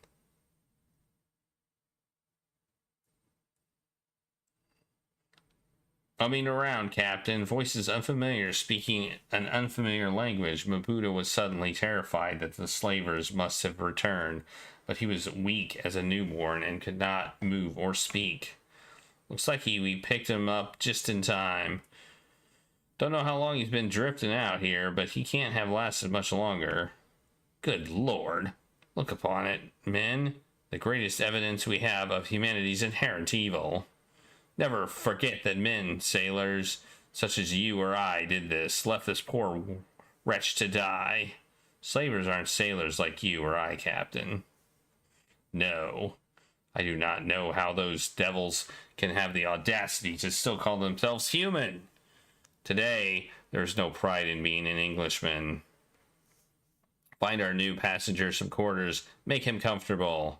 Umming around, Captain, voices unfamiliar, speaking an unfamiliar language. Mabuda was suddenly terrified that the slavers must have returned, but he was weak as a newborn and could not move or speak. Looks like we picked him up just in time. Don't know how long he's been drifting out here, but he can't have lasted much longer. Good Lord. Look upon it, men. The greatest evidence we have of humanity's inherent evil. Never forget that men, sailors, such as you or I, did this, left this poor wretch to die. Slavers aren't sailors like you or I, Captain. No, I do not know how those devils can have the audacity to still call themselves human. Today, there's no pride in being an Englishman. Find our new passenger some quarters, make him comfortable.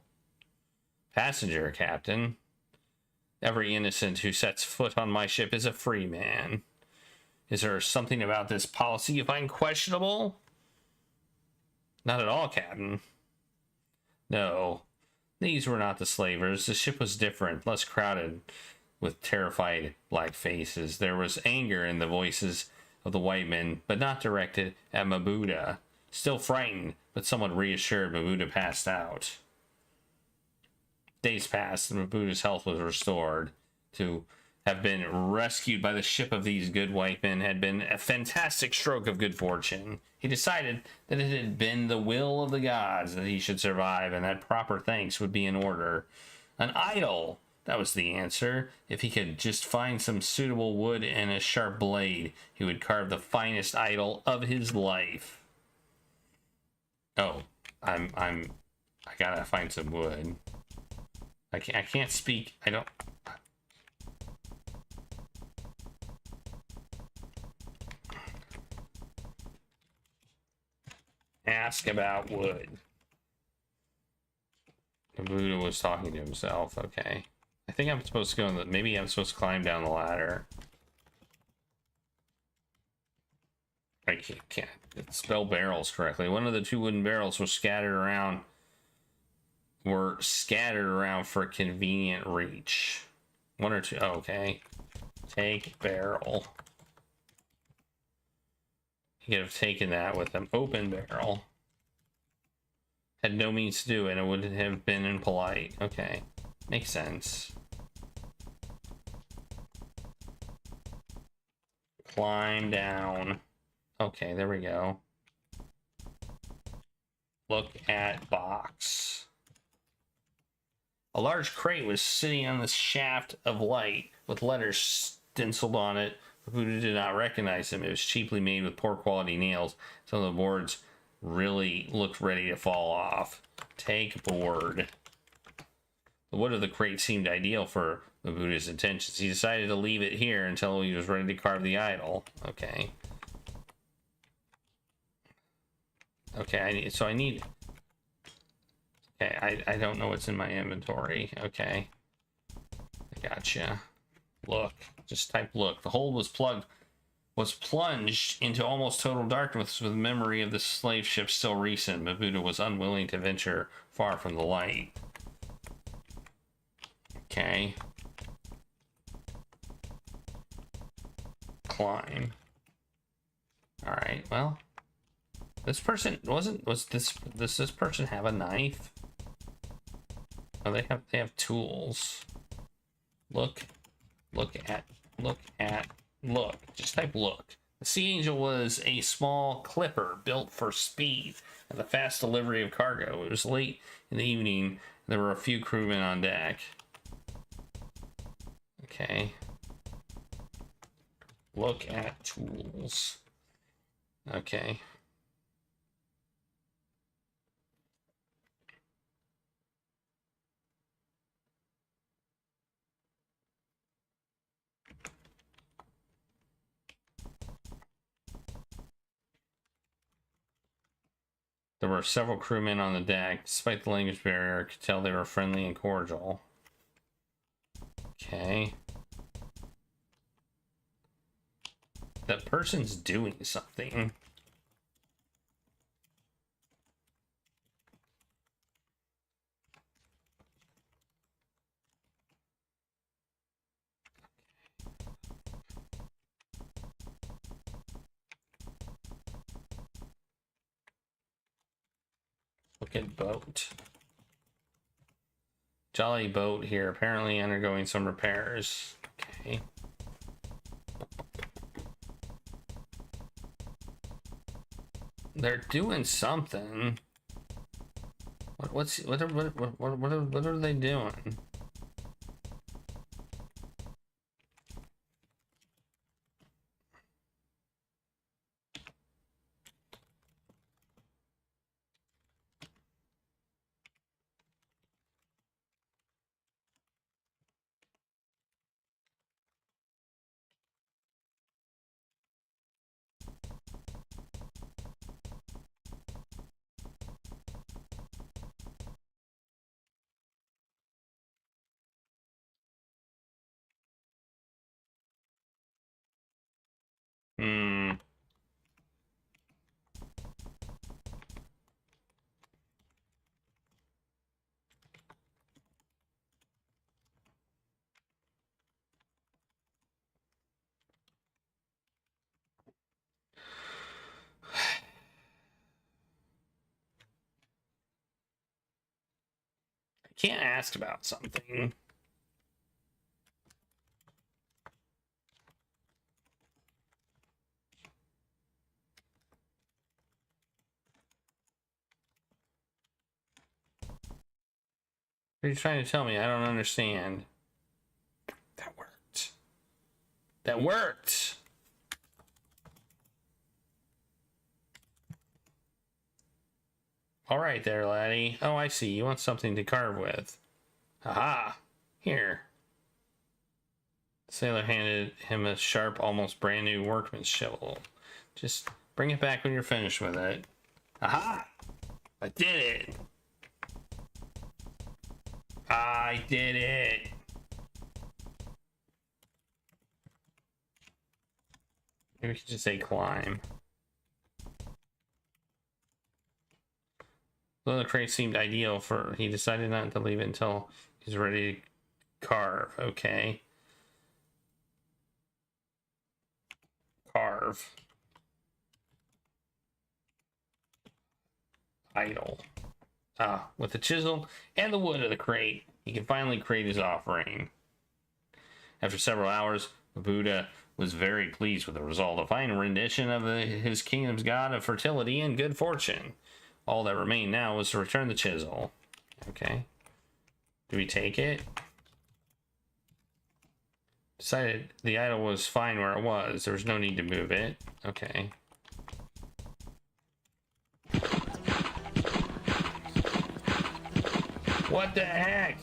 Passenger, Captain? Every innocent who sets foot on my ship is a free man. Is there something about this policy you find questionable? Not at all, Captain. No, these were not the slavers. The ship was different, less crowded, with terrified black faces. There was anger in the voices of the white men, but not directed at Mabuda. Still frightened, but somewhat reassured, Mabuda passed out. Days passed, and Mabuda's health was restored. To have been rescued by the ship of these good white men had been a fantastic stroke of good fortune. He decided that it had been the will of the gods that he should survive, and that proper thanks would be in order. An idol! That was the answer. If he could just find some suitable wood and a sharp blade, he would carve the finest idol of his life. Oh, I gotta find some wood. I can't speak. I don't. Ask about wood. The Buddha was talking to himself. Okay. I think I'm supposed to go in the. Maybe I'm supposed to climb down the ladder. I can't spell barrels correctly. One of the two wooden barrels was scattered around. Were scattered around for convenient reach. One or two. Oh, okay. Take barrel. He could have taken that with an open barrel. Had no means to do it. It would have been impolite. Okay. Makes sense. Climb down. Okay, there we go. Look at box. A large crate was sitting on the shaft of light with letters stenciled on it. Buddha did not recognize him. It was cheaply made with poor quality nails. Some of the boards really looked ready to fall off. Take board. The wood of the crate seemed ideal for the Buddha's intentions. He decided to leave it here until he was ready to carve the idol. Okay. Okay, I need... Okay, I don't know what's in my inventory. Okay. I gotcha. Look. Just type look. The hole was plunged into almost total darkness with the memory of the slave ship still recent. Mabuda was unwilling to venture far from the light. Okay. Climb. Alright, well. This person does this person have a knife? Oh, they have tools. Look. Just type look. The Sea Angel was a small clipper built for speed and the fast delivery of cargo. It was late in the evening, and there were a few crewmen on deck. Okay. Look at tools. Okay. There were several crewmen on the deck. Despite the language barrier, I could tell they were friendly and cordial. Okay. That person's doing something. Look at boat. Jolly boat here, apparently undergoing some repairs. Okay. They're doing something. What are they doing? Hmm. I can't ask about something. What are you trying to tell me? I don't understand. That worked. That worked! Alright there, laddie. Oh, I see. You want something to carve with. Aha! Here. The sailor handed him a sharp, almost brand new workman's shovel. Just bring it back when you're finished with it. Aha! I did it! I did it! Maybe we should just say climb. Though the crate seemed ideal for, he decided not to leave it until he's ready to carve. Okay. Carve. Idle. Ah, with the chisel and the wood of the crate, he can finally create his offering. After several hours, Buddha was very pleased with the result, a fine rendition of his kingdom's god of fertility and good fortune. All that remained now was to return the chisel. Okay. Do we take it? Decided the idol was fine where it was. There was no need to move it. Okay. What the heck?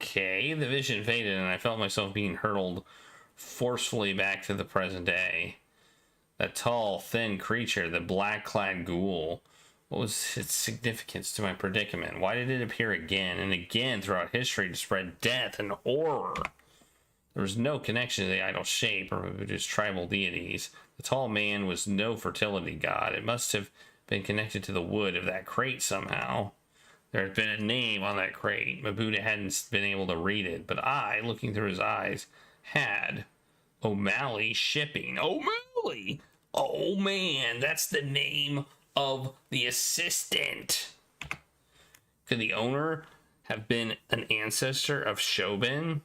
Okay, the vision faded and I felt myself being hurtled forcefully back to the present day. That tall, thin creature, the black-clad ghoul. What was its significance to my predicament? Why did it appear again and again throughout history to spread death and horror? There was no connection to the idol's shape or its tribal deities. The tall man was no fertility god. It must have been connected to the wood of that crate somehow. There had been a name on that crate. Mabuda hadn't been able to read it, but I, looking through his eyes, had. O'Malley Shipping. O'Malley! Oh man, that's the name of the assistant. Could the owner have been an ancestor of Shoban?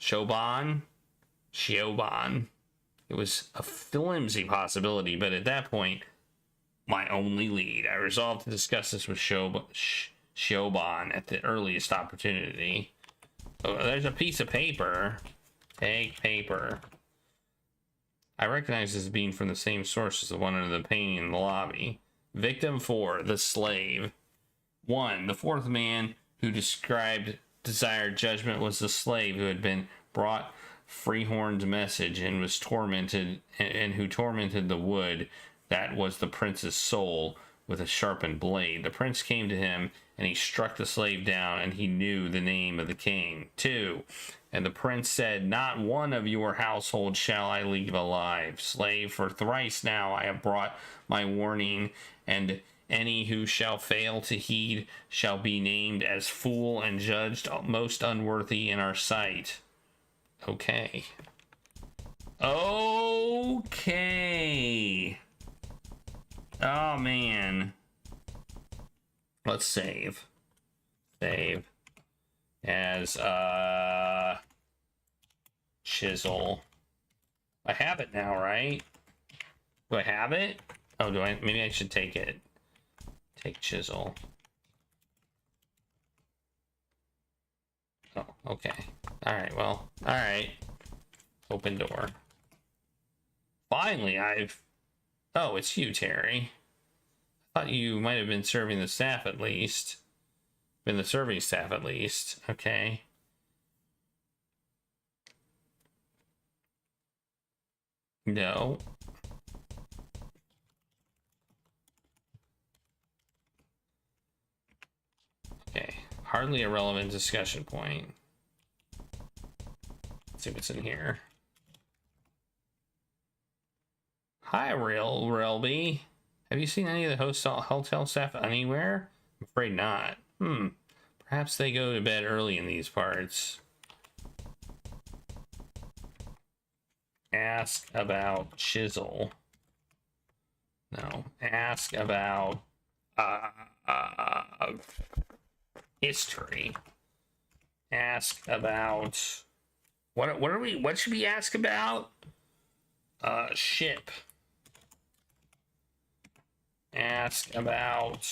Shoban? It was a flimsy possibility, but at that point, my only lead. I resolved to discuss this with Shoban at the earliest opportunity. Oh, there's a piece of paper. Take paper. I recognize this as being from the same source as the one under the painting in the lobby. Victim 4, the slave. 1. The fourth man who desired judgment was the slave who had been brought Freehorn's message and was tormented, and who tormented the wood that was the prince's soul with a sharpened blade. The prince came to him, and he struck the slave down, and he knew the name of the king. 2. And the prince said, not one of your household shall I leave alive. Slave, for thrice now I have brought my warning, and any who shall fail to heed shall be named as fool and judged most unworthy in our sight. Okay. Okay. Oh, man. Let's save. Save. As, chisel. I have it now, right? Do I have it? Oh, do I? Maybe I should take it. Take chisel. Oh, okay. Alright, well. Alright. Open door. Finally, Oh, it's you, Terry. I thought you might have been serving the staff at least. Been the serving staff at least. Okay. No. Okay. Hardly a relevant discussion point. Let's see what's in here. Hi, Trilby. Have you seen any of the hotel staff anywhere? I'm afraid not. Perhaps they go to bed early in these parts. Ask about chisel. No. Ask about history. Ask about what should we ask about? Ship. Ask about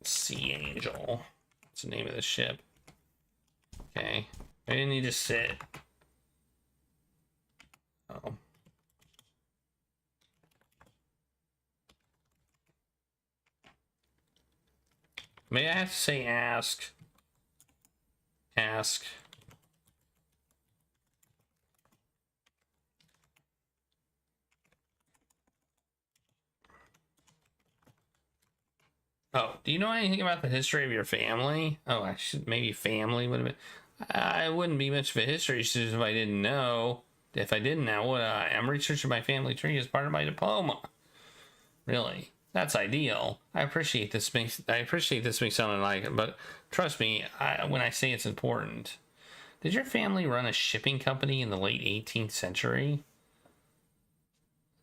Sea Angel. What's the name of the ship? Okay. I didn't need to sit. Oh. May I have to say ask? Ask. Oh, do you know anything about the history of your family? Oh, I should, maybe family would have been. I wouldn't be much of a history student if I didn't know. If I didn't know, would I? I'm researching my family tree as part of my diploma. Really? That's ideal. I appreciate this may sound like it, but trust me, when I say it's important. Did your family run a shipping company in the late 18th century?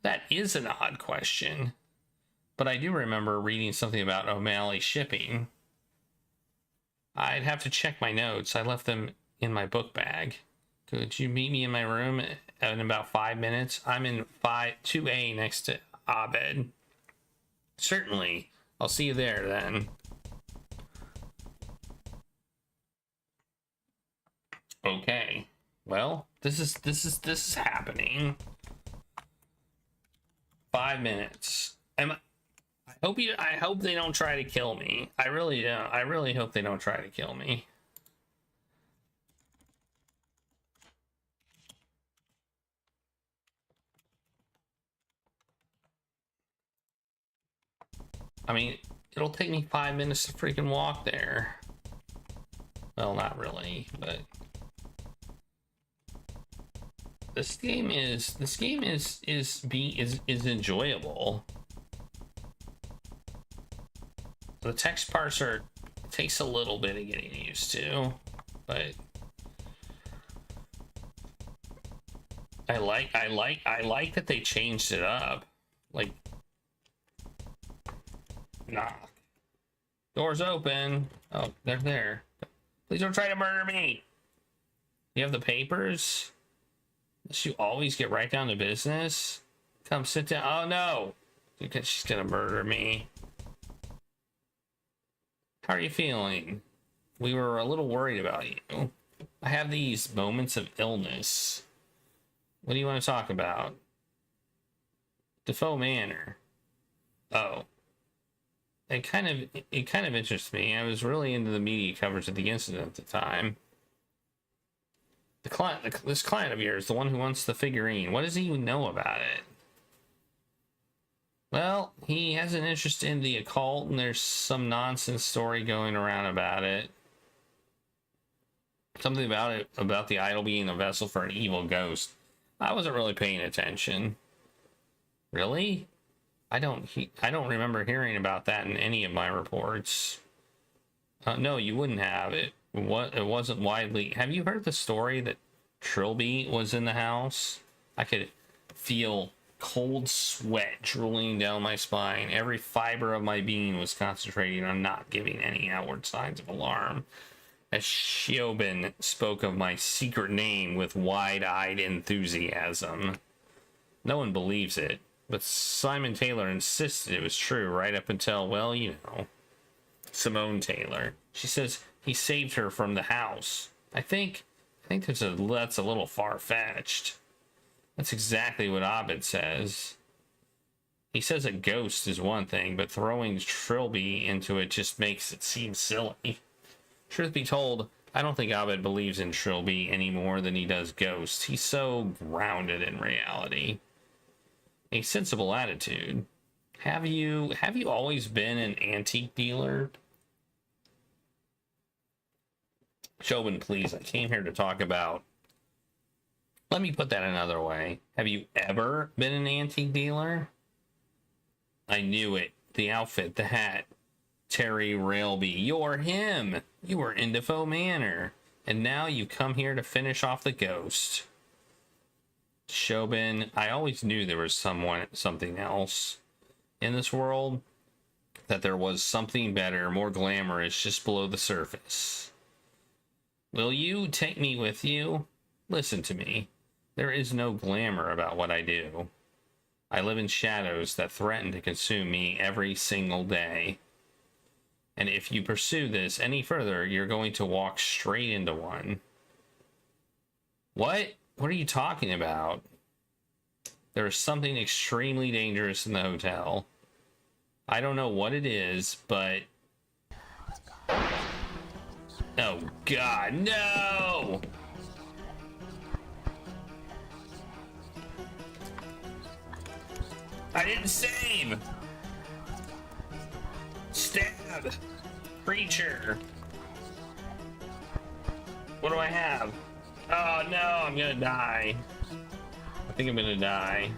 That is an odd question. But I do remember reading something about O'Malley shipping. I'd have to check my notes. I left them in my book bag. Could you meet me in my room in about 5 minutes? I'm in 2A next to Abed. Certainly. I'll see you there then. Okay. Well, this is happening. 5 minutes. I hope they don't try to kill me. I really don't. I really hope they don't try to kill me. I mean, it'll take me 5 minutes to freaking walk there. Well, not really, but this game is enjoyable. The text parser takes a little bit of getting used to, but I like that they changed it up. Like, knock. Doors open. Oh, they're there. Please don't try to murder me. You have the papers? Does you always get right down to business? Come sit down. Oh no. Because she's gonna murder me. How are you feeling? We were a little worried about you. I have these moments of illness. What do you want to talk about? Defoe Manor. Oh. it kind of interests me. I was really into the media coverage of the incident at the time. This client of yours, the one who wants the figurine, what does he know about it? Well, he has an interest in the occult, and there's some nonsense story going around about it. Something about the idol being a vessel for an evil ghost. I wasn't really paying attention. Really? I don't remember hearing about that in any of my reports. No, you wouldn't have. It wasn't widely. Have you heard the story that Trilby was in the house? I could feel cold sweat drooling down my spine. Every fiber of my being was concentrating on not giving any outward signs of alarm, as Shiobin spoke of my secret name with wide-eyed enthusiasm. No one believes it, but Simon Taylor insisted it was true right up until, well, you know, Simone Taylor. She says he saved her from the house. I think that's a little far-fetched. That's exactly what Abed says. He says a ghost is one thing, but throwing Trilby into it just makes it seem silly. Truth be told, I don't think Abed believes in Trilby any more than he does ghosts. He's so grounded in reality. A sensible attitude. Have you always been an antique dealer? Chauvin, please, I came here to talk about... Let me put that another way. Have you ever been an antique dealer? I knew it. The outfit, the hat. Terry Railby. You're him. You were in Defoe Manor. And now you come here to finish off the ghost. Chauvin, I always knew there was something else in this world. That there was something better, more glamorous, just below the surface. Will you take me with you? Listen to me. There is no glamour about what I do. I live in shadows that threaten to consume me every single day. And if you pursue this any further, you're going to walk straight into one. What? What are you talking about? There is something extremely dangerous in the hotel. I don't know what it is, but... Oh, God, no! I didn't save! Stab! Creature! What do I have? Oh no, I'm gonna die. I think I'm gonna die.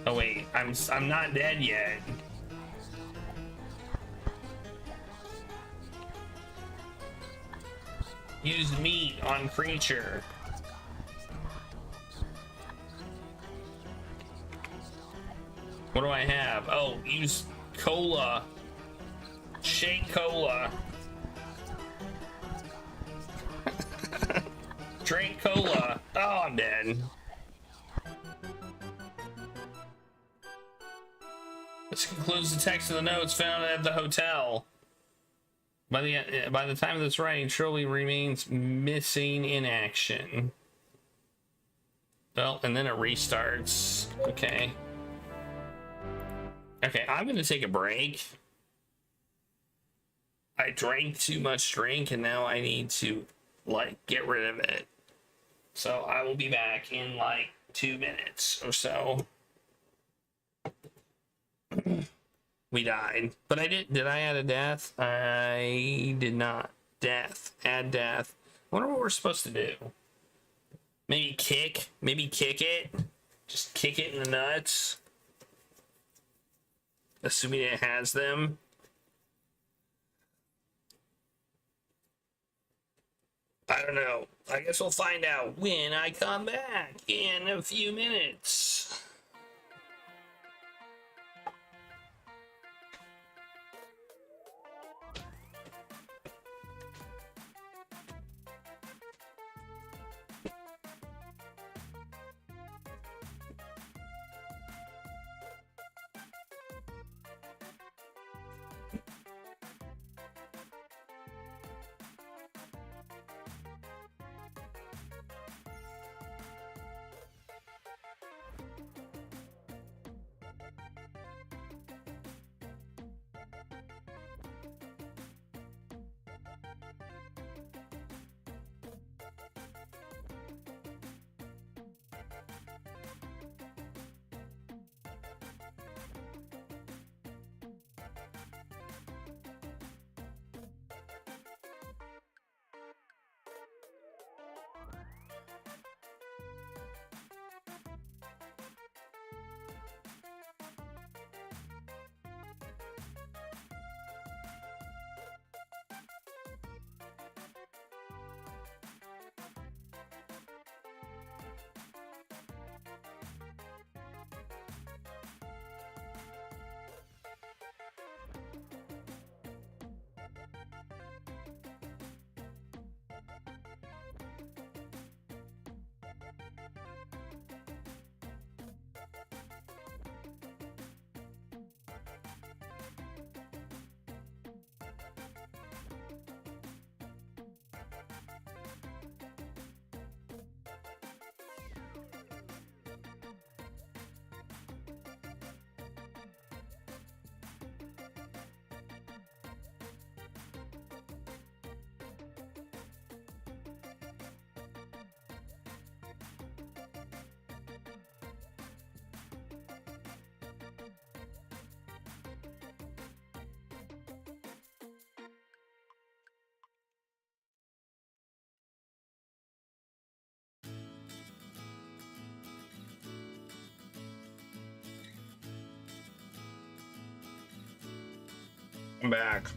Oh wait, I'm not dead yet. Use meat on creature. What do I have? Oh, use cola. Shake cola. Drink cola. Oh, I'm dead. This concludes the text of the notes found at the hotel. By the time of this writing, Trilby remains missing in action. Well, and then it restarts. Okay. Okay, I'm gonna take a break. I drank too much drink and now I need to, like, get rid of it. So I will be back in, like, 2 minutes or so. We died. But I did I add a death? I did not. Death. Add death. I wonder what we're supposed to do. Maybe kick? Maybe kick it? Just kick it in the nuts? Assuming it has them. I don't know. I guess we'll find out when I come back in a few minutes. I'm back.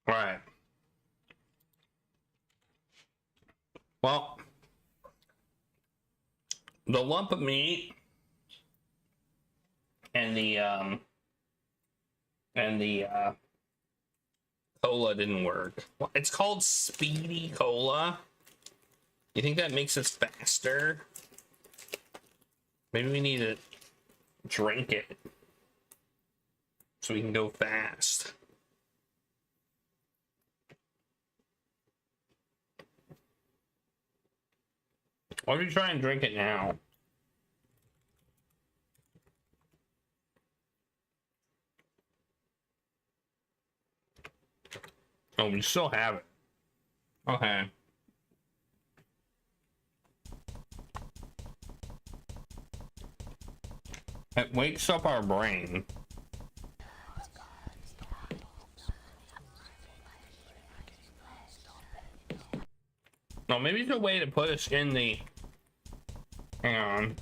All right. Well, the lump of meat and the cola didn't work. Well, it's called Speedy Cola. You think that makes us faster? Maybe we need to drink it so we can go fast. Why don't we try and drink it now? Oh, we still have it. Okay. It wakes up our brain. No, maybe it's a way to put us in the... Hang on.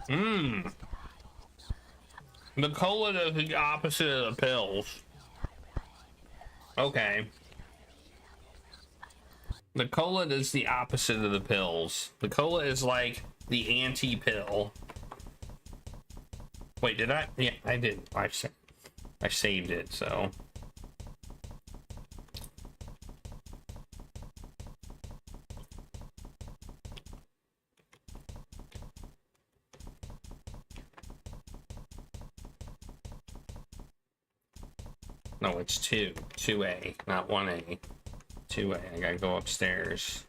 Mmm. The cola does the opposite of the pills. Okay. The cola does the opposite of the pills. The cola is like the anti-pill. Wait, did I? Yeah, I did. I saved it, so. No, it's 2A, not 1A. 2A. I gotta go upstairs.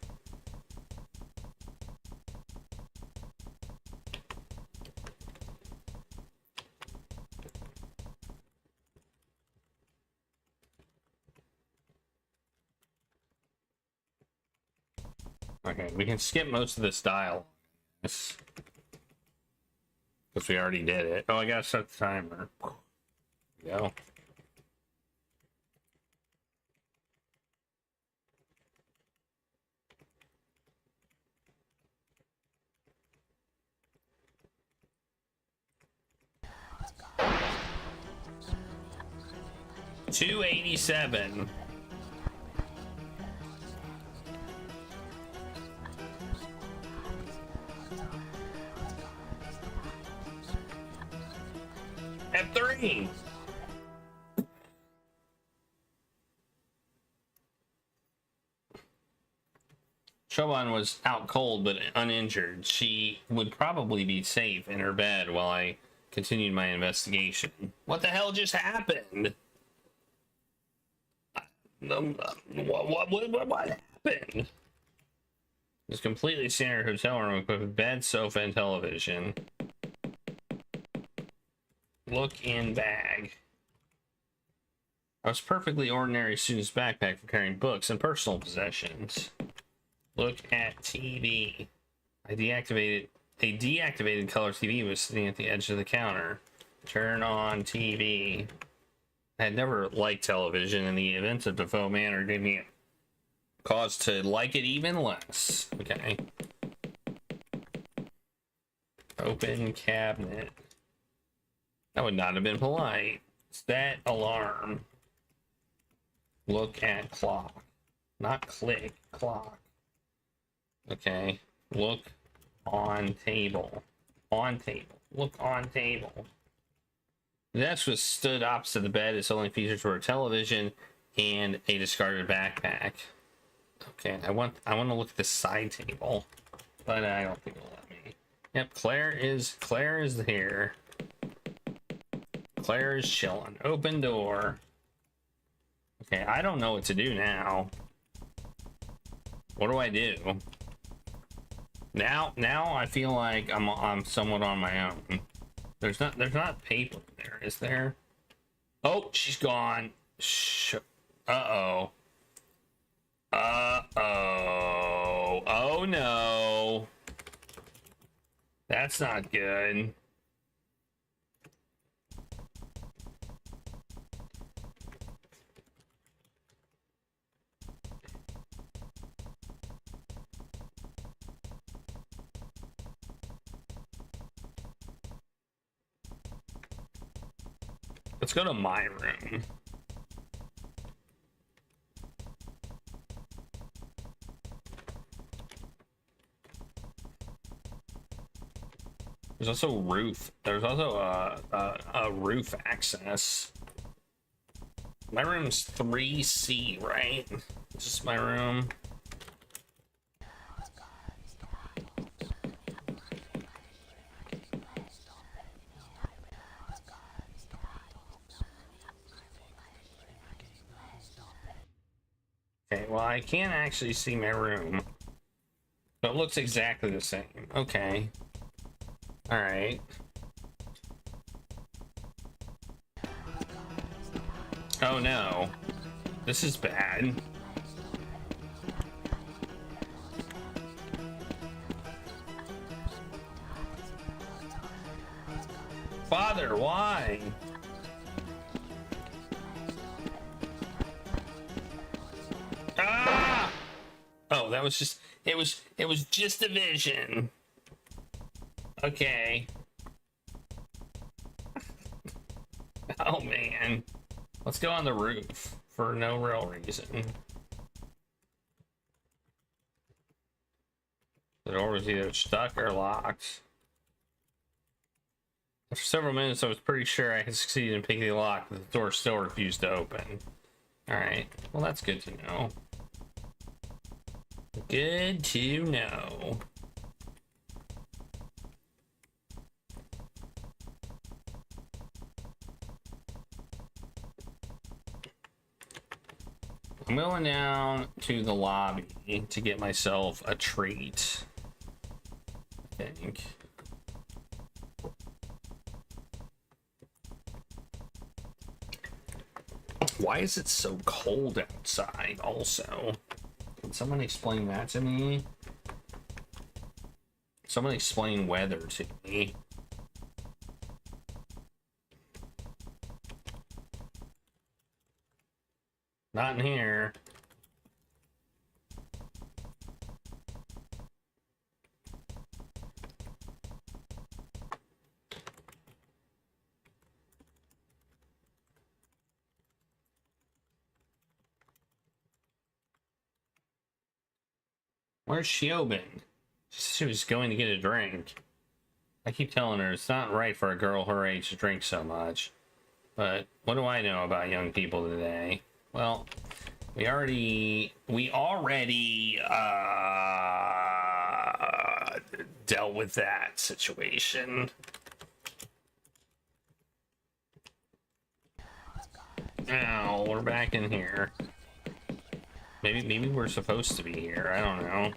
Okay, we can skip most of this dial. Because we already did it. Oh, I gotta set the timer. There we go. $287. F3. Shoban was out cold but uninjured. She would probably be safe in her bed while I continued my investigation. What the hell just happened? What happened? This completely standard hotel room equipped with bed, sofa, and television. Look in bag. I was perfectly ordinary student's backpack for carrying books and personal possessions. Look at TV. A deactivated color TV was sitting at the edge of the counter. Turn on TV. I had never liked television, and the events of Defoe Manor gave me cause to like it even less. Okay. Open cabinet. That would not have been polite. Set alarm. Look at clock. Not click, clock. Okay. Look on table. On table. Look on table. The desk was stood opposite the bed. Its only features were a television and a discarded backpack. Okay, I want to look at the side table, but I don't think it'll let me. Yep, Claire is here. Claire is chilling. Open door. Okay, I don't know what to do now. What do I do? Now I feel like I'm somewhat on my own. There's not paper there, is there? Oh, she's gone. Uh-oh. Uh-oh. Oh no. That's not good. Let's go to my room. There's also roof. There's also a roof access. My room's 3C, right? This is my room. Okay, well, I can't actually see my room. But it looks exactly the same. Okay. Alright. Oh no. This is bad. Father, why? Ah! Oh, that was just it was just a vision. Okay. Oh man. Let's go on the roof for no real reason. The door was either stuck or locked. After several minutes, I was pretty sure I had succeeded in picking the lock, but the door still refused to open. Alright, well that's good to know. Good to know. I'm going down to the lobby to get myself a treat, I think. Why is it so cold outside also? Can someone explain that to me? Someone explain weather to me. Not in here. Where's Shiobin? She was going to get a drink. I keep telling her it's not right for a girl her age to drink so much. But what do I know about young people today? Well, we already dealt with that situation. Now we're back in here. Maybe we're supposed to be here. I don't know.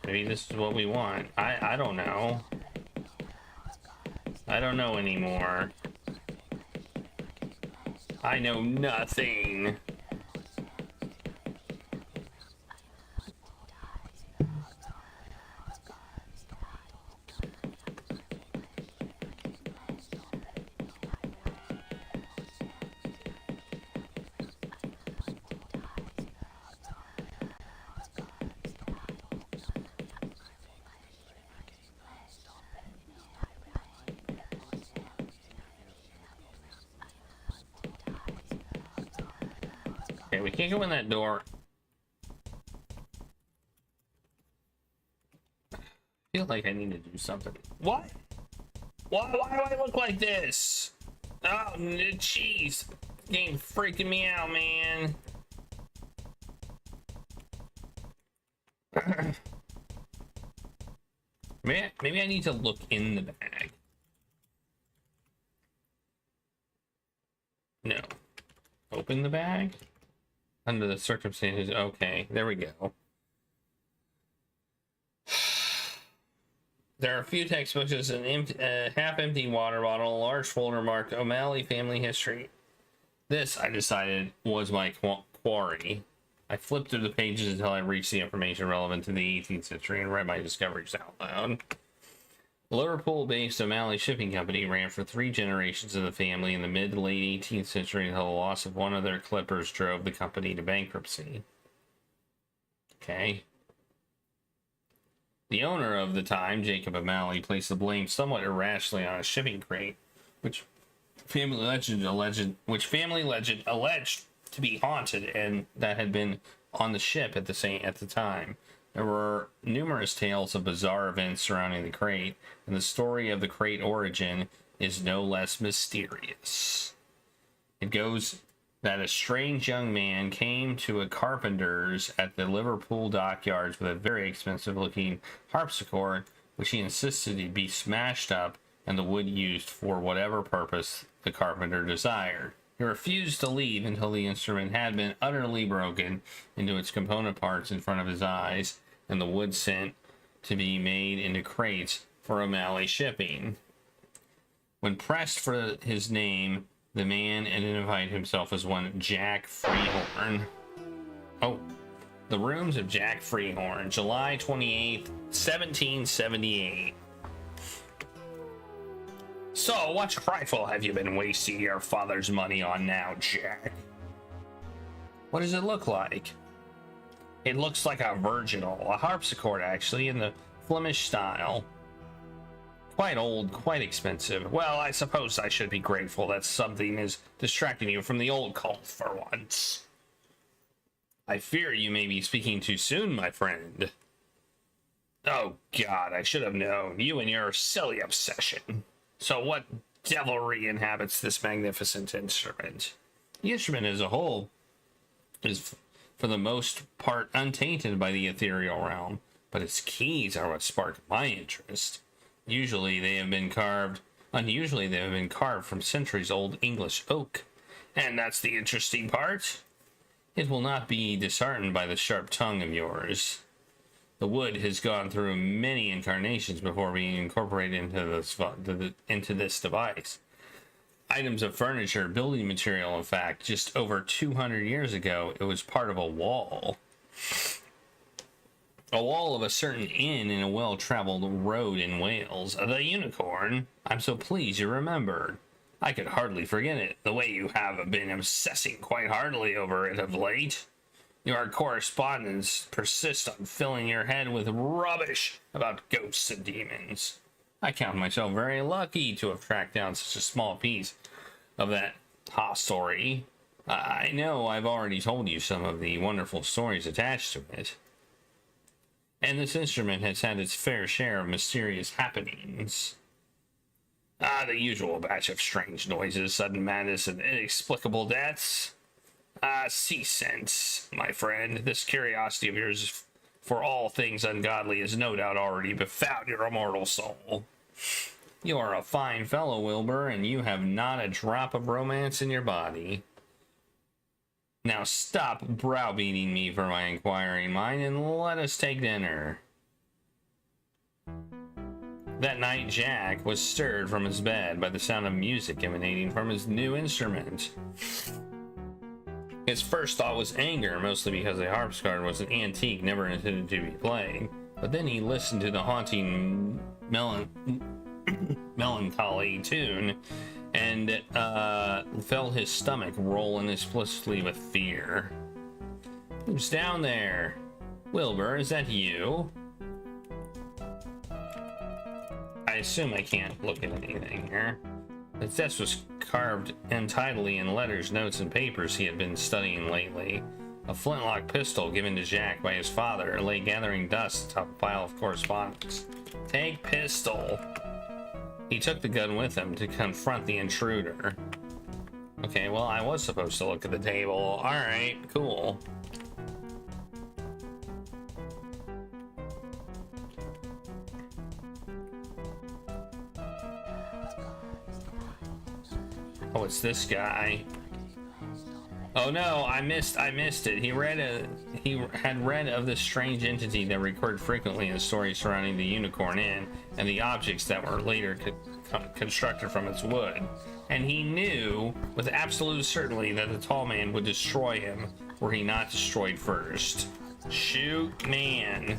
Maybe this is what we want. I don't know. I don't know anymore. I know nothing. Okay, we can't go in that door. I feel like I need to do something. What? Why do I look like this? Oh, jeez. Game freaking me out, man. Maybe I need to look in the bag. No. Open the bag? Under the circumstances. Okay, there we go. There are a few textbooks, an half-empty water bottle, a large folder marked O'Malley Family History. This, I decided, was my quarry. I flipped through the pages until I reached the information relevant to the 18th century and read my discoveries out loud. The Liverpool-based O'Malley Shipping Company ran for 3 generations of the family in the mid to late 18th century until the loss of one of their clippers drove the company to bankruptcy. Okay. The owner of the time, Jacob O'Malley, placed the blame somewhat irrationally on a shipping crate, which family legend alleged to be haunted and that had been on the ship at the time. There were numerous tales of bizarre events surrounding the crate, and the story of the crate origin is no less mysterious. It goes that a strange young man came to a carpenter's at the Liverpool dockyards with a very expensive-looking harpsichord, which he insisted to be smashed up and the wood used for whatever purpose the carpenter desired. He refused to leave until the instrument had been utterly broken into its component parts in front of his eyes, and the wood sent to be made into crates for O'Malley shipping. When pressed for his name, the man identified himself as one Jack Freehorn. Oh, the Rooms of Jack Freehorn, July 28th, 1778. So, what trifle have you been wasting your father's money on now, Jack? What does it look like? It looks like a virginal, a harpsichord actually, in the Flemish style. Quite old, quite expensive. Well, I suppose I should be grateful that something is distracting you from the old cult for once. I fear you may be speaking too soon, my friend. Oh God, I should have known. You and your silly obsession. So what devilry inhabits this magnificent instrument? The instrument as a whole is, for the most part, untainted by the ethereal realm, but its keys are what spark my interest. Unusually, they have been carved from centuries-old English oak. And that's the interesting part. It will not be disheartened by the sharp tongue of yours. The wood has gone through many incarnations before being incorporated into this device. Items of furniture, building material, in fact, just over 200 years ago, it was part of a wall. A wall of a certain inn in a well-traveled road in Wales. The Unicorn. I'm so pleased you remembered. I could hardly forget it, the way you have been obsessing quite heartily over it of late. Your correspondents persist on filling your head with rubbish about ghosts and demons. I count myself very lucky to have tracked down such a small piece of that story. I know I've already told you some of the wonderful stories attached to it. And this instrument has had its fair share of mysterious happenings. The usual batch of strange noises, sudden madness, and inexplicable deaths. Sea sense, my friend. This curiosity of yours for all things ungodly has no doubt already befouled your immortal soul. You are a fine fellow, Wilbur, and you have not a drop of romance in your body. Now stop browbeating me for my inquiring mind and let us take dinner. That night, Jack was stirred from his bed by the sound of music emanating from his new instrument. His first thought was anger, mostly because the harpsichord was an antique never intended to be played. But then he listened to the haunting melancholy tune and felt his stomach roll inexplicably with fear. Who's down there? Wilbur, is that you? I assume I can't look at anything here. The desk was carved untidily in letters, notes, and papers he had been studying lately. A flintlock pistol given to Jack by his father lay gathering dust atop a pile of correspondence. Take pistol. He took the gun with him to confront the intruder. Okay, well, I was supposed to look at the table. Alright, cool. Oh, it's this guy. Oh no, I missed it. He had read of this strange entity that recurred frequently in the stories surrounding the Unicorn Inn and the objects that were later constructed from its wood. And he knew with absolute certainty that the tall man would destroy him were he not destroyed first. Shoot, man.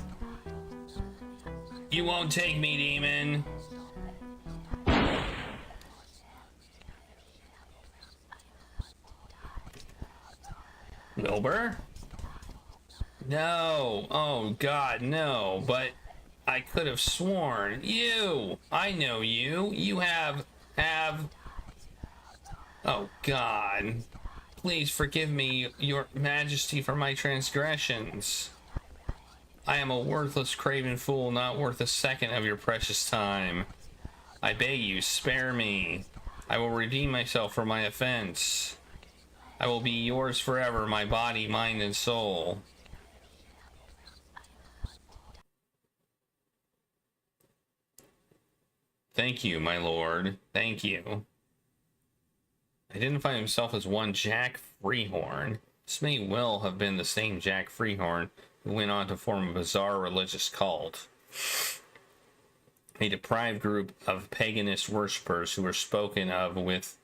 You won't take me, demon. Wilbur? No. Oh, God, no. But I could have sworn. You! I know you. You have... Oh, God. Please forgive me, your majesty, for my transgressions. I am a worthless, craven fool, not worth a second of your precious time. I beg you, spare me. I will redeem myself for my offense. I will be yours forever, my body, mind, and soul. Thank you, my lord. Thank you. Identified himself as one Jack Freehorn. This may well have been the same Jack Freehorn who went on to form a bizarre religious cult. A deprived group of paganist worshippers who were spoken of with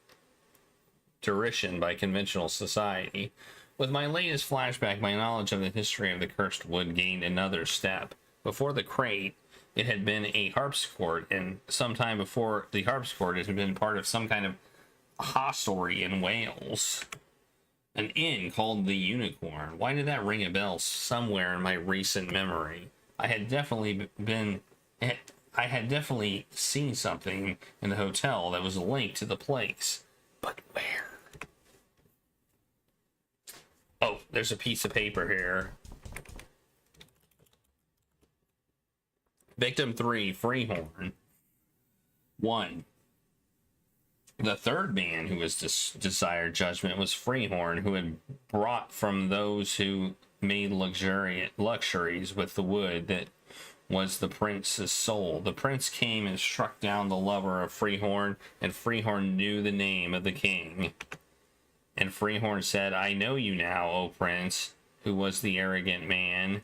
derision by conventional society. With my latest flashback, my knowledge of the history of the cursed wood gained another step. Before the crate, it had been a harpsichord, and sometime before the harpsichord, it had been part of some kind of hostelry in Wales. An inn called the Unicorn. Why did that ring a bell somewhere in my recent memory? I had definitely seen something in the hotel that was linked to the place. But where? Oh, there's a piece of paper here. Victim 3, Freehorn. 1. The third man who was desired judgment was Freehorn, who had brought from those who made luxuries with the wood that was the prince's soul. The prince came and struck down the lover of Freehorn, and Freehorn knew the name of the king. And Freehorn said, I know you now, O prince, who was the arrogant man,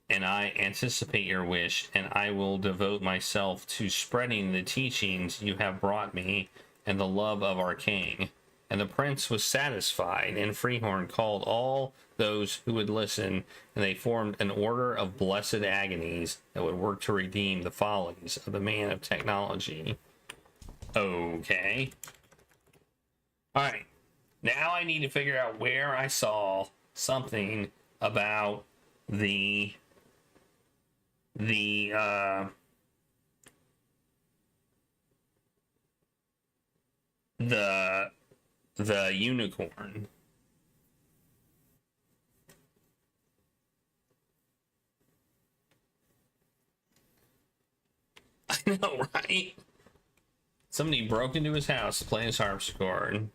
and I anticipate your wish, and I will devote myself to spreading the teachings you have brought me and the love of our king. And the prince was satisfied, and Freehorn called all those who would listen, and they formed an order of blessed agonies that would work to redeem the follies of the man of technology. Okay. Alright. Now I need to figure out where I saw something about the unicorn. I know, right? Somebody broke into his house to play his harpsichord.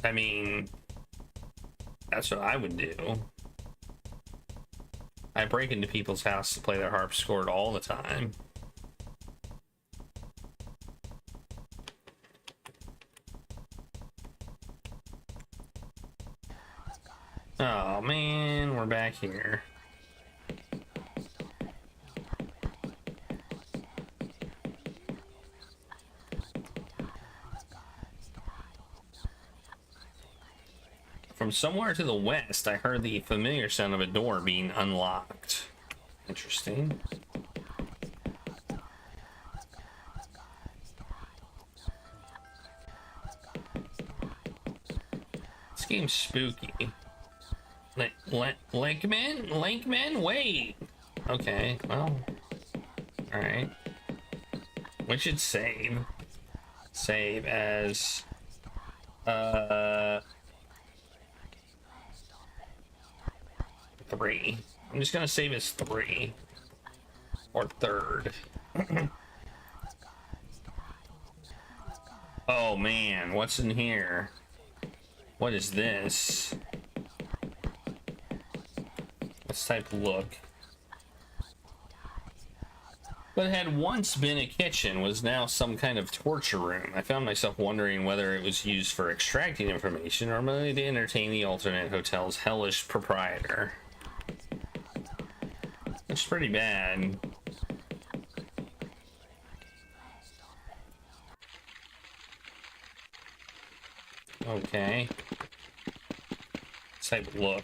I mean, that's what I would do. I break into people's house to play their harpsichord all the time. Oh man, we're back here. From somewhere to the west, I heard the familiar sound of a door being unlocked. Interesting. This game's spooky. Linkman? Wait! Okay, well... Alright. We should save. Save as... 3. I'm just gonna save as 3. Or 3rd. Oh man, what's in here? What is this? Let's type look. What had once been a kitchen was now some kind of torture room. I found myself wondering whether it was used for extracting information or merely to entertain the alternate hotel's hellish proprietor. It's pretty bad. Okay. Let's take a look.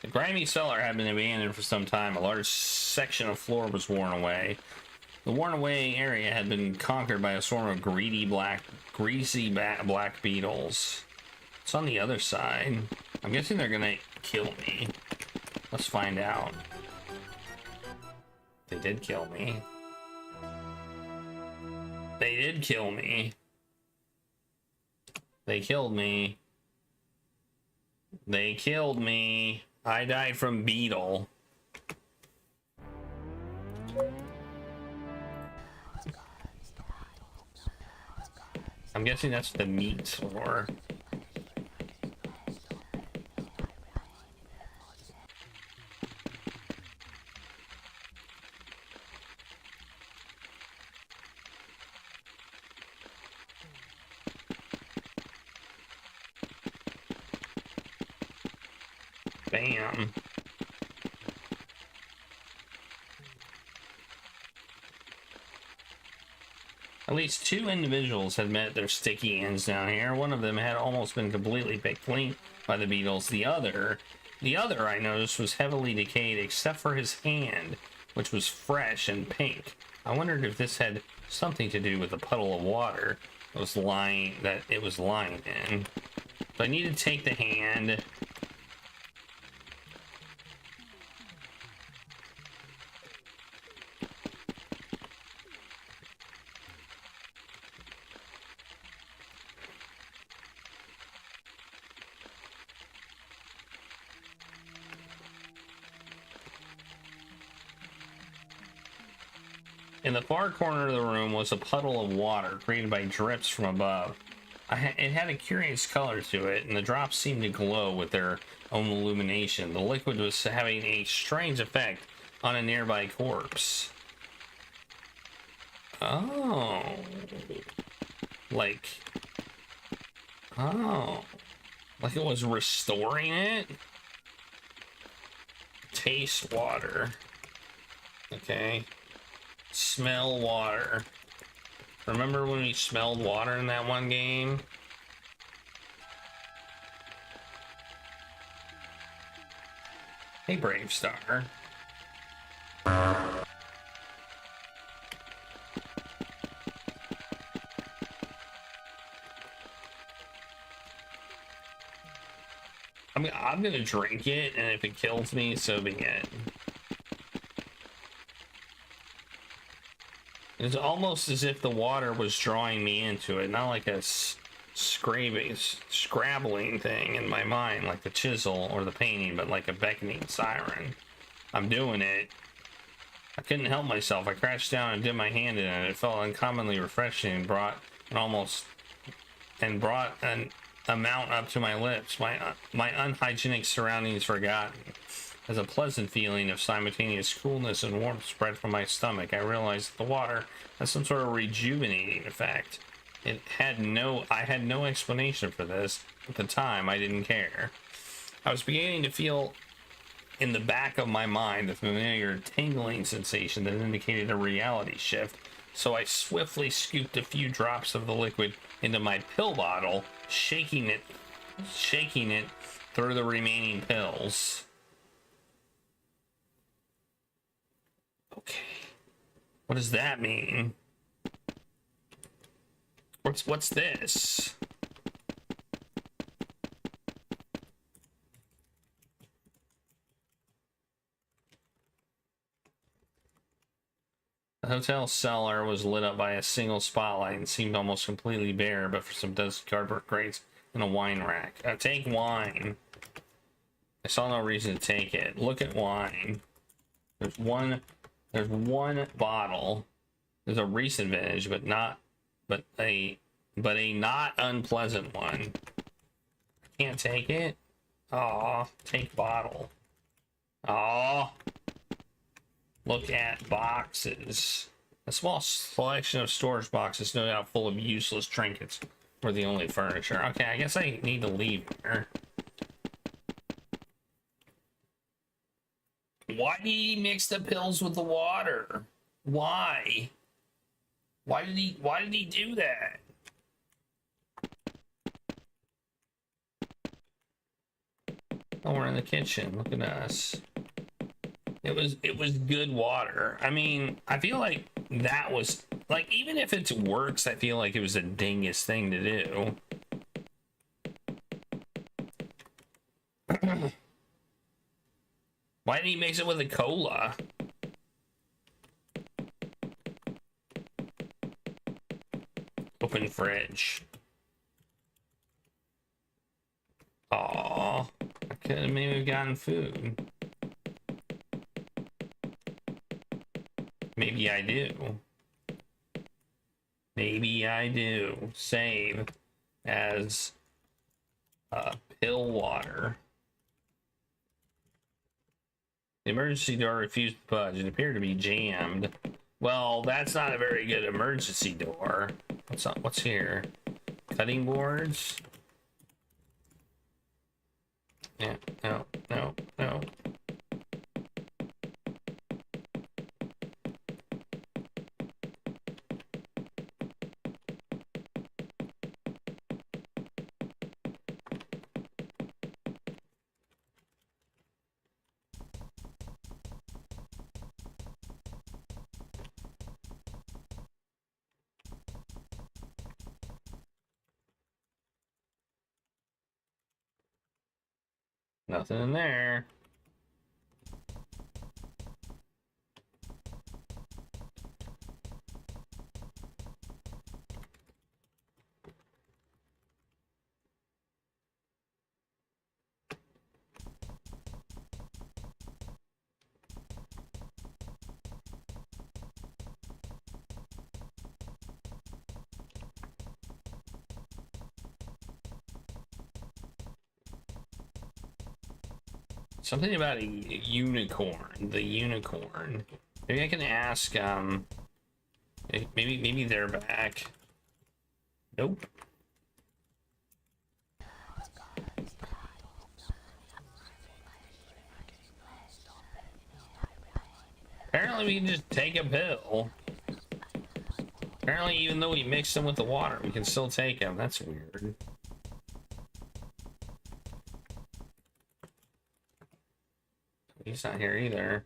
The grimy cellar had been abandoned for some time. A large section of floor was worn away. The worn away area had been conquered by a swarm of greasy black beetles. It's on the other side. I'm guessing they're gonna kill me. Let's find out. They did kill me. They did kill me. They killed me. They killed me. I died from beetle. I'm guessing that's what the meat's for. Bam. At least 2 individuals had met their sticky ends down here. One of them had almost been completely picked clean by the beetles. The other I noticed was heavily decayed except for his hand, which was fresh and pink. I wondered if this had something to do with the puddle of water that it was lying in. So I need to take the hand. In the far corner of the room was a puddle of water created by drips from above. It had a curious color to it, and the drops seemed to glow with their own illumination. The liquid was having a strange effect on a nearby corpse. Oh. Like it was restoring it? Taste water. Okay. Smell water. Remember when we smelled water in that one game? Hey, Brave Star. I'm gonna drink it, and if it kills me, so be it. It's almost as if the water was drawing me into it, not like a scrabbling thing in my mind, like the chisel or the painting, but like a beckoning siren. I'm doing it. I couldn't help myself. I crouched down and dipped my hand in it. It felt uncommonly refreshing and brought an amount up to my lips. My unhygienic surroundings forgotten. As a pleasant feeling of simultaneous coolness and warmth spread from my stomach, I realized that the water had some sort of rejuvenating effect. I had no explanation for this. At the time, I didn't care. I was beginning to feel in the back of my mind the familiar tingling sensation that indicated a reality shift, so I swiftly scooped a few drops of the liquid into my pill bottle, shaking it through the remaining pills. Okay. What does that mean? What's this? The hotel cellar was lit up by a single spotlight and seemed almost completely bare, but for some dusty cardboard crates and a wine rack. Take wine. I saw no reason to take it. Look at wine. There's one bottle. There's a recent vintage, but a not unpleasant one. Can't take it. Aw, take bottle. Aw. Look at boxes. A small selection of storage boxes, no doubt full of useless trinkets, were the only furniture. Okay, I guess I need to leave here. Why did he mix the pills with the water? Why? Why did he do that? Oh, we're in the kitchen. Look at us. It was good water. I mean, I feel like that was like, even if it works, I feel like it was a dingus thing to do. Why did he mix it with a cola? Open fridge. Aw, I could have maybe gotten food. Maybe I do. Maybe I do. Save as pill water. The emergency door refused to budge. It appeared to be jammed. Well, that's not a very good emergency door. What's here? Cutting boards? Yeah, no, no, no. Nothing in there. Something about a unicorn. The unicorn. Maybe I can ask. Maybe they're back. Nope. Apparently, we can just take a pill. Apparently, even though we mix them with the water, we can still take them. That's weird. He's not here either.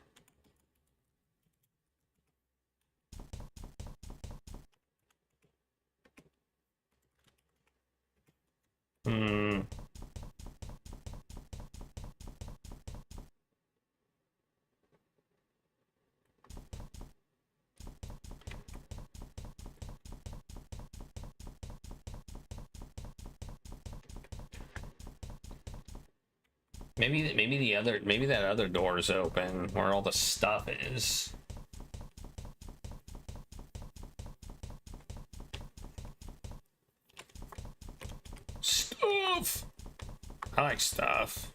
Maybe that other door is open where all the stuff is. Stuff. I like stuff.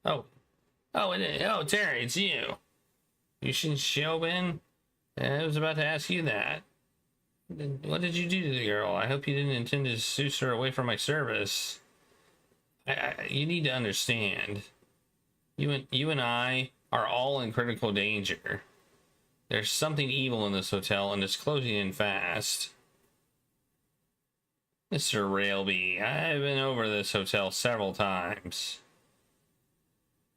Oh, Terry, it's you. You shouldn't show in. I was about to ask you that. What did you do to the girl? I hope you didn't intend to seduce her away from my service. You need to understand. You and I are all in critical danger. There's something evil in this hotel, and it's closing in fast. Mr. Railby, I've been over this hotel several times.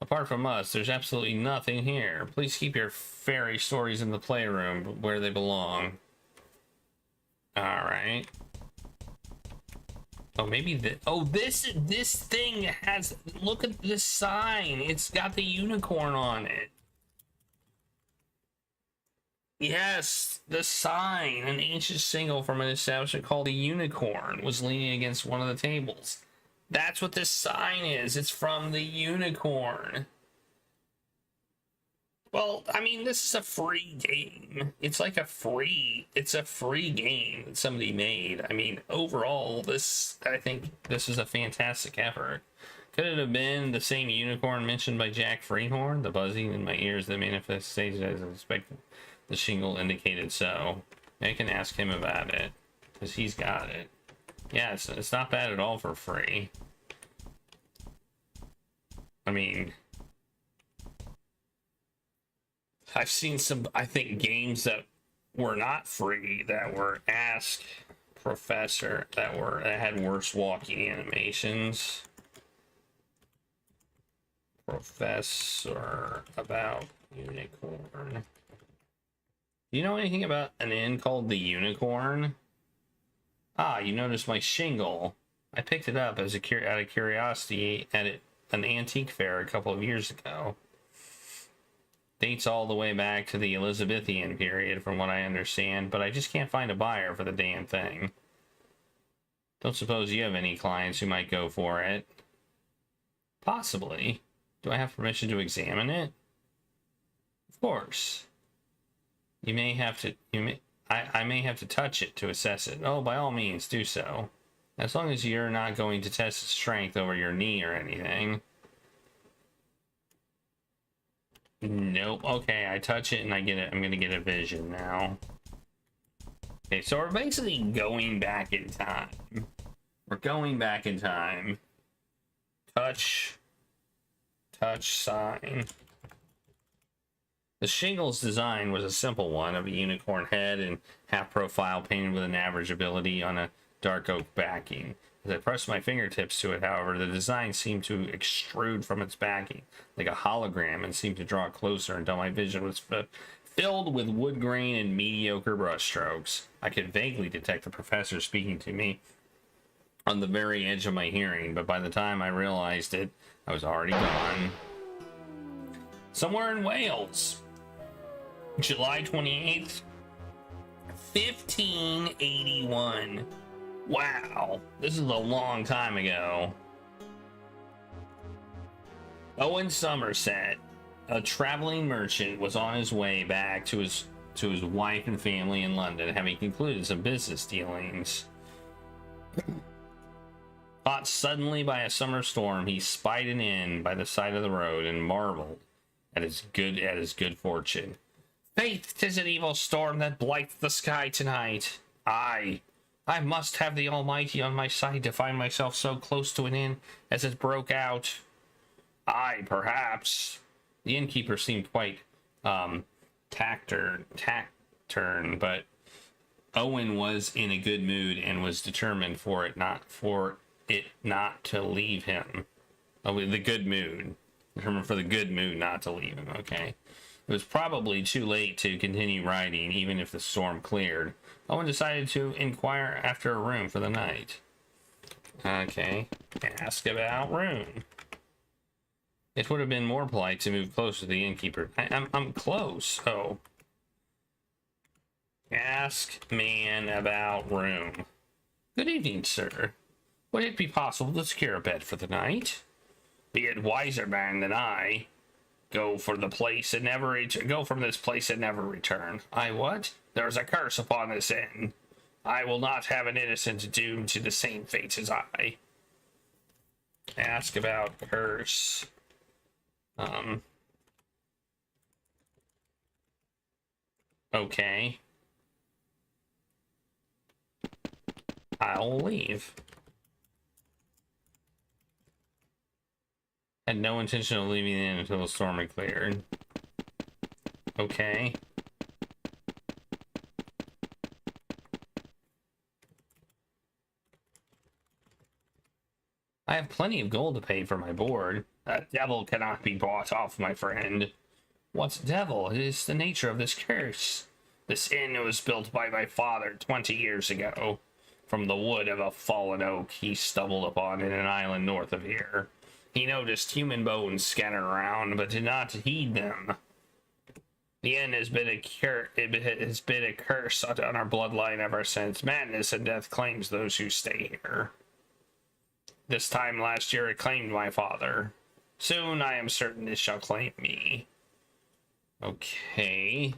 Apart from us, there's absolutely nothing here. Please keep your fairy stories in the playroom where they belong. Alright. Oh, maybe this thing has, look at this sign. It's got the unicorn on it. Yes, the sign. An ancient single from an establishment called a Unicorn was leaning against one of the tables. That's what this sign is. It's from the Unicorn. Well, I mean, this is a free game. It's a free game that somebody made. I mean, overall, I think this is a fantastic effort. Could it have been the same unicorn mentioned by Jack Freehorn? The buzzing in my ears that manifested as expected. The shingle indicated so. I can ask him about it, because he's got it. Yeah, it's not bad at all for free. I mean, I've seen some, I think, games that were not free, that were Ask Professor, that had worse walking animations. Professor about unicorn. Do you know anything about an inn called the Unicorn? Ah, you noticed my shingle. I picked it up as out of curiosity at an antique fair a couple of years ago. Dates all the way back to the Elizabethan period, from what I understand, but I just can't find a buyer for the damn thing. Don't suppose you have any clients who might go for it? Possibly. Do I have permission to examine it? Of course. You may have to. I may have to touch it to assess it. Oh, by all means, do so. As long as you're not going to test its strength over your knee or anything. Nope. Okay, I touch it and I get it. I'm gonna get a vision now. Okay, so we're basically going back in time. We're going back in time. Touch sign. The shingle's design was a simple one of a unicorn head and half profile painted with an average ability on a dark oak backing. As I pressed my fingertips to it, however, the design seemed to extrude from its backing like a hologram and seemed to draw closer until my vision was filled with wood grain and mediocre brushstrokes. I could vaguely detect the professor speaking to me on the very edge of my hearing, but by the time I realized it, I was already gone. Somewhere in Wales, July 28th, 1581. Wow, this is a long time ago. Owen Somerset, a traveling merchant, was on his way back to his wife and family in London, having concluded some business dealings. Caught suddenly by a summer storm, he spied an inn by the side of the road and marveled at his good fortune. Faith, 'tis an evil storm that blights the sky tonight. I must have the Almighty on my side to find myself so close to an inn as it broke out. Perhaps. The innkeeper seemed quite taciturn, but Owen was in a good mood and was determined for it not to leave him. Oh, the good mood. Determined for the good mood not to leave him, okay. It was probably too late to continue riding, even if the storm cleared. Owen decided to inquire after a room for the night. Okay, ask about room. It would have been more polite to move closer to the innkeeper. I'm close, oh. Ask man about room. Good evening, sir. Would it be possible to secure a bed for the night? Be it wiser man than I. Go from this place and never return. I what? There's a curse upon this inn. I will not have an innocent doomed to the same fate as I. Ask about curse. Okay. I'll leave. Had no intention of leaving the inn until the storm had cleared. Okay. I have plenty of gold to pay for my board. That devil cannot be bought off, my friend. What devil? It is the nature of this curse. This inn was built by my father 20 years ago. From the wood of a fallen oak he stumbled upon in an island north of here. He noticed human bones scattered around, but did not heed them. The inn has been a curse on our bloodline ever since. Madness and death claims those who stay here. This time last year it claimed my father. Soon I am certain it shall claim me. Okay.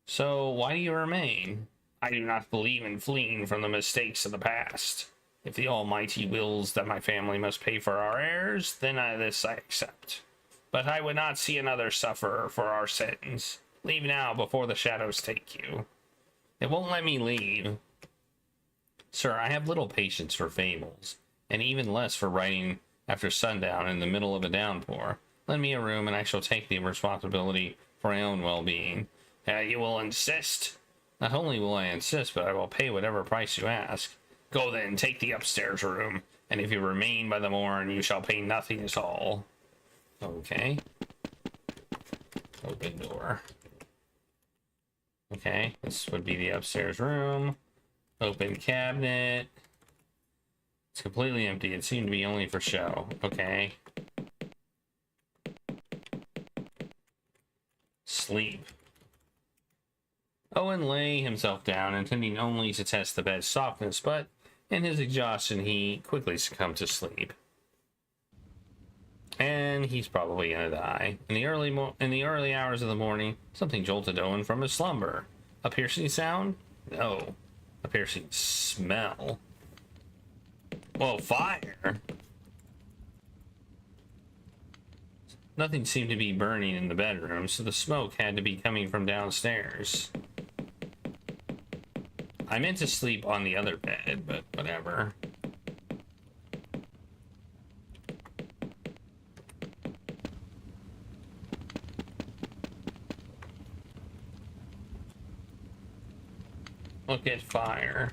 So why do you remain? I do not believe in fleeing from the mistakes of the past. If the Almighty wills that my family must pay for our errors, then this I accept. But I would not see another sufferer for our sins. Leave now before the shadows take you. It won't let me leave. Sir, I have little patience for fables, and even less for writing after sundown in the middle of a downpour. Lend me a room and I shall take the responsibility for my own well-being. You will insist? Not only will I insist, but I will pay whatever price you ask. Go then, take the upstairs room, and if you remain by the morn, you shall pay nothing at all. Okay. Open door. Okay, this would be the upstairs room. Open cabinet. It's completely empty. It seemed to be only for show. Okay. Sleep. Owen lay himself down, intending only to test the bed's softness, but in his exhaustion, he quickly succumbed to sleep. And he's probably gonna die. In the early hours of the morning, something jolted Owen from his slumber. A piercing sound? No. A piercing smell. Whoa, fire! Nothing seemed to be burning in the bedroom, so the smoke had to be coming from downstairs. I meant to sleep on the other bed, but whatever. Look at fire.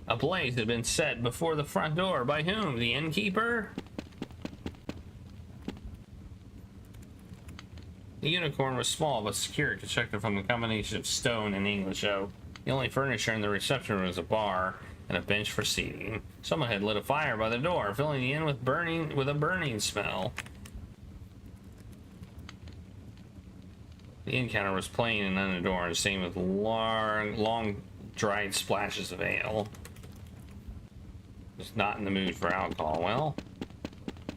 A blaze had been set before the front door. By whom? The innkeeper? The unicorn was small but secure, constructed from a combination of stone and English oak. The only furniture in the reception room was a bar and a bench for seating. Someone had lit a fire by the door, filling the inn with a burning smell. The inn counter was plain and unadorned, stained with long dried splashes of ale. Was not in the mood for alcohol. Well,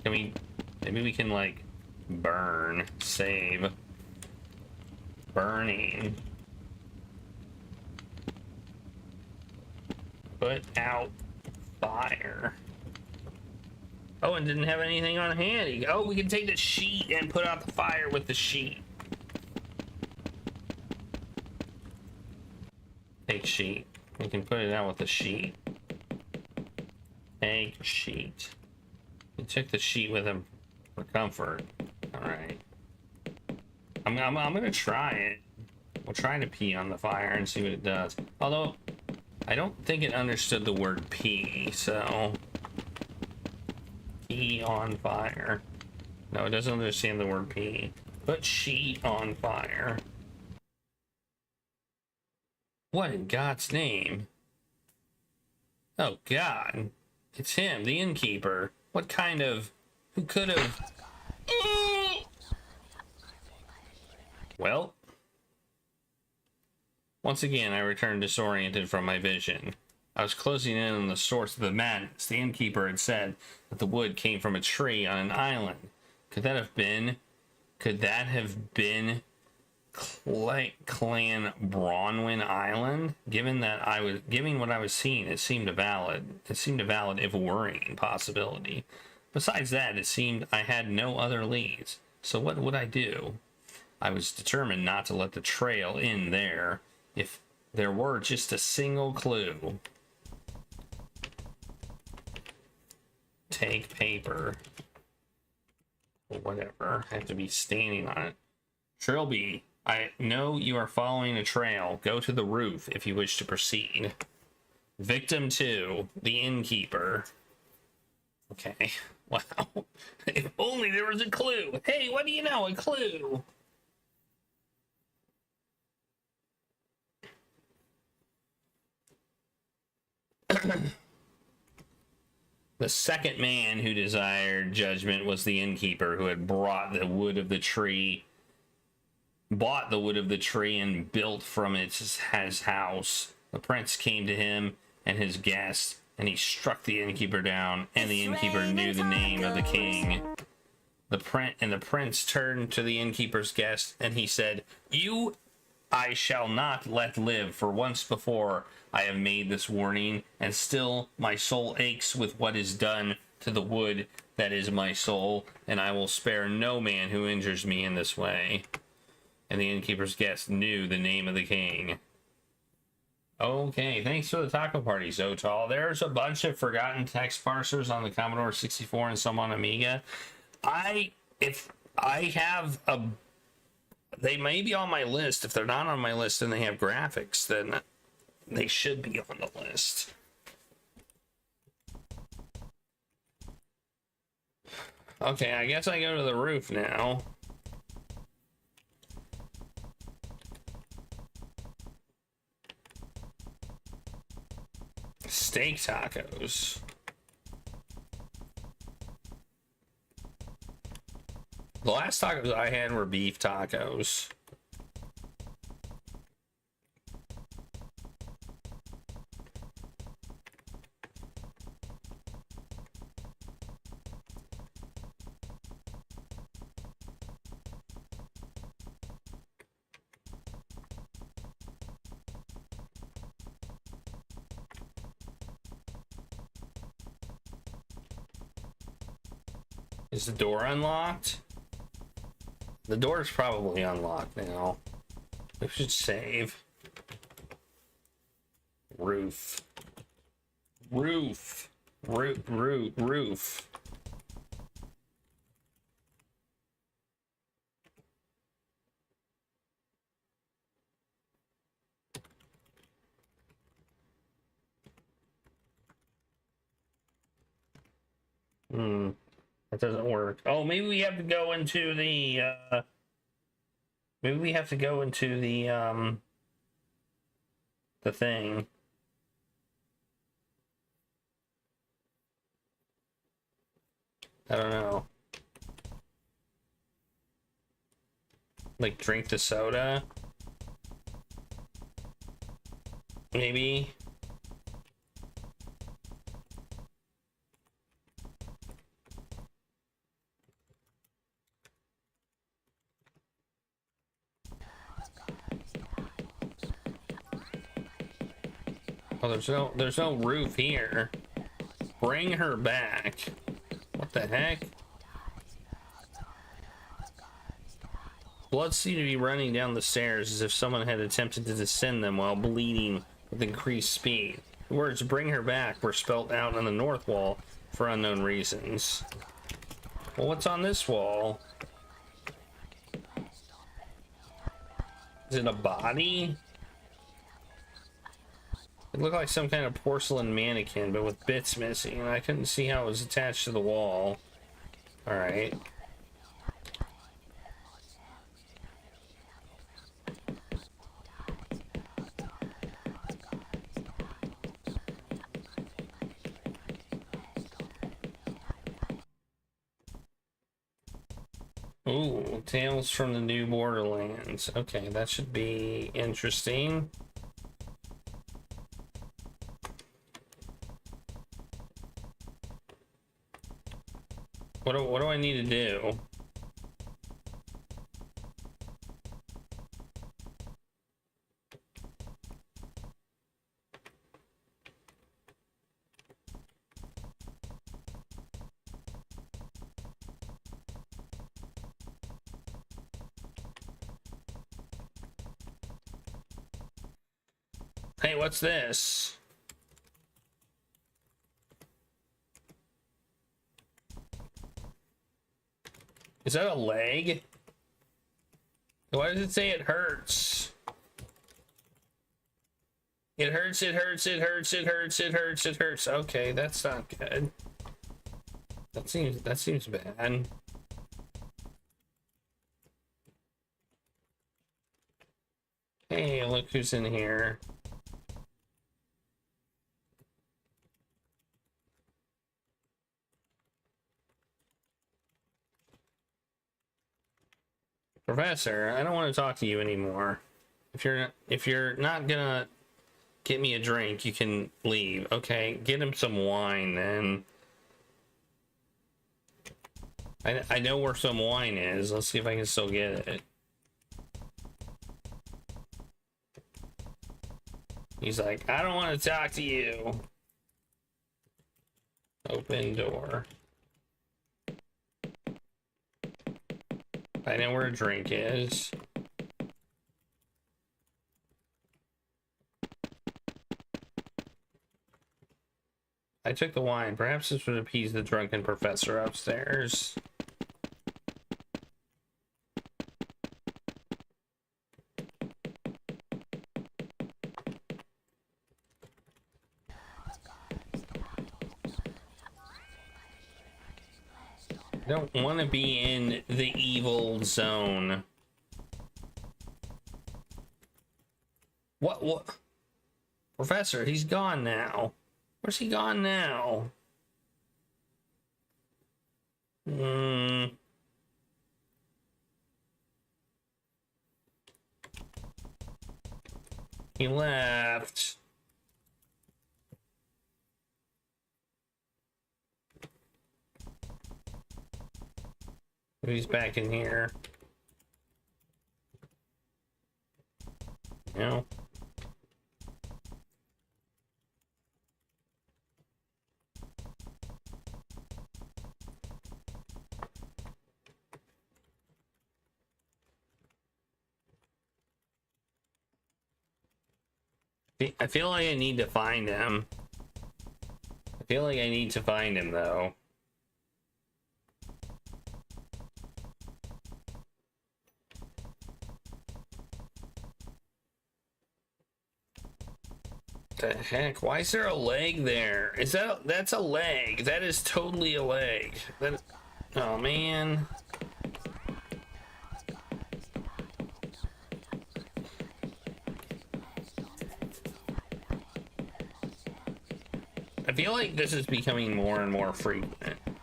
maybe we can like burn, save, burning, put out fire. Oh, and didn't have anything on hand. Oh, we can take the sheet and put out the fire with the sheet. Take sheet. We can put it out with the sheet. Take sheet. He took the sheet with him for comfort. Alright. I'm gonna try it. We'll try to pee on the fire and see what it does. Although, I don't think it understood the word pee, so... Pee on fire. No, it doesn't understand the word pee. Put sheet on fire. What in God's name? Oh, God. It's him, the innkeeper. What kind of... Who could have... Well... Once again, I returned disoriented from my vision. I was closing in on the source of the madness. The innkeeper had said that the wood came from a tree on an island. Could that have been Clan Bronwyn Island? Given what I was seeing, it seemed a valid, if worrying possibility. Besides that, it seemed I had no other leads. So what would I do? I was determined not to let the trail end there, if there were just a single clue. Take paper. Or whatever. I have to be standing on it. Trilby, I know you are following a trail. Go to the roof if you wish to proceed. Victim 2, the innkeeper. Okay. Wow. If only there was a clue. Hey, what do you know? A clue. The second man who desired judgment was the innkeeper, who had bought the wood of the tree and built from it his house. The prince came to him and his guest, and he struck the innkeeper down, and the innkeeper knew the name of the king. The prince turned to the innkeeper's guest, and he said, "You I shall not let live, for once before I have made this warning, and still my soul aches with what is done to the wood that is my soul, and I will spare no man who injures me in this way." And the innkeeper's guest knew the name of the king. Okay, thanks for the taco party, Zotal. There's a bunch of forgotten text parsers on the Commodore 64 and some on Amiga. They may be on my list. If they're not on my list and they have graphics, then they should be on the list. Okay, I guess I go to the roof now. Steak tacos. The last tacos I had were beef tacos. Is the door unlocked? The door is probably unlocked now. We should save. Roof. Roof. Roof. That doesn't work. Oh, maybe we have to go into the, maybe we have to go into the thing. I don't know. Like, drink the soda? Maybe? Oh, there's no roof here. Bring her back. What the heck? Blood seemed to be running down the stairs as if someone had attempted to descend them while bleeding with increased speed. The words "bring her back" were spelt out on the north wall for unknown reasons. Well, what's on this wall? Is it a body? It looked like some kind of porcelain mannequin, but with bits missing, and I couldn't see how it was attached to the wall. Alright. Ooh, Tales from the New Borderlands. Okay, that should be interesting. What do I need to do? Hey, what's this? Is that a leg? Why does it say it hurts? It hurts, it hurts, it hurts, it hurts, it hurts, it hurts. Okay, that's not good. That seems bad. Hey, look who's in here. Professor, I don't want to talk to you anymore. If you're not gonna get me a drink, you can leave. Okay, get him some wine then. I know where some wine is. Let's see if I can still get it. He's like, I don't want to talk to you. Open door. I know where a drink is. I took the wine. Perhaps this would appease the drunken professor upstairs. I don't want to be in the evil zone. What? Professor, he's gone now. Where's he gone now? He left. He's back in here. No. I feel like I need to find him. I feel like I need to find him, though. The heck? Why is there a leg there? Is that's a leg? That is totally a leg. That. Oh man. I feel like this is becoming more and more frequent. I'm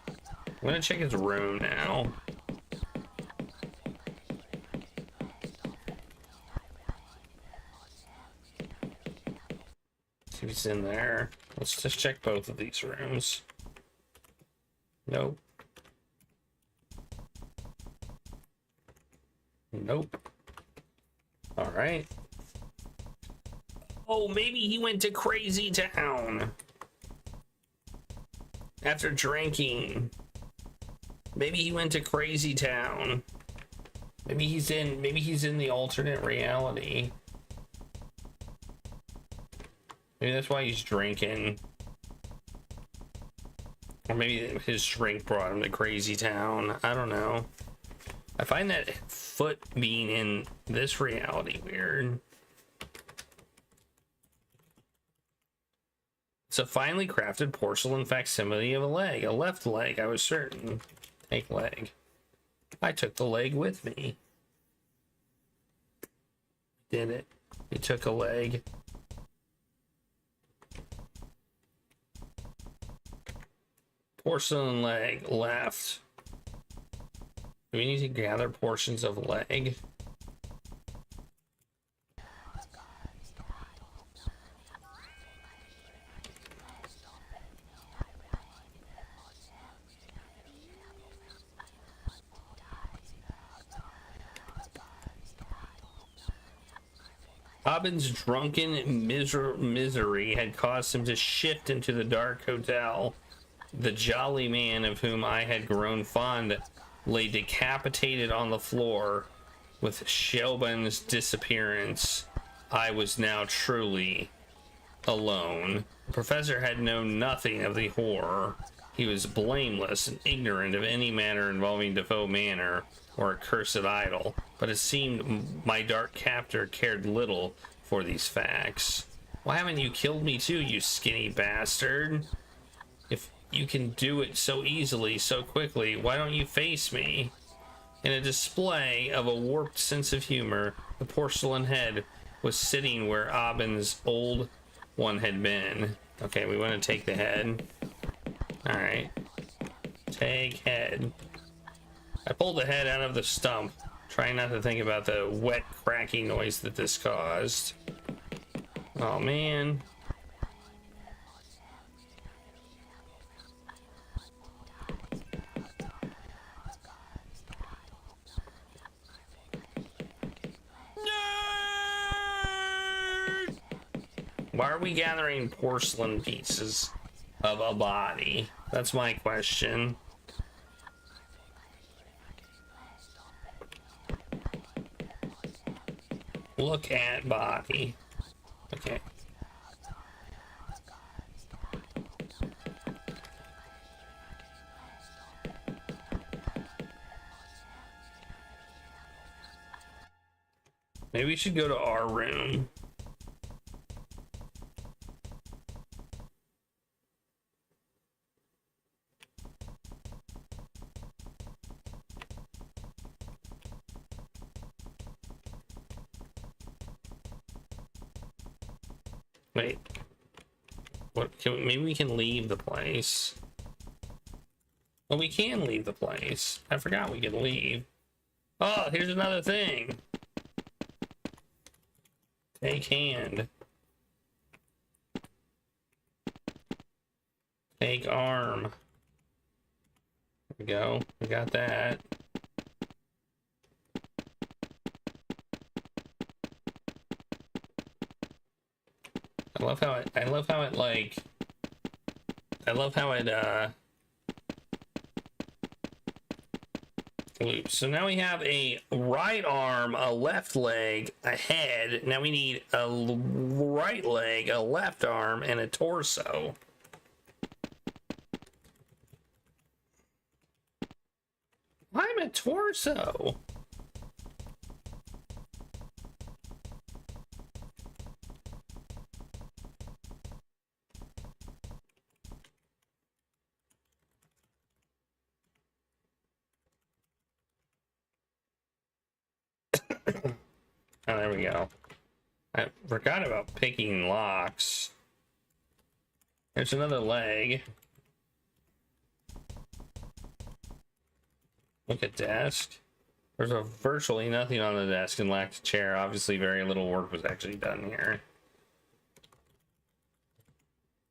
gonna check his room now. See if he's in there. Let's just check both of these rooms. Nope. Nope. All right. Oh, maybe he went to Crazy Town after drinking. Maybe he went to Crazy Town. Maybe he's in the alternate reality. Maybe that's why he's drinking. Or maybe his drink brought him to Crazy Town. I don't know. I find that foot being in this reality weird. It's a finely crafted porcelain facsimile of a leg. A left leg, I was certain. Take leg. I took the leg with me. Did it. He took a leg. Porcelain leg, left. Do we need to gather portions of leg? Robin's drunken misery had caused him to shift into the dark hotel. The jolly man of whom I had grown fond lay decapitated on the floor. With Shelban's disappearance, I was now truly alone. The professor had known nothing of the horror. He was blameless and ignorant of any matter involving Defoe Manor or a cursed idol, but it seemed my dark captor cared little for these facts. Why haven't you killed me too, you skinny bastard? If you can do it so easily, so quickly, why don't you face me? In a display of a warped sense of humor, the porcelain head was sitting where Aubin's old one had been. Okay, we want to take the head. Alright. Take head. I pulled the head out of the stump, trying not to think about the wet cracking noise that this caused. Oh man. Why are we gathering porcelain pieces of a body? That's my question. Look at body. Okay. Maybe we should go to our room. Wait. What? Maybe we can leave the place. Well, we can leave the place. I forgot we can leave. Oh, here's another thing. Take hand. Take arm. There we go. We got that. I love how it loops. So now we have a right arm, a left leg, a head. Now we need a right leg, a left arm, and a torso. I'm a torso. Oh, there we go. I forgot about picking locks. There's another leg. Look at desk. There's virtually nothing on the desk and lacked a chair. Obviously, very little work was actually done here.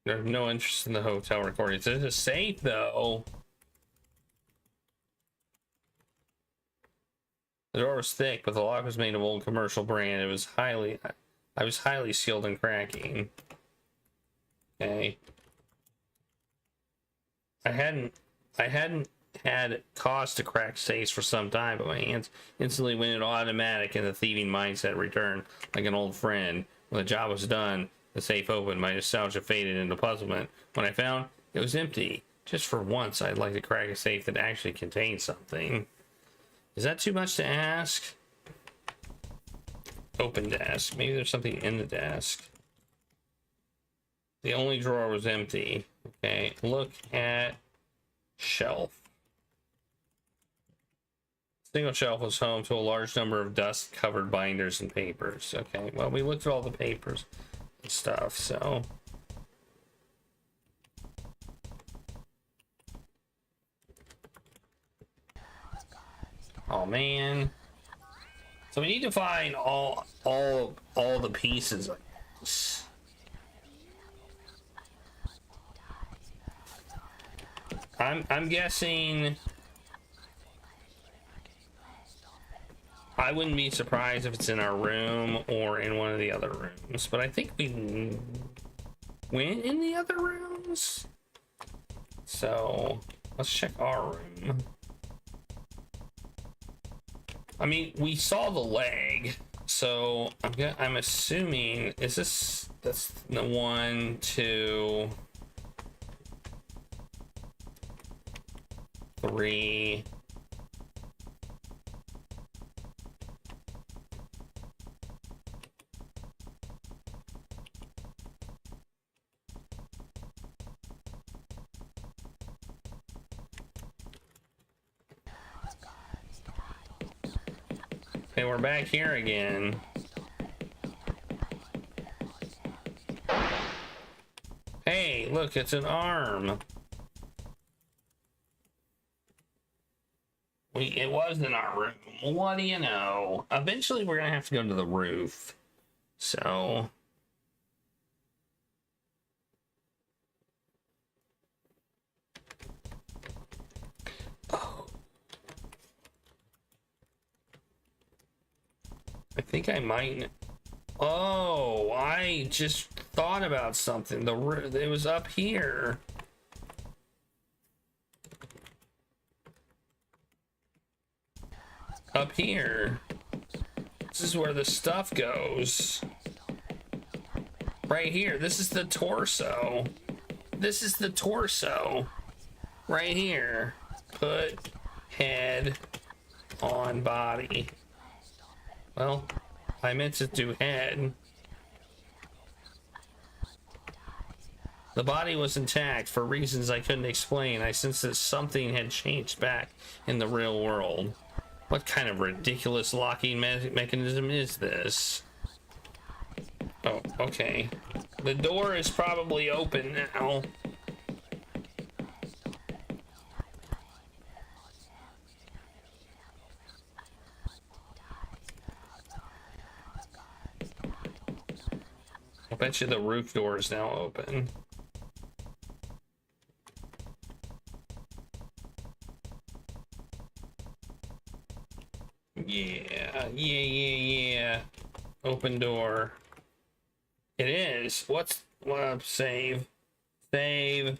There's no interest in the hotel recordings. There's a safe, though. The door was thick, but the lock was made of old commercial brand. I was highly skilled in cracking. Okay. I hadn't had cause to crack safes for some time, but my hands instantly went into automatic and the thieving mindset returned like an old friend. When the job was done, the safe opened. My nostalgia faded into puzzlement. When I found it was empty. Just for once, I'd like to crack a safe that actually contained something. Is that too much to ask? Open desk. Maybe there's something in the desk. The only drawer was empty. Okay, look at shelf. Single shelf was home to a large number of dust-covered binders and papers. Okay, well, we looked at all the papers and stuff, so... Oh man. So we need to find all the pieces. I'm guessing I wouldn't be surprised if it's in our room or in one of the other rooms, but I think we went in the other rooms. So let's check our room. I mean, we saw the leg, so I'm assuming that's the 1, 2, 3. Okay, we're back here again. Hey, look, it's an arm. It was in our room. What do you know? Eventually, we're gonna have to go to the roof. So... I think I might. Oh, I just thought about something. It was up here. Up here. This is where the stuff goes. Right here. This is the torso. This is the torso. Right here. Put head on body. Well, I meant to do head. The body was intact for reasons I couldn't explain. I sensed that something had changed back in the real world. What kind of ridiculous locking mechanism is this? Oh, okay. The door is probably open now. I bet you the roof door is now open. Yeah. Open door. It is. What's save? Save.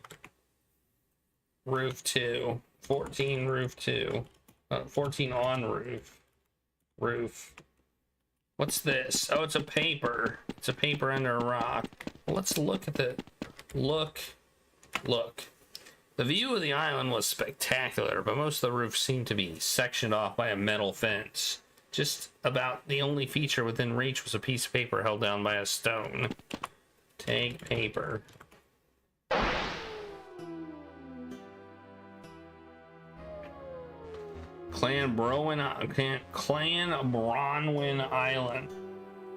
Roof 2. 14 roof 2. 14 on roof. Roof. What's this? Oh, it's a paper. It's a paper under a rock. Well, let's look at the... Look. The view of the island was spectacular, but most of the roof seemed to be sectioned off by a metal fence. Just about the only feature within reach was a piece of paper held down by a stone. Take paper. Clan Bronwyn Island,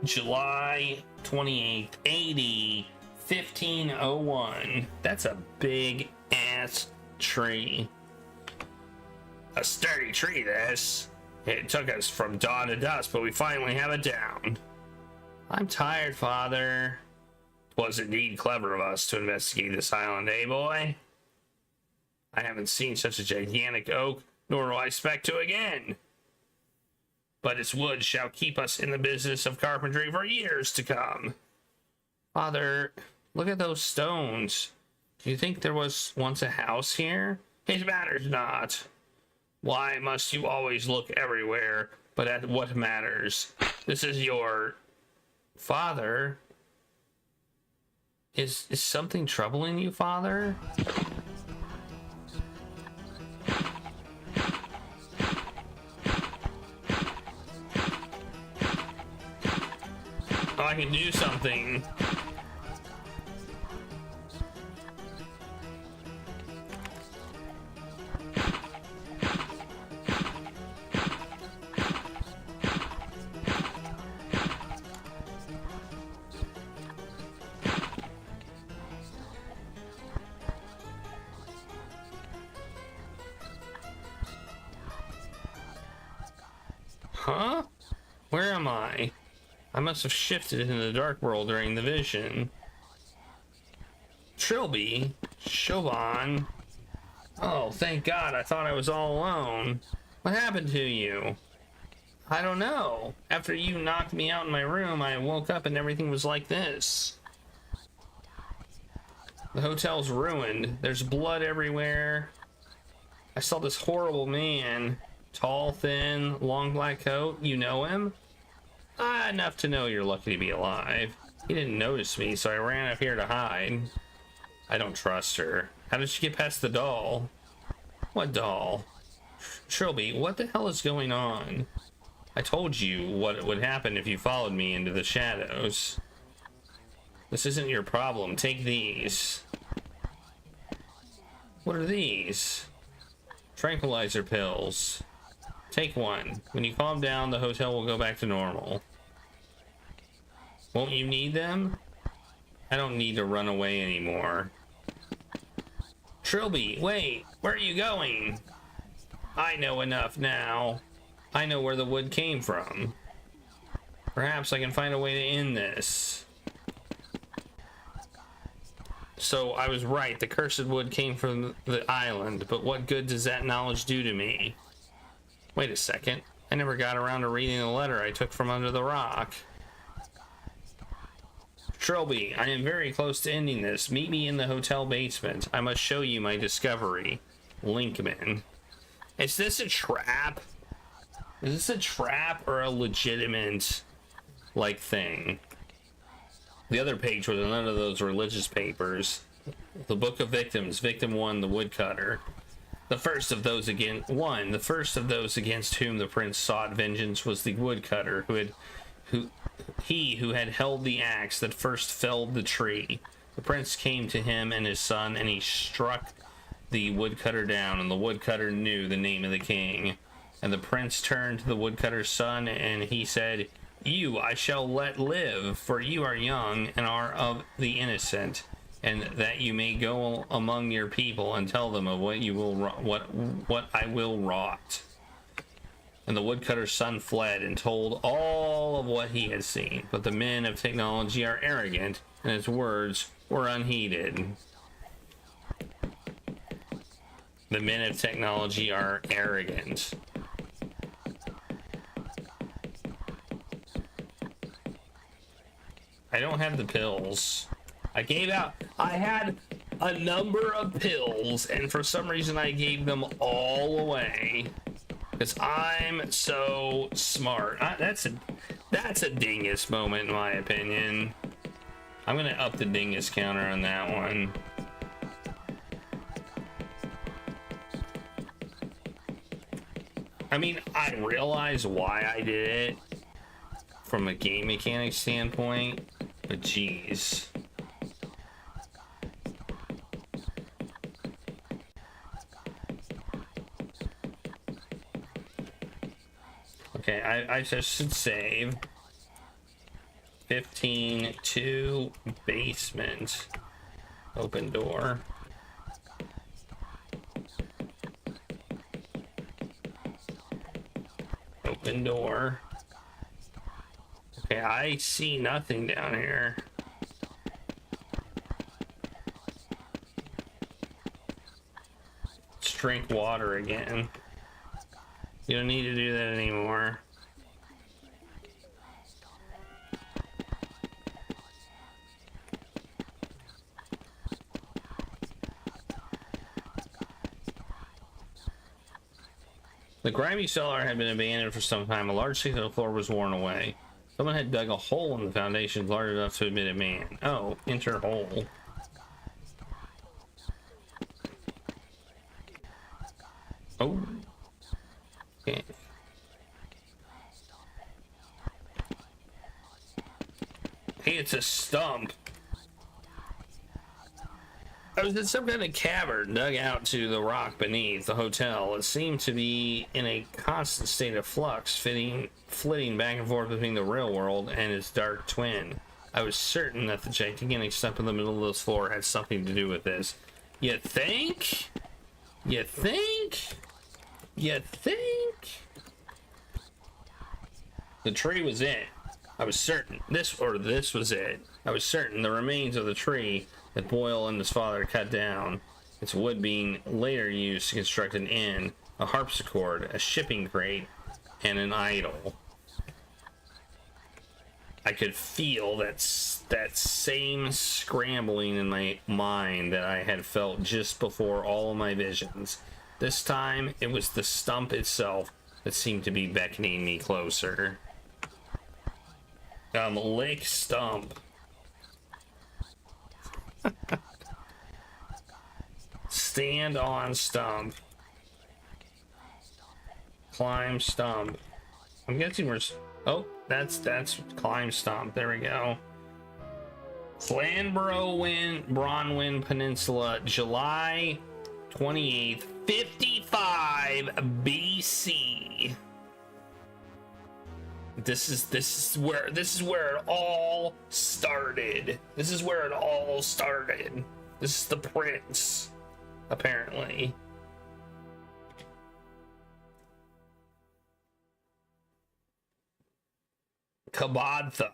July 28th, AD 1501. That's a big ass tree. A sturdy tree, this. It took us from dawn to dusk, but we finally have it down. I'm tired, Father. It was indeed clever of us to investigate this island, eh, boy? I haven't seen such a gigantic oak, nor will I expect to again. But its wood shall keep us in the business of carpentry for years to come. Father, look at those stones. Do you think there was once a house here? It matters not. Why must you always look everywhere but at what matters? This is your... Father? Is something troubling you, Father? Oh, I can do something. Huh? Where am I? I must have shifted into the dark world during the vision. Trilby? Chauvin? Oh, thank God, I thought I was all alone. What happened to you? I don't know. After you knocked me out in my room, I woke up and everything was like this. The hotel's ruined. There's blood everywhere. I saw this horrible man. Tall, thin, long black coat. You know him? Enough to know you're lucky to be alive. He didn't notice me, so I ran up here to hide. I don't trust her. How did she get past the doll? What doll? Trilby, what the hell is going on? I told you what would happen if you followed me into the shadows. This isn't your problem. Take these. What are these? Tranquilizer pills. Take one. When you calm down, the hotel will go back to normal. Won't you need them? I don't need to run away anymore. Trilby, wait! Where are you going? I know enough now. I know where the wood came from. Perhaps I can find a way to end this. So I was right. The cursed wood came from the island, but what good does that knowledge do to me? Wait a second. I never got around to reading the letter I took from under the rock. Trilby, I am very close to ending this. Meet me in the hotel basement. I must show you my discovery. Linkman. Is this a trap? Is this a trap or a legitimate, like, thing? The other page was none of those religious papers. The Book of Victims, Victim 1, the woodcutter. The first of those against whom the prince sought vengeance was the woodcutter who had held the axe that first felled the tree. The prince came to him and his son, and he struck the woodcutter down, and the woodcutter knew the name of the king. And the prince turned to the woodcutter's son, and he said, You I shall let live, for you are young and are of the innocent, and that you may go among your people and tell them of what you will what I will wrought. And the woodcutter's son fled and told all of what he had seen, but the men of technology are arrogant, and his words were unheeded. The men of technology are arrogant. I don't have the pills. I had a number of pills, and for some reason I gave them all away. Because I'm so smart. That's a dingus moment in my opinion. I'm gonna up the dingus counter on that one. I mean, I realize why I did it from a game mechanic standpoint, but geez. Okay, I just should save 15 to basement. Open door. Open door. Okay, I see nothing down here. Let's drink water again. You don't need to do that anymore. The grimy cellar had been abandoned for some time. A large section of the floor was worn away. Someone had dug a hole in the foundation large enough to admit a man. Oh, enter hole. Oh. Okay. Hey, it's a stump. I was in some kind of cavern dug out to the rock beneath the hotel. It seemed to be in a constant state of flux, flitting back and forth between the real world and its dark twin. I was certain that the gigantic stump in the middle of this floor had something to do with this. You think? You think? You think? The tree was it. I was certain. This was it. I was certain the remains of the tree that Boyle and his father cut down, its wood being later used to construct an inn, a harpsichord, a shipping crate, and an idol. I could feel that same scrambling in my mind that I had felt just before all of my visions. This time, it was the stump itself that seemed to be beckoning me closer. Lick stump. Stand on stump. Climb stump. I'm guessing we're... Oh, that's climb stump. There we go. Bronwyn Peninsula, July 28th, 55 BC. This is where it all started. This is where it all started. This is the prince, apparently. Kabadatha.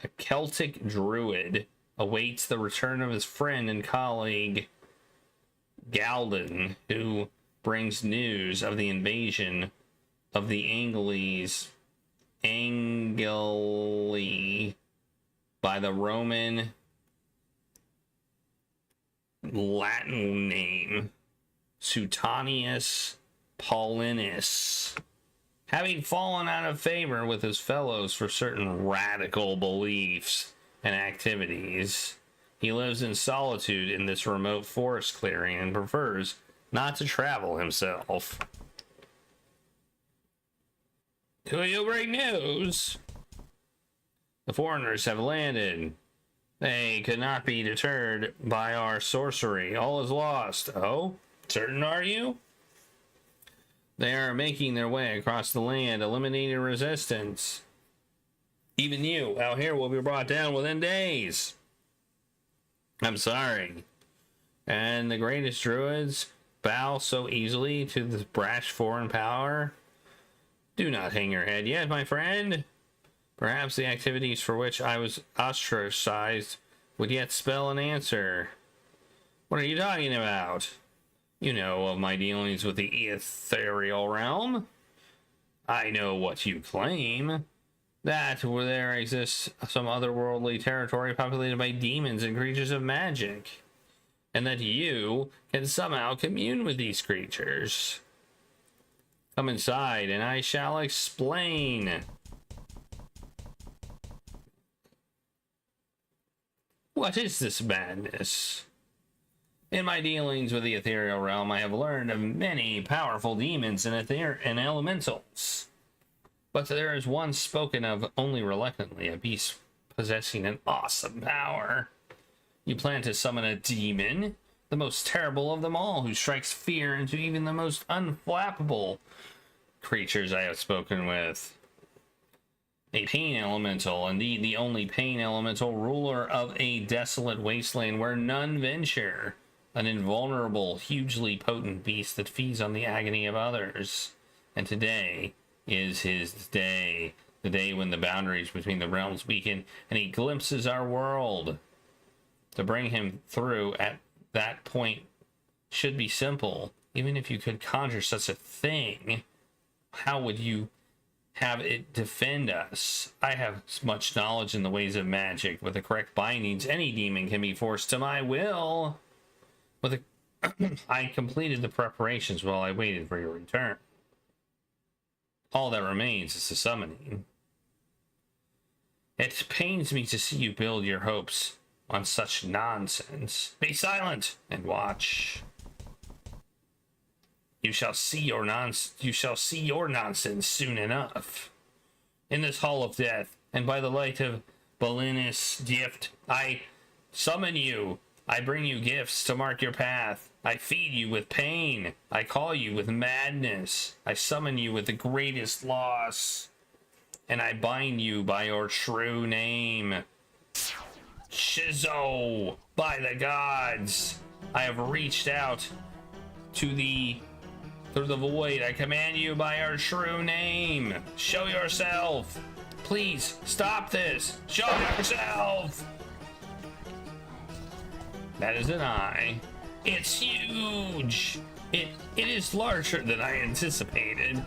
A Celtic druid awaits the return of his friend and colleague Galden, who brings news of the invasion of the Angli by the Roman Latin name Suetonius Paulinus, having fallen out of favor with his fellows for certain radical beliefs and activities. He lives in solitude in this remote forest clearing and prefers not to travel himself. To you break news. The foreigners have landed. They could not be deterred by our sorcery. All is lost. Oh? Certain are you? They are making their way across the land, eliminating resistance. Even you, out here, will be brought down within days. I'm sorry. And the greatest druids bow so easily to this brash foreign power? Do not hang your head yet, my friend. Perhaps the activities for which I was ostracized would yet spell an answer. What are you talking about? You know of my dealings with the ethereal realm. I know what you claim. That where there exists some otherworldly territory populated by demons and creatures of magic. And that you can somehow commune with these creatures. Come inside and I shall explain. What is this madness? In my dealings with the ethereal realm, I have learned of many powerful demons and elementals. But there is one spoken of only reluctantly, a beast possessing an awesome power. You plan to summon a demon, the most terrible of them all, who strikes fear into even the most unflappable creatures I have spoken with. A pain elemental, indeed the only pain elemental, ruler of a desolate wasteland where none venture. An invulnerable, hugely potent beast that feeds on the agony of others. And today is his day. The day when the boundaries between the realms weaken and he glimpses our world. To bring him through at that point should be simple. Even if you could conjure such a thing, how would you have it defend us? I have much knowledge in the ways of magic. With the correct bindings, any demon can be forced to my will. I completed the preparations while I waited for your return. All that remains is the summoning. It pains me to see you build your hopes on such nonsense. Be silent and watch. You shall see your nonsense soon enough. In this hall of death, and by the light of Belinus' gift, I summon you. I bring you gifts to mark your path. I feed you with pain. I call you with madness. I summon you with the greatest loss. And I bind you by your true name. Shizo, by the gods. I have reached out to thee through the void. I command you by your true name. Show yourself. Please, stop this. Show yourself. That is an eye. It's huge. It is larger than I anticipated.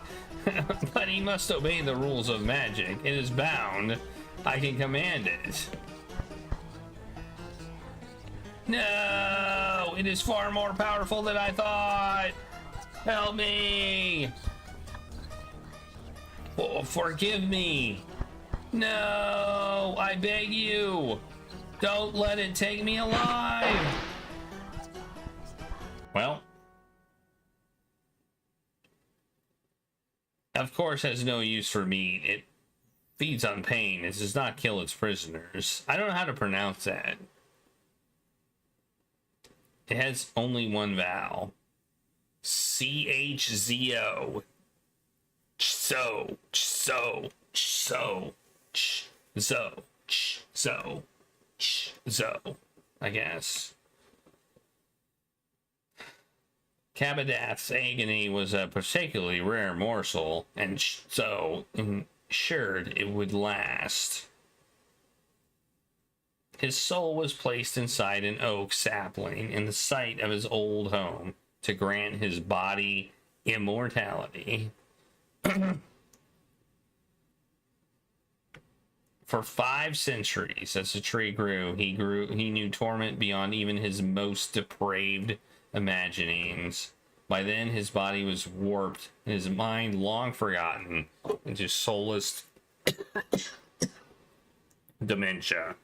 But he must obey the rules of magic. It is bound. I can command it. No! It is far more powerful than I thought! Help me! Oh, forgive me! No! I beg you! Don't let it take me alive! Well, of course, has no use for meat. It feeds on pain. It does not kill its prisoners. I don't know how to pronounce that. It has only one vowel. CHZO. So, so, so, so, so, so, I guess. Cabadath's agony was a particularly rare morsel, and so ensured it would last. His soul was placed inside an oak sapling in the site of his old home to grant his body immortality. For 5 centuries, as the tree grew, he knew torment beyond even his most depraved imaginings. By then, his body was warped, and his mind long forgotten into soulless dementia.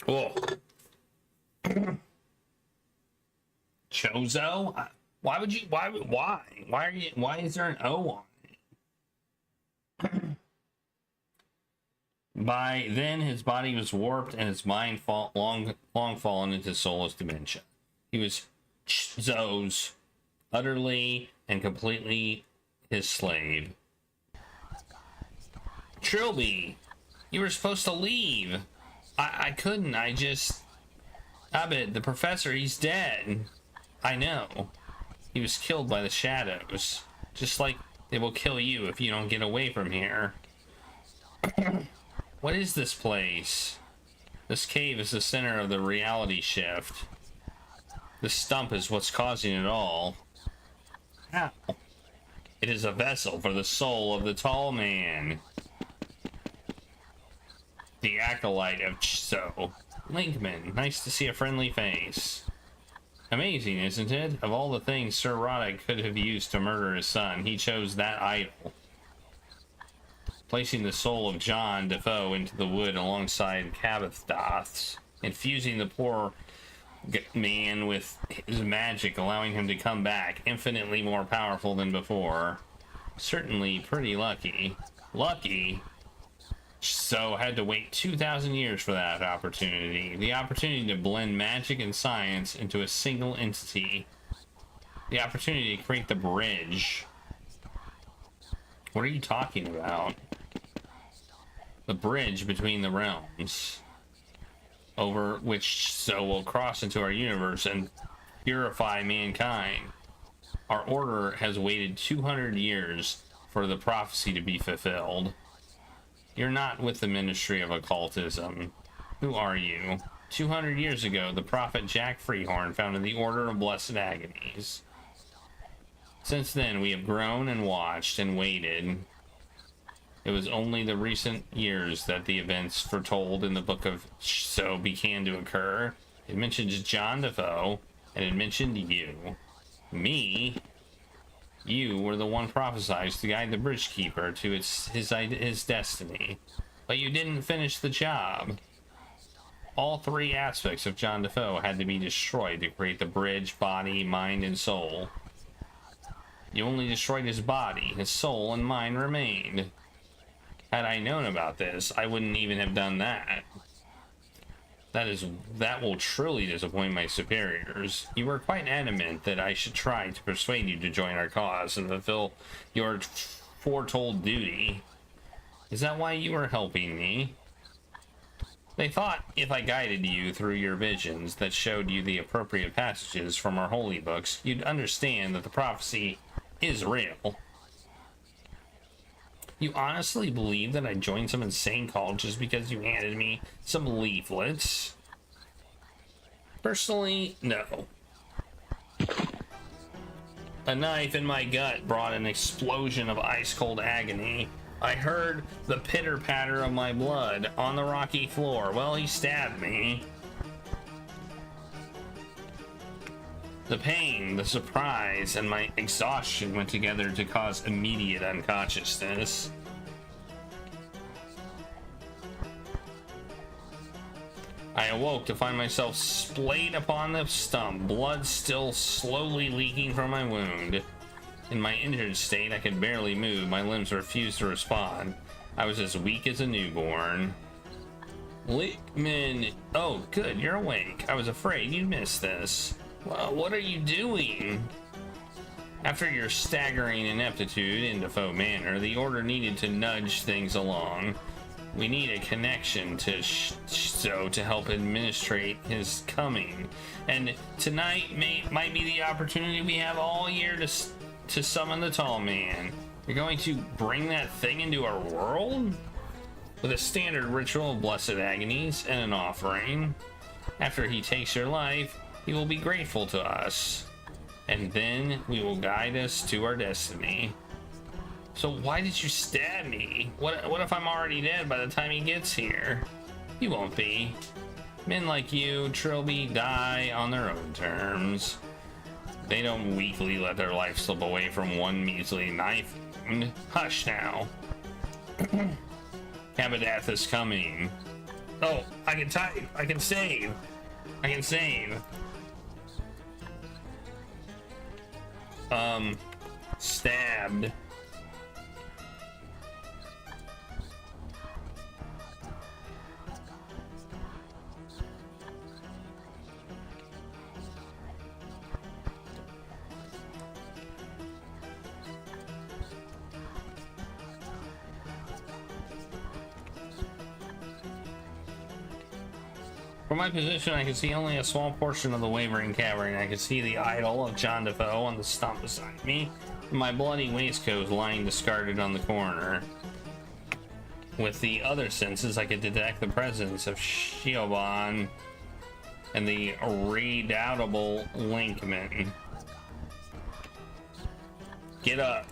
Oh. Chozo? Why would you? Why? Why is there an O on it? By then, his body was warped and his mind long fallen into soulless dementia. He was Zo's utterly and completely his slave. Trilby, you were supposed to leave. I couldn't. Abed, the professor, he's dead. I know. He was killed by the shadows. Just like they will kill you if you don't get away from here. What is this place? This cave is the center of the reality shift. The stump is what's causing it all. How? It is a vessel for the soul of the tall man. The acolyte of Chiso. Linkman, nice to see a friendly face. Amazing, isn't it? Of all the things Sir Roddick could have used to murder his son, he chose that idol. Placing the soul of John Defoe into the wood alongside Cabothdot's, infusing the poor man with his magic, allowing him to come back infinitely more powerful than before. Certainly pretty lucky. Lucky? So had to wait 2,000 years for that opportunity. The opportunity to blend magic and science into a single entity. The opportunity to create the bridge. What are you talking about? The bridge between the realms, over which so will cross into our universe and purify mankind. Our order has waited 200 years for the prophecy to be fulfilled. You're not with the Ministry of Occultism. Who are you? 200 years ago, the prophet Jack Freehorn founded the Order of Blessed Agonies. Since then, we have grown and watched and waited. It was only the recent years that the events foretold in the Book of So began to occur. It mentions John Defoe, and it mentioned you. Me? You were the one prophesied to guide the Bridgekeeper to his destiny. But you didn't finish the job. All three aspects of John Defoe had to be destroyed to create the bridge, body, mind, and soul. You only destroyed his body. His soul and mind remained. Had I known about this, I wouldn't even have done that. That will truly disappoint my superiors. You were quite adamant that I should try to persuade you to join our cause and fulfill your foretold duty. Is that why you were helping me? They thought if I guided you through your visions that showed you the appropriate passages from our holy books, you'd understand that the prophecy is real. You honestly believe that I joined some insane cult just because you handed me some leaflets? Personally, no. A knife in my gut brought an explosion of ice-cold agony. I heard the pitter-patter of my blood on the rocky floor. Well, he stabbed me. The pain, the surprise, and my exhaustion went together to cause immediate unconsciousness. I awoke to find myself splayed upon the stump, blood still slowly leaking from my wound. In my injured state, I could barely move. My limbs refused to respond. I was as weak as a newborn. Lickman, oh, good, you're awake. I was afraid you'd miss this. Well, what are you doing? After your staggering ineptitude in Defoe Manor, the Order needed to nudge things along. We need a connection to So to help administrate his coming. And tonight might be the opportunity we have all year to summon the Tall Man. You're going to bring that thing into our world? With a standard ritual of blessed agonies and an offering. After he takes your life, he will be grateful to us, and then we will guide us to our destiny. So why did you stab me? What if I'm already dead by the time he gets here? You won't be. Men like you, Trilby, die on their own terms. They don't weakly let their life slip away from one measly knife wound. Hush now. Cabadath is coming. Oh, I can type. I can save. I can save. Stabbed. From my position, I can see only a small portion of the wavering cavern. I can see the idol of John Defoe on the stump beside me, and my bloody waistcoat lying discarded on the corner. With the other senses, I could detect the presence of Shiobon and the redoubtable Linkman. Get up.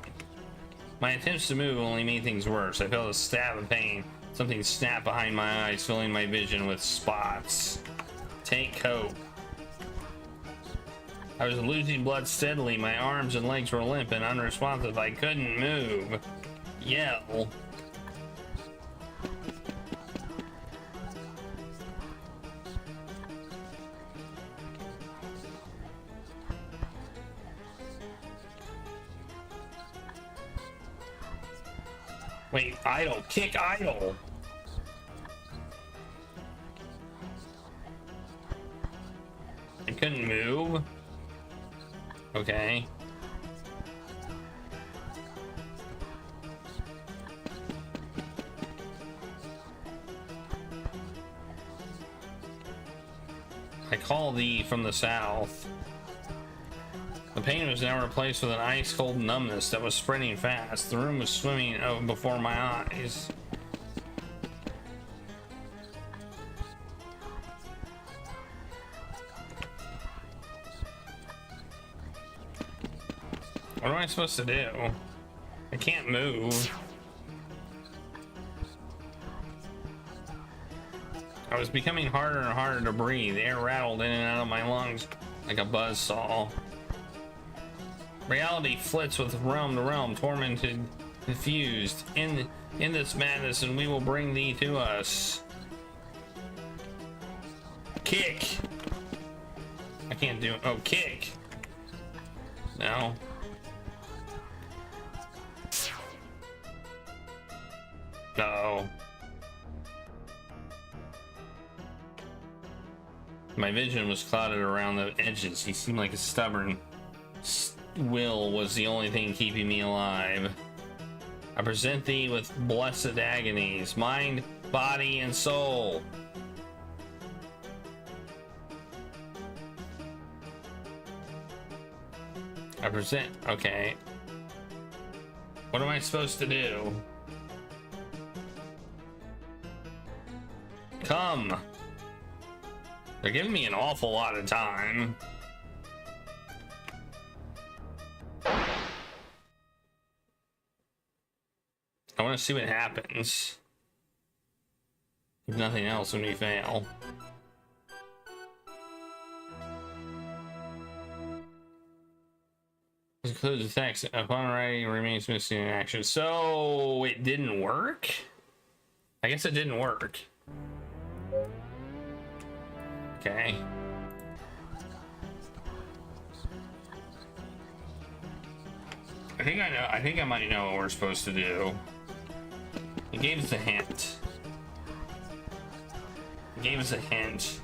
My attempts to move only made things worse. I felt a stab of pain. Something snapped behind my eyes, filling my vision with spots. Take coat. I was losing blood steadily. My arms and legs were limp and unresponsive. I couldn't move. Yell. Wait, idle. Kick idle. I couldn't move. Okay. I call thee from the south. The pain was now replaced with an ice-cold numbness that was spreading fast. The room was swimming before my eyes. What am I supposed to do? I can't move. I was becoming harder and harder to breathe. The air rattled in and out of my lungs like a buzzsaw. Reality flits with realm to realm, tormented, confused. In this madness, and we will bring thee to us. Kick. I can't do it. Oh, kick. No. No. My vision was clouded around the edges. He seemed like a stubborn will was the only thing keeping me alive. I present thee with blessed agonies, mind, body, and soul. I present. Okay. What am I supposed to do? Come. They're giving me an awful lot of time. I want to see what happens. If nothing else, when we fail. This includes the text. Upon writing, remains missing in action. So it didn't work? I guess it didn't work. Okay. I think I know. I think I might know what we're supposed to do. He gave us a hint. He gave us a hint.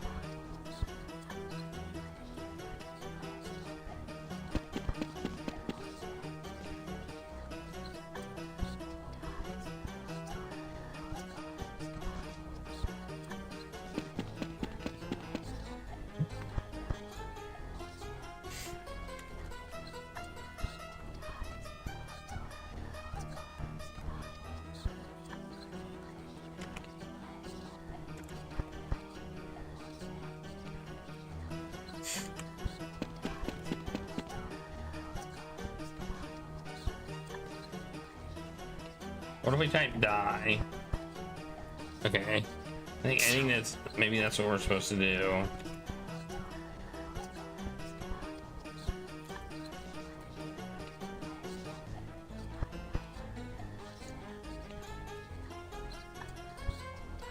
What if we type die? Okay. I think that's maybe that's what we're supposed to do.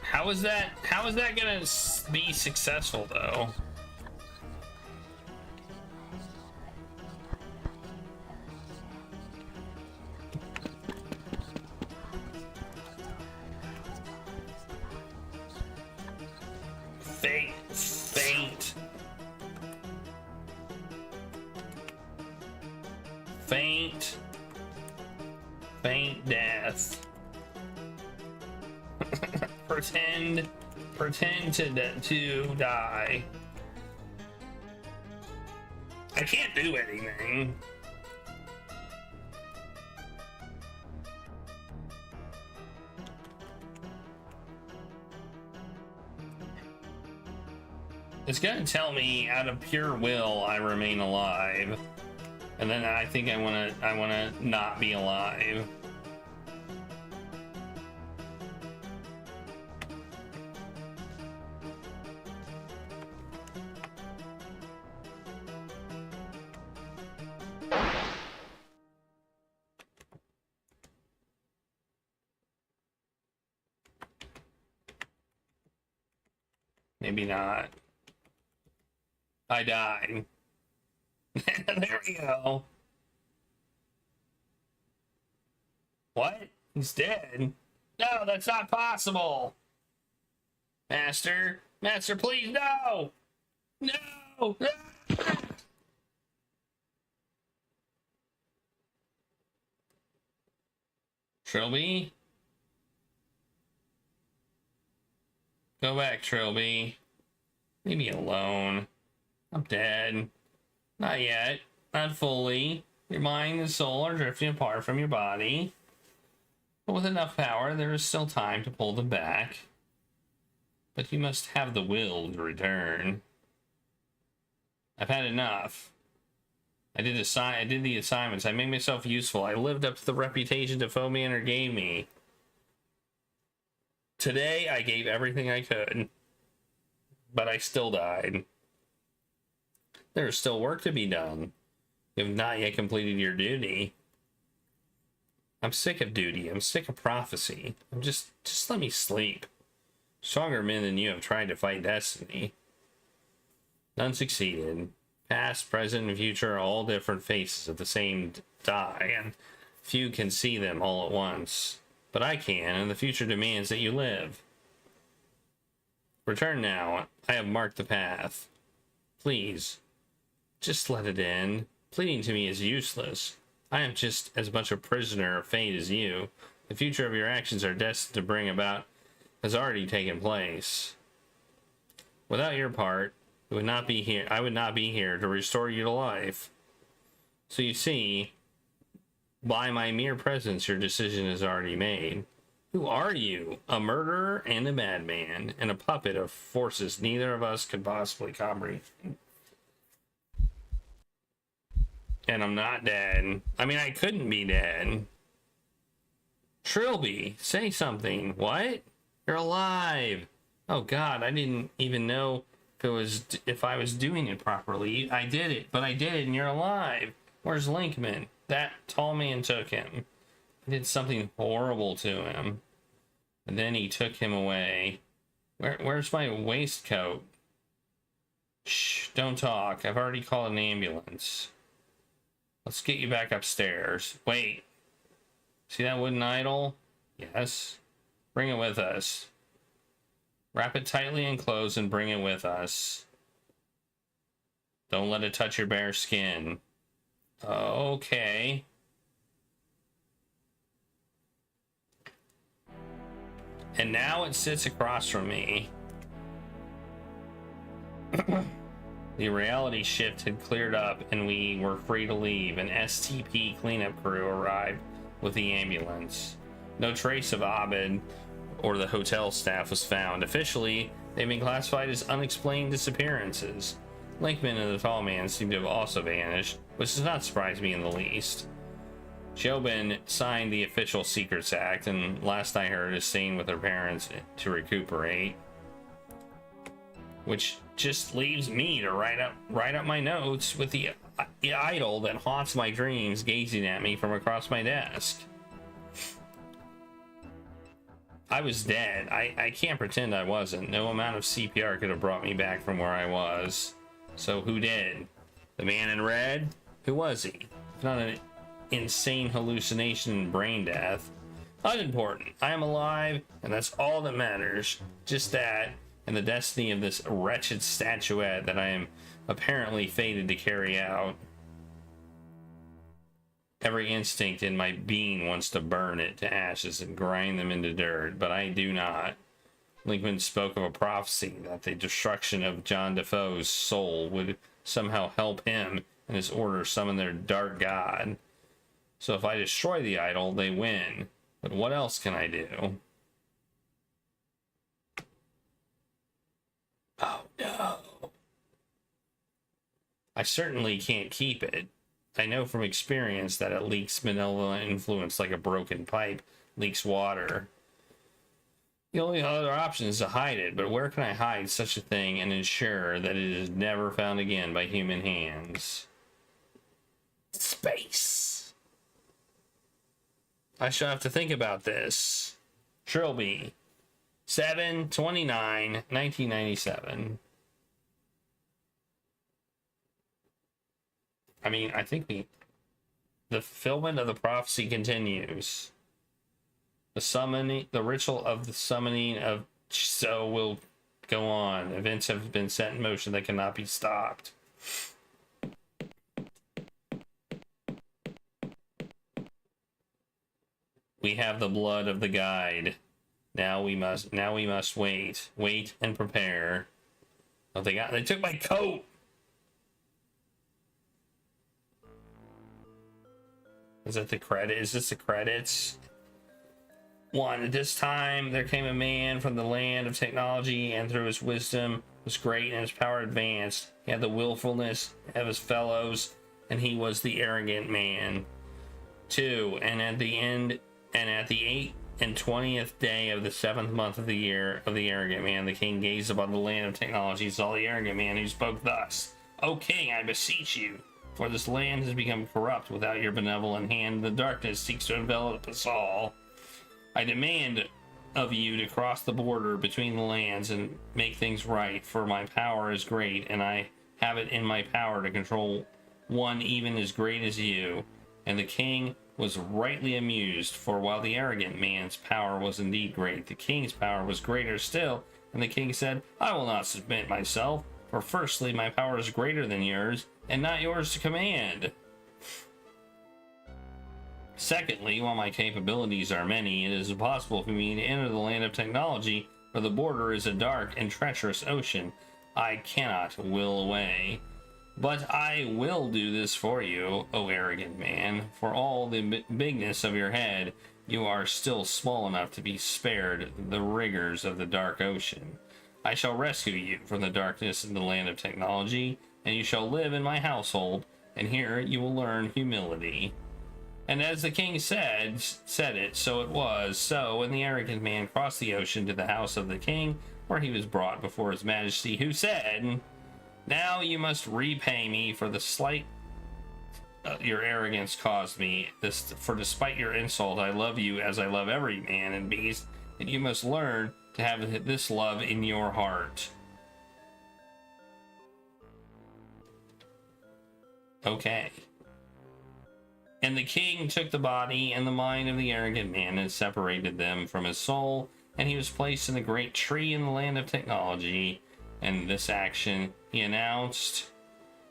How is that gonna be successful though? pretend to die. I can't do anything. It's gonna tell me out of pure will I remain alive. And then I think I wanna not be alive. Maybe not. I died. There we go. What? He's dead? No, that's not possible. Master, Master, please, no! No! Trilby? Go back, Trilby. Leave me alone. I'm dead. Not yet. Not fully. Your mind and soul are drifting apart from your body. But with enough power, there is still time to pull them back. But you must have the will to return. I've had enough. I did the assignments. I made myself useful. I lived up to the reputation Defoe Manor gave me. Today, I gave everything I could. But I still died. There is still work to be done. You have not yet completed your duty. I'm sick of duty. I'm sick of prophecy. Just let me sleep. Stronger men than you have tried to fight destiny. None succeeded. Past, present, and future are all different faces of the same die, and few can see them all at once. But I can, and the future demands that you live. Return now. I have marked the path. Please, just let it end. Pleading to me is useless. I am just as much a prisoner of fate as you. The future of your actions are destined to bring about has already taken place. Without your part, I would not be here to restore you to life. So you see, by my mere presence, your decision is already made. Who are you? A murderer and a madman, and a puppet of forces neither of us could possibly comprehend. And I'm not dead. I mean, I couldn't be dead. Trilby, say something. What? You're alive. Oh God, I didn't even know if I was doing it properly. I did it, but I did it, and you're alive. Where's Linkman? That tall man took him. I did something horrible to him, and then he took him away. Where's my waistcoat? Shh, don't talk. I've already called an ambulance. Let's get you back upstairs. Wait. See that wooden idol? Yes. Bring it with us. Wrap it tightly enclosed and bring it with us. Don't let it touch your bare skin. Okay. And now it sits across from me. The reality shift had cleared up and we were free to leave. An STP cleanup crew arrived with the ambulance. No trace of Abed or the hotel staff was found. Officially, they've been classified as unexplained disappearances. Linkman and the tall man seem to have also vanished, which does not surprise me in the least. Jobin signed the official Secrets Act, and last I heard is staying with her parents to recuperate. Which just leaves me to write up my notes with the idol that haunts my dreams gazing at me from across my desk. I was dead. I can't pretend I wasn't. No amount of CPR could have brought me back from where I was. So who did? The man in red? Who was he? If not an insane hallucination and brain death. Unimportant. I am alive, and that's all that matters. Just that, and the destiny of this wretched statuette that I am apparently fated to carry out. Every instinct in my being wants to burn it to ashes and grind them into dirt, but I do not. Linkman spoke of a prophecy that the destruction of John Defoe's soul would somehow help him and his order summon their dark god. So if I destroy the idol, they win. But what else can I do? Oh no. I certainly can't keep it. I know from experience that it leaks malevolent influence like a broken pipe leaks water. The only other option is to hide it, but where can I hide such a thing and ensure that it is never found again by human hands? Space. I shall have to think about this. Trilby, 7/29/1997. I mean, I think the fulfillment of the prophecy continues. The ritual of the summoning of So will go on. Events have been set in motion that cannot be stopped. We have the blood of the guide. Now we must wait and prepare. Oh, they took my coat. Is that the credit? Is this the credits? 1. At this time there came a man from the land of technology, and through his wisdom was great and his power advanced. He had the willfulness of his fellows, and he was the arrogant man. 2. And at the 8th and 20th day of the 7th month of the year of the arrogant man, the king gazed upon the land of technology, saw the arrogant man, who spoke thus: O king, I beseech you, for this land has become corrupt without your benevolent hand. The darkness seeks to envelop us all. I demand of you to cross the border between the lands and make things right, for my power is great, and I have it in my power to control one even as great as you. And the king was rightly amused, for while the arrogant man's power was indeed great, the king's power was greater still. And the king said, I will not submit myself, for firstly, my power is greater than yours, and not yours to command. Secondly, while my capabilities are many, it is impossible for me to enter the land of technology, for the border is a dark and treacherous ocean. I cannot will away. But I will do this for you, O arrogant man. For all the bigness of your head, you are still small enough to be spared the rigors of the dark ocean. I shall rescue you from the darkness in the land of technology, and you shall live in my household, and here you will learn humility. And as the king said it, so it was. So when the arrogant man crossed the ocean to the house of the king, where he was brought before his majesty, who said, Now you must repay me for the slight your arrogance caused me. For despite your insult, I love you as I love every man and beast, and you must learn to have this love in your heart. Okay. And the king took the body and the mind of the arrogant man and separated them from his soul, and he was placed in a great tree in the land of technology. And this action he announced,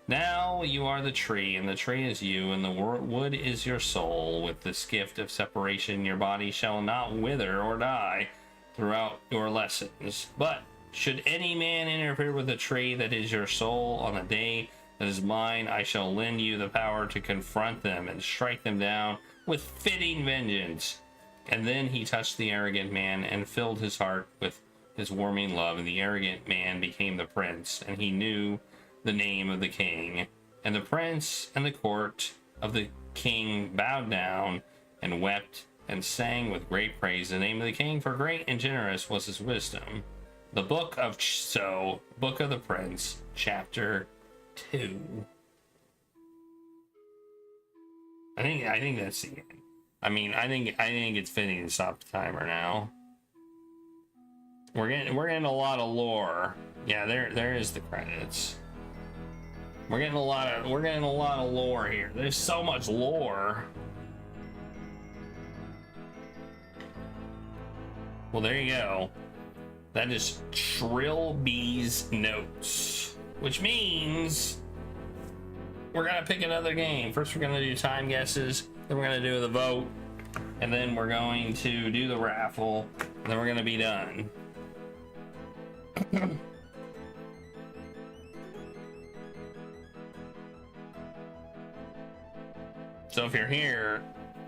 Now you are the tree, and the tree is you, and the wood is your soul. With this gift of separation, your body shall not wither or die throughout your lessons. But should any man interfere with the tree that is your soul on the day that is mine, I shall lend you the power to confront them and strike them down with fitting vengeance. And then he touched the arrogant man and filled his heart with his warming love, and the arrogant man became the prince, and he knew the name of the king. And the prince and the court of the king bowed down and wept and sang with great praise the name of the king, for great and generous was his wisdom. The Book of Book of the Prince, Chapter 2. I think that's the end. I mean, I think it's fitting to stop the timer now. We're getting a lot of lore. Yeah, there is the credits. We're getting a lot of lore here. There's so much lore. Well, there you go. That is Trilby's notes, which means we're gonna pick another game. First, we're gonna do time guesses. Then we're gonna do the vote, and then we're going to do the raffle. And then we're gonna be done. So if you're here,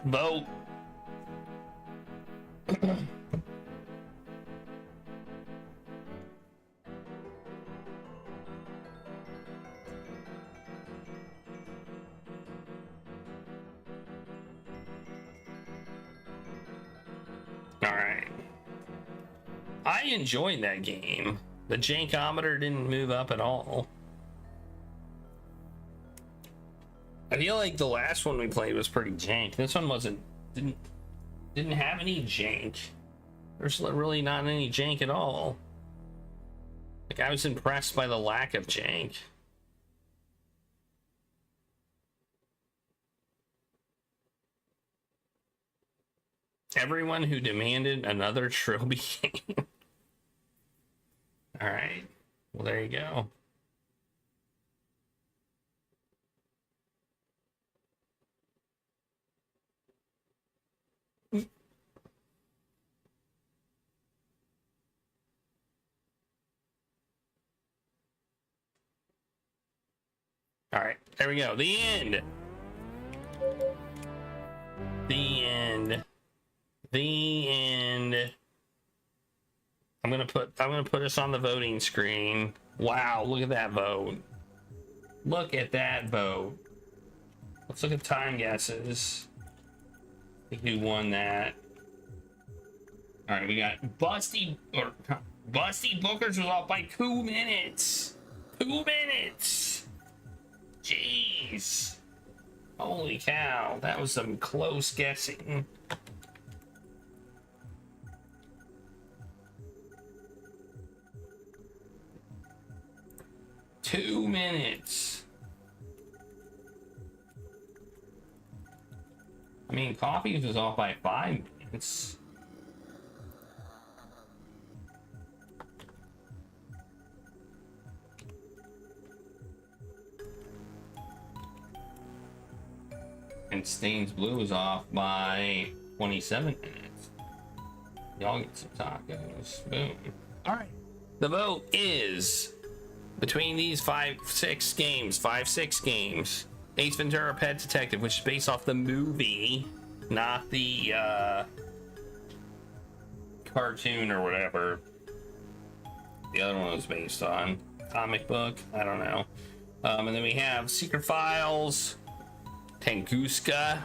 vote. Alright. I enjoyed that game. The jankometer didn't move up at all. I feel like the last one we played was pretty jank. This one didn't have any jank. There's really not any jank at all. Like, I was impressed by the lack of jank. Everyone who demanded another Trilby game. All right. Well, there you go. All right, there we go. The end. The end. The end. I'm gonna put us on the voting screen. Wow, look at that vote. Look at that vote. Let's look at time guesses. Who won that? All right, we got Busty Bookers was off by 2 minutes. 2 minutes. Jeez. Holy cow, that was some close guessing. Two minutes. I mean, Coffee's was off by 5 minutes. And Stains Blue was off by 27 minutes. Y'all get some tacos. Boom. All right. The vote is between these 5-6 games. Ace Ventura: Pet Detective, which is based off the movie, not the cartoon or whatever the other one was based on. Comic book, I don't know. And then we have Secret Files, Tunguska,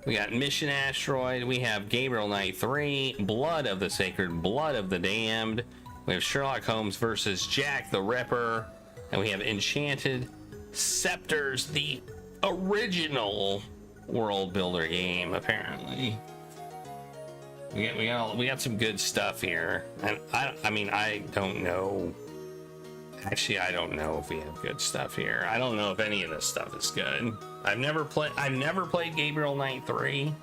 we got Mission Asteroid, we have Gabriel Knight 3, Blood of the Sacred, Blood of the Damned, we have Sherlock Holmes versus Jack the Ripper, and we have Enchanted Scepters, the original world builder game. Apparently we got some good stuff here, and I mean, I don't know. Actually, I don't know if we have good stuff here. I don't know if any of this stuff is good. I've never played Gabriel Knight 3.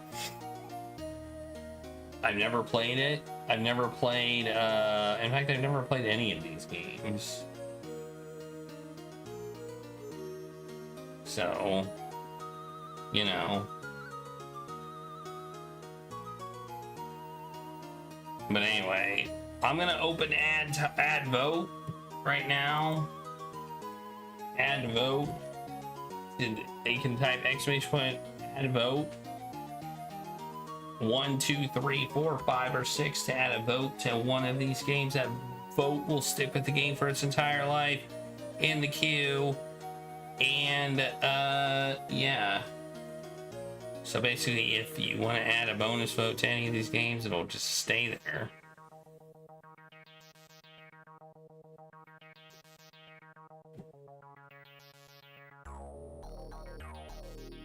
I've never played it. I've never played in fact, I've never played any of these games. So, you know. But anyway, I'm gonna open add vote right now. Add vote. You can type ! Add vote. 1, 2, 3, 4, 5, or 6 to add a vote to one of these games. That vote will stick with the game for its entire life in the queue. And yeah. So basically, if you want to add a bonus vote to any of these games, it'll just stay there.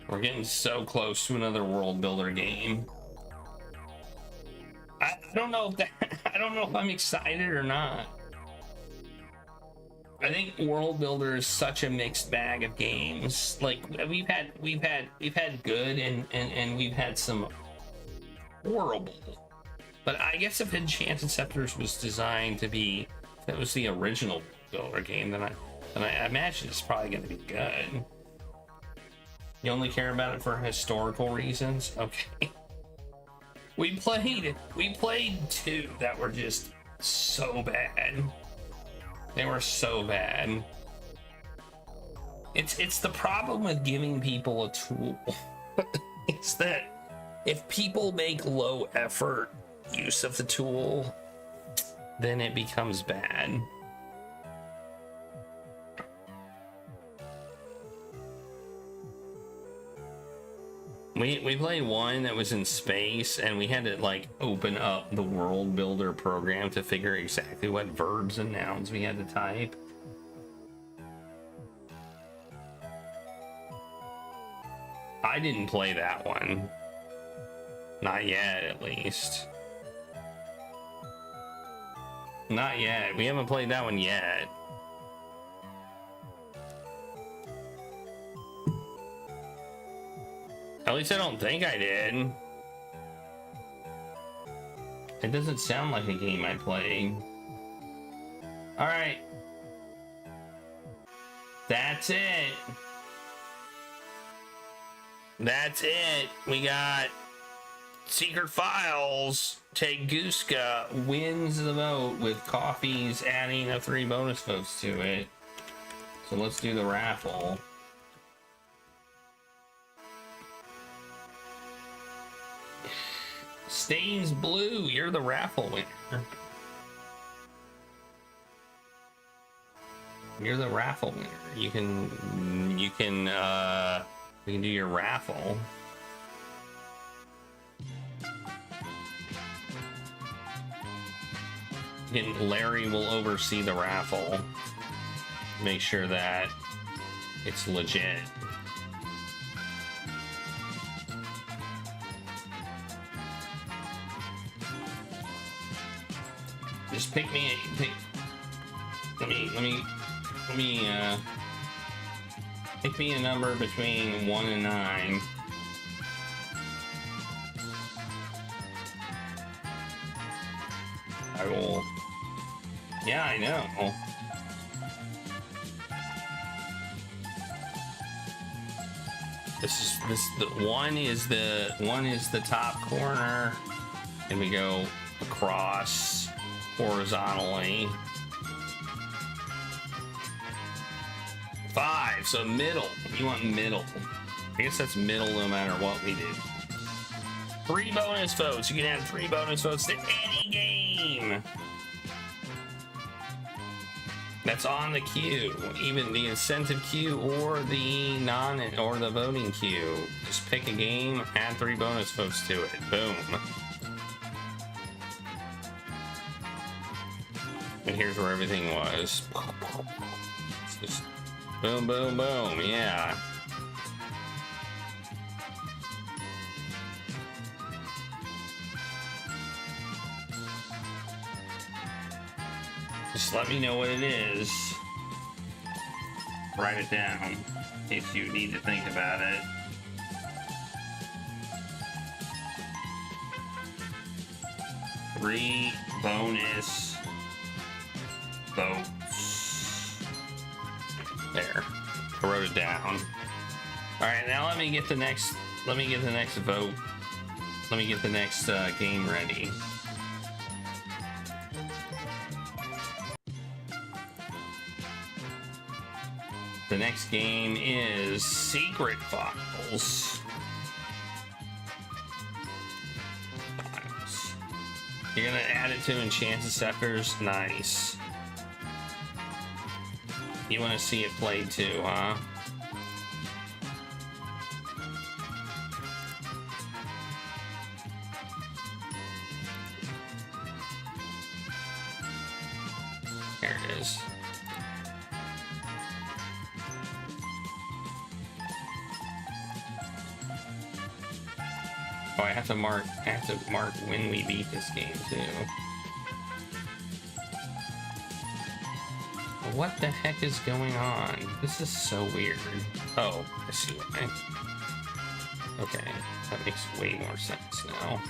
We're getting so close to another world builder game. I don't know if that, I don't know if I'm excited or not. I think world builder is such a mixed bag of games. Like, we've had good and we've had some horrible. But I guess if Enchanted Scepters was designed to be, if it was the original builder game, then I imagine it's probably going to be good. You only care about it for historical reasons? Okay. We played 2 that were just so bad. They were so bad. It's the problem with giving people a tool. It's that if people make low effort use of the tool, then it becomes bad. We played one that was in space, and we had to like open up the world builder program to figure exactly what verbs and nouns we had to type. I didn't play that one. Not yet, at least. Not yet. We haven't played that one yet. At least I don't think I did. It doesn't sound like a game I played. Alright. That's it. That's it. We got Secret Files. Teguska wins the vote with Coffee's adding a 3 bonus votes to it. So let's do the raffle. Stains Blue, you're the raffle winner. You're the raffle winner. We can do your raffle. And Larry will oversee the raffle. Make sure that it's legit. Just pick me. Let me pick me a number between 1 and 9. I will. Yeah, I know. The one is the top corner, and we go across horizontally. 5, so middle. You want middle. I guess that's middle no matter what we do. 3 bonus votes. You can add 3 bonus votes to any game that's on the queue, even the incentive queue or the the voting queue. Just pick a game, add 3 bonus votes to it. Boom. And here's where everything was. It's just boom, boom, boom. Yeah. Just let me know what it is. Write it down if you need to think about it. Three bonus votes. There. I wrote it down. Alright, now let me get the next vote. Let me get the next game ready. The next game is Secret Files. You're gonna add it to Enchanted Scepters? Nice. You wanna see it played too, huh? There it is. Oh, I have to mark when we beat this game too. What the heck is going on? This is so weird. Oh, I see why. Okay, that makes way more sense now.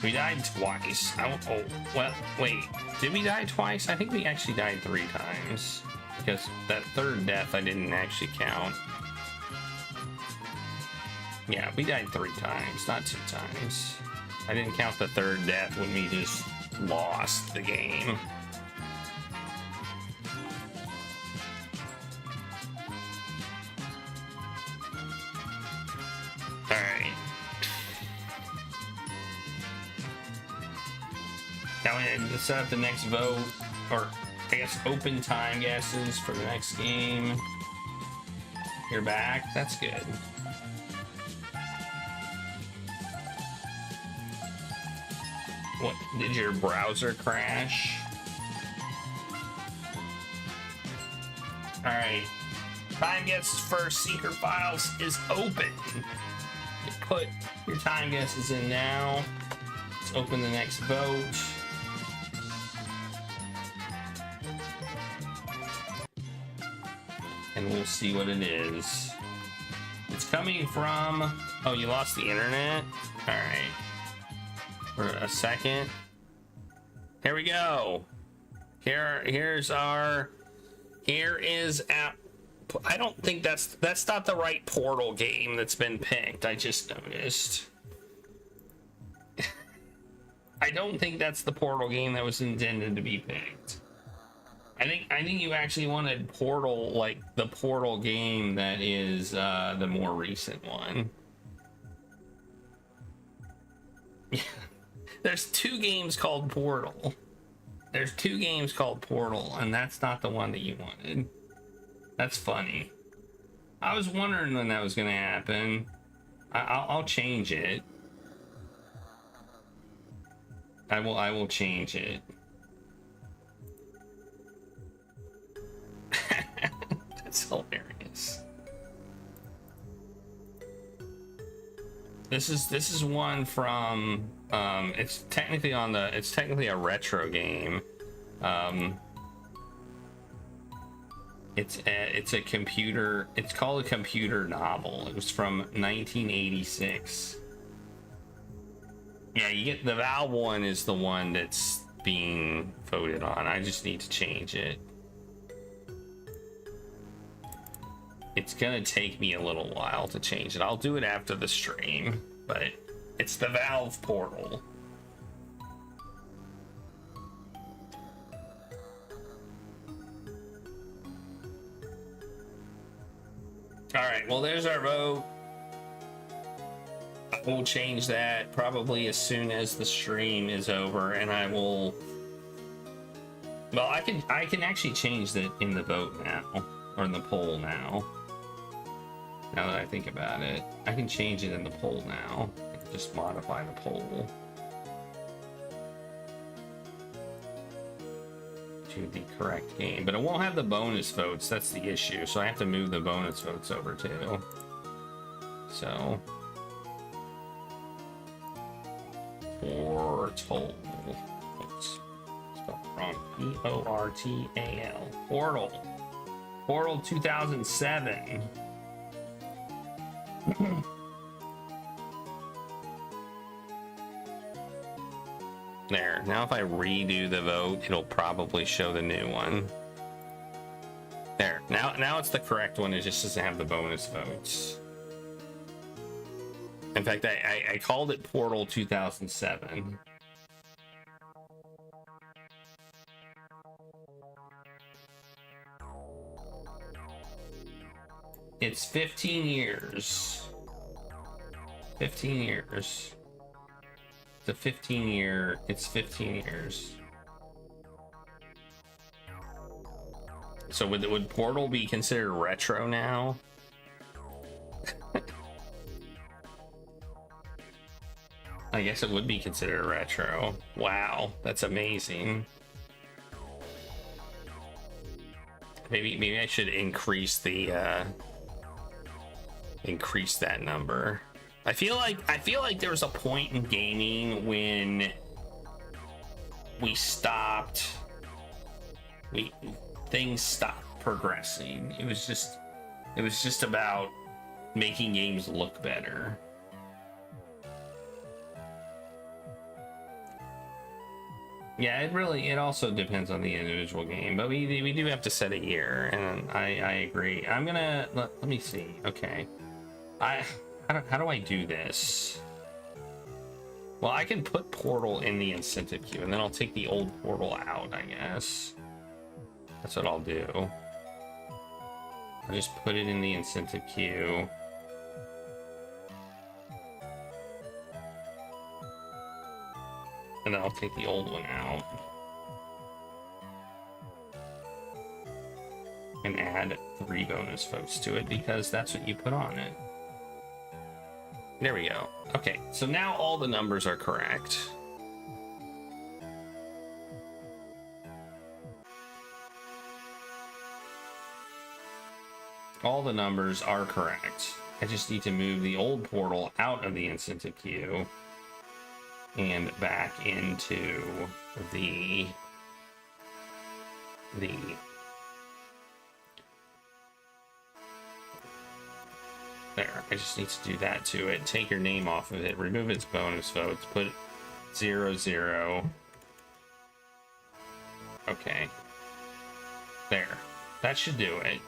We died twice. Oh, well, wait. Did we die twice? I think we actually died 3 times. Because that third death I didn't actually count. Yeah, we died 3 times, not 2 times. I didn't count the third death when we just lost the game. All right. Now we need to set up the next vote, or I guess open time guesses for the next game. You're back. That's good. What, did your browser crash? All right. Time guesses for Secret Files is open. You put your time guesses in now. Let's open the next vote. And we'll see what it is. It's coming from... Oh, you lost the internet? All right. For a second. Here we go. Here is our... Here is app. I don't think that's not the right Portal game that's been picked. I just noticed. I don't think that's the Portal game that was intended to be picked. I think you actually wanted Portal, like the Portal game that is the more recent one. There's two games called Portal. There's two games called Portal, and that's not the one that you wanted. That's funny. I was wondering when that was gonna happen. I'll change it. I will change it. That's hilarious. This is one from it's technically a retro game. It's a computer, it's called a computer novel. It was from 1986. Yeah, you get the Valve one is the one that's being voted on. I just need to change it. It's gonna take me a little while to change it. I'll do it after the stream, but it's the Valve Portal. All right, well, there's our vote. We'll change that probably as soon as the stream is over, and I will. Well, I can actually change that in the vote now, or in the poll now. Now that I think about it, I can change it in the poll now. Just modify the poll to the correct game, but it won't have the bonus votes. That's the issue. So I have to move the bonus votes over too. So Portal. Oops. Spelled wrong. P-O-R-T-A-L. Portal. Portal 2007. There. Now if I redo the vote, it'll probably show the new one. There. Now it's the correct one. It just doesn't have the bonus votes. In fact, I called it Portal 2007. It's 15 years. 15 years. It's a 15 year. It's 15 years. So would Portal be considered retro now? I guess it would be considered retro. Wow, that's amazing. Maybe I should increase the increase that number. I feel like there was a point in gaming when things stopped progressing. It was just about making games look better. Yeah, it also depends on the individual game, but we do have to set a year, and I agree. I'm gonna let me see. Okay, how do I do this? Well, I can put portal in the incentive queue, and then I'll take the old portal out, I guess. That's what I'll do. I'll just put it in the incentive queue. And then I'll take the old one out. And add 3 bonus votes to it, because that's what you put on it. There we go. Okay, so now all the numbers are correct. All the numbers are correct. I just need to move the old portal out of the incentive queue and back into the there. I just need to do that to it. Take your name off of it, remove its bonus votes, put 0, 0. Okay. There. That should do it.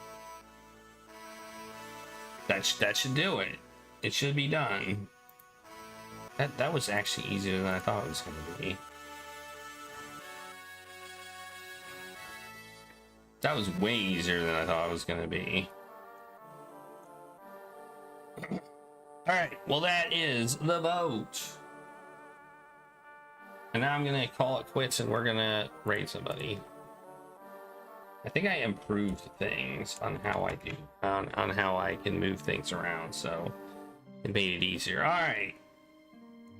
That should do it. It should be done. That was actually easier than I thought it was going to be. That was way easier than I thought it was going to be. Alright, well that is the vote. And now I'm going to call it quits and we're going to raid somebody. I think I improved things on how I do, on how I can move things around, so it made it easier. Alright.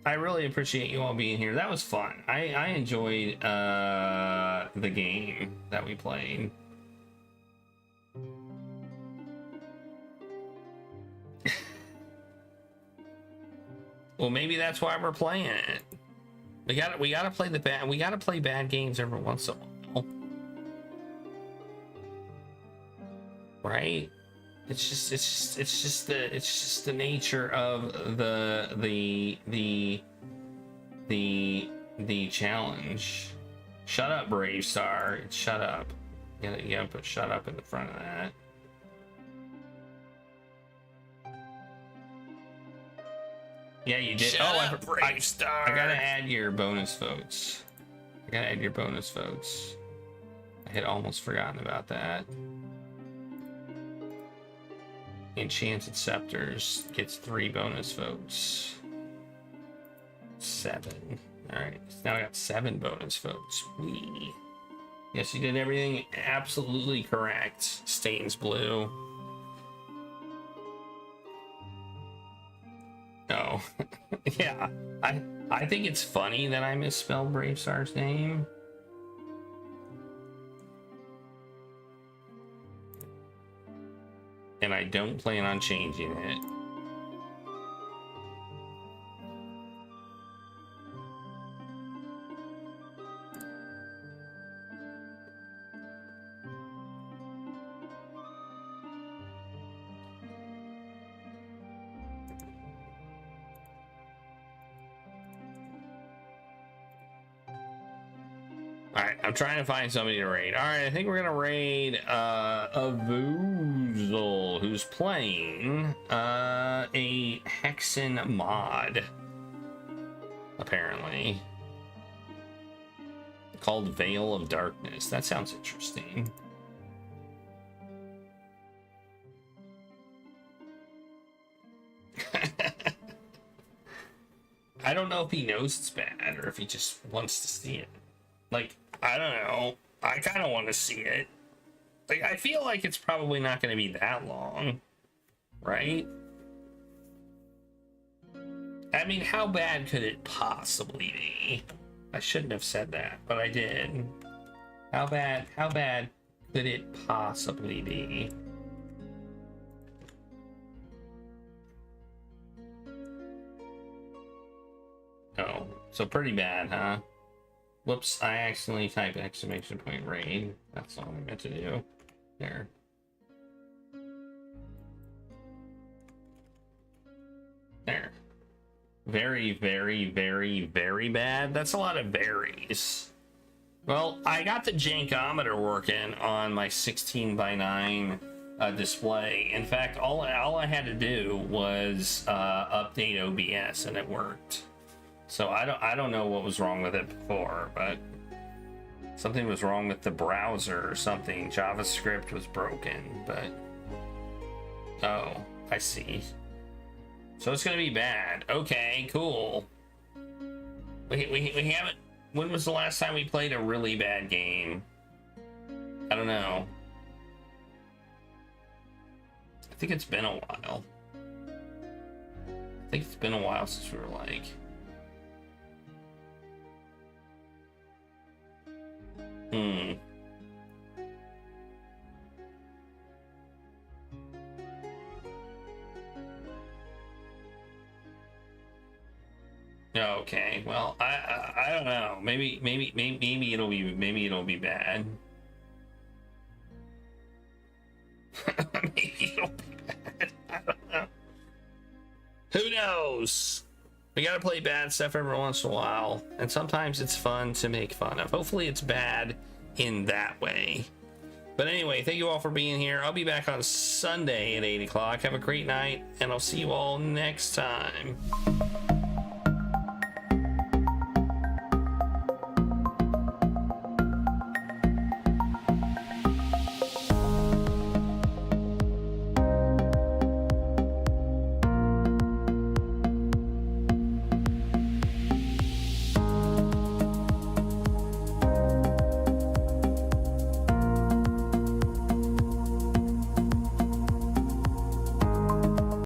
I really appreciate you all being here. That was fun. I enjoyed the game that we played. Well, maybe that's why we're playing it. We gotta play bad games every once in a while. Right? It's just the nature of the challenge. Shut up, Brave Star. It's shut up. You gotta put shut up in the front of that. Yeah, you did. Shut up, Brave Star. I gotta add your bonus votes. I had almost forgotten about that. Enchanted Scepters gets 3 bonus votes. 7. Alright, so now I got 7 bonus votes. Whee. Yes, you did everything absolutely correct. Stains blue. No. Yeah. I think it's funny that I misspelled Brave Star's name. And I don't plan on changing it. Alright, I'm trying to find somebody to raid. Alright, I think we're gonna raid Avuzal, who's playing a Hexen mod, apparently, called Veil of Darkness. That sounds interesting. I don't know if he knows it's bad or if he just wants to see it. Like, I don't know. I kind of want to see it. Like, I feel like it's probably not going to be that long, right? I mean, how bad could it possibly be? I shouldn't have said that, but I did. How bad could it possibly be? Oh, so pretty bad, huh? Whoops, I accidentally typed exclamation point raid. That's all I meant to do. There. There. Very, very, very, very bad. That's a lot of berries. Well, I got the jankometer working on my 16:9 display. In fact, all I had to do was update OBS and it worked. So I don't know what was wrong with it before, but something was wrong with the browser or something. JavaScript was broken, but oh, I see. So it's gonna be bad. Okay, cool. We haven't. When was the last time we played a really bad game? I don't know. I think it's been a while. I think it's been a while since we were like. Okay, well, I don't know. Maybe it'll be bad. Maybe it'll be bad. I don't know. Who knows? We gotta play bad stuff every once in a while, and sometimes it's fun to make fun of. Hopefully it's bad in that way. But anyway, thank you all for being here. I'll be back on Sunday at 8 o'clock. Have a great night, and I'll see you all next time.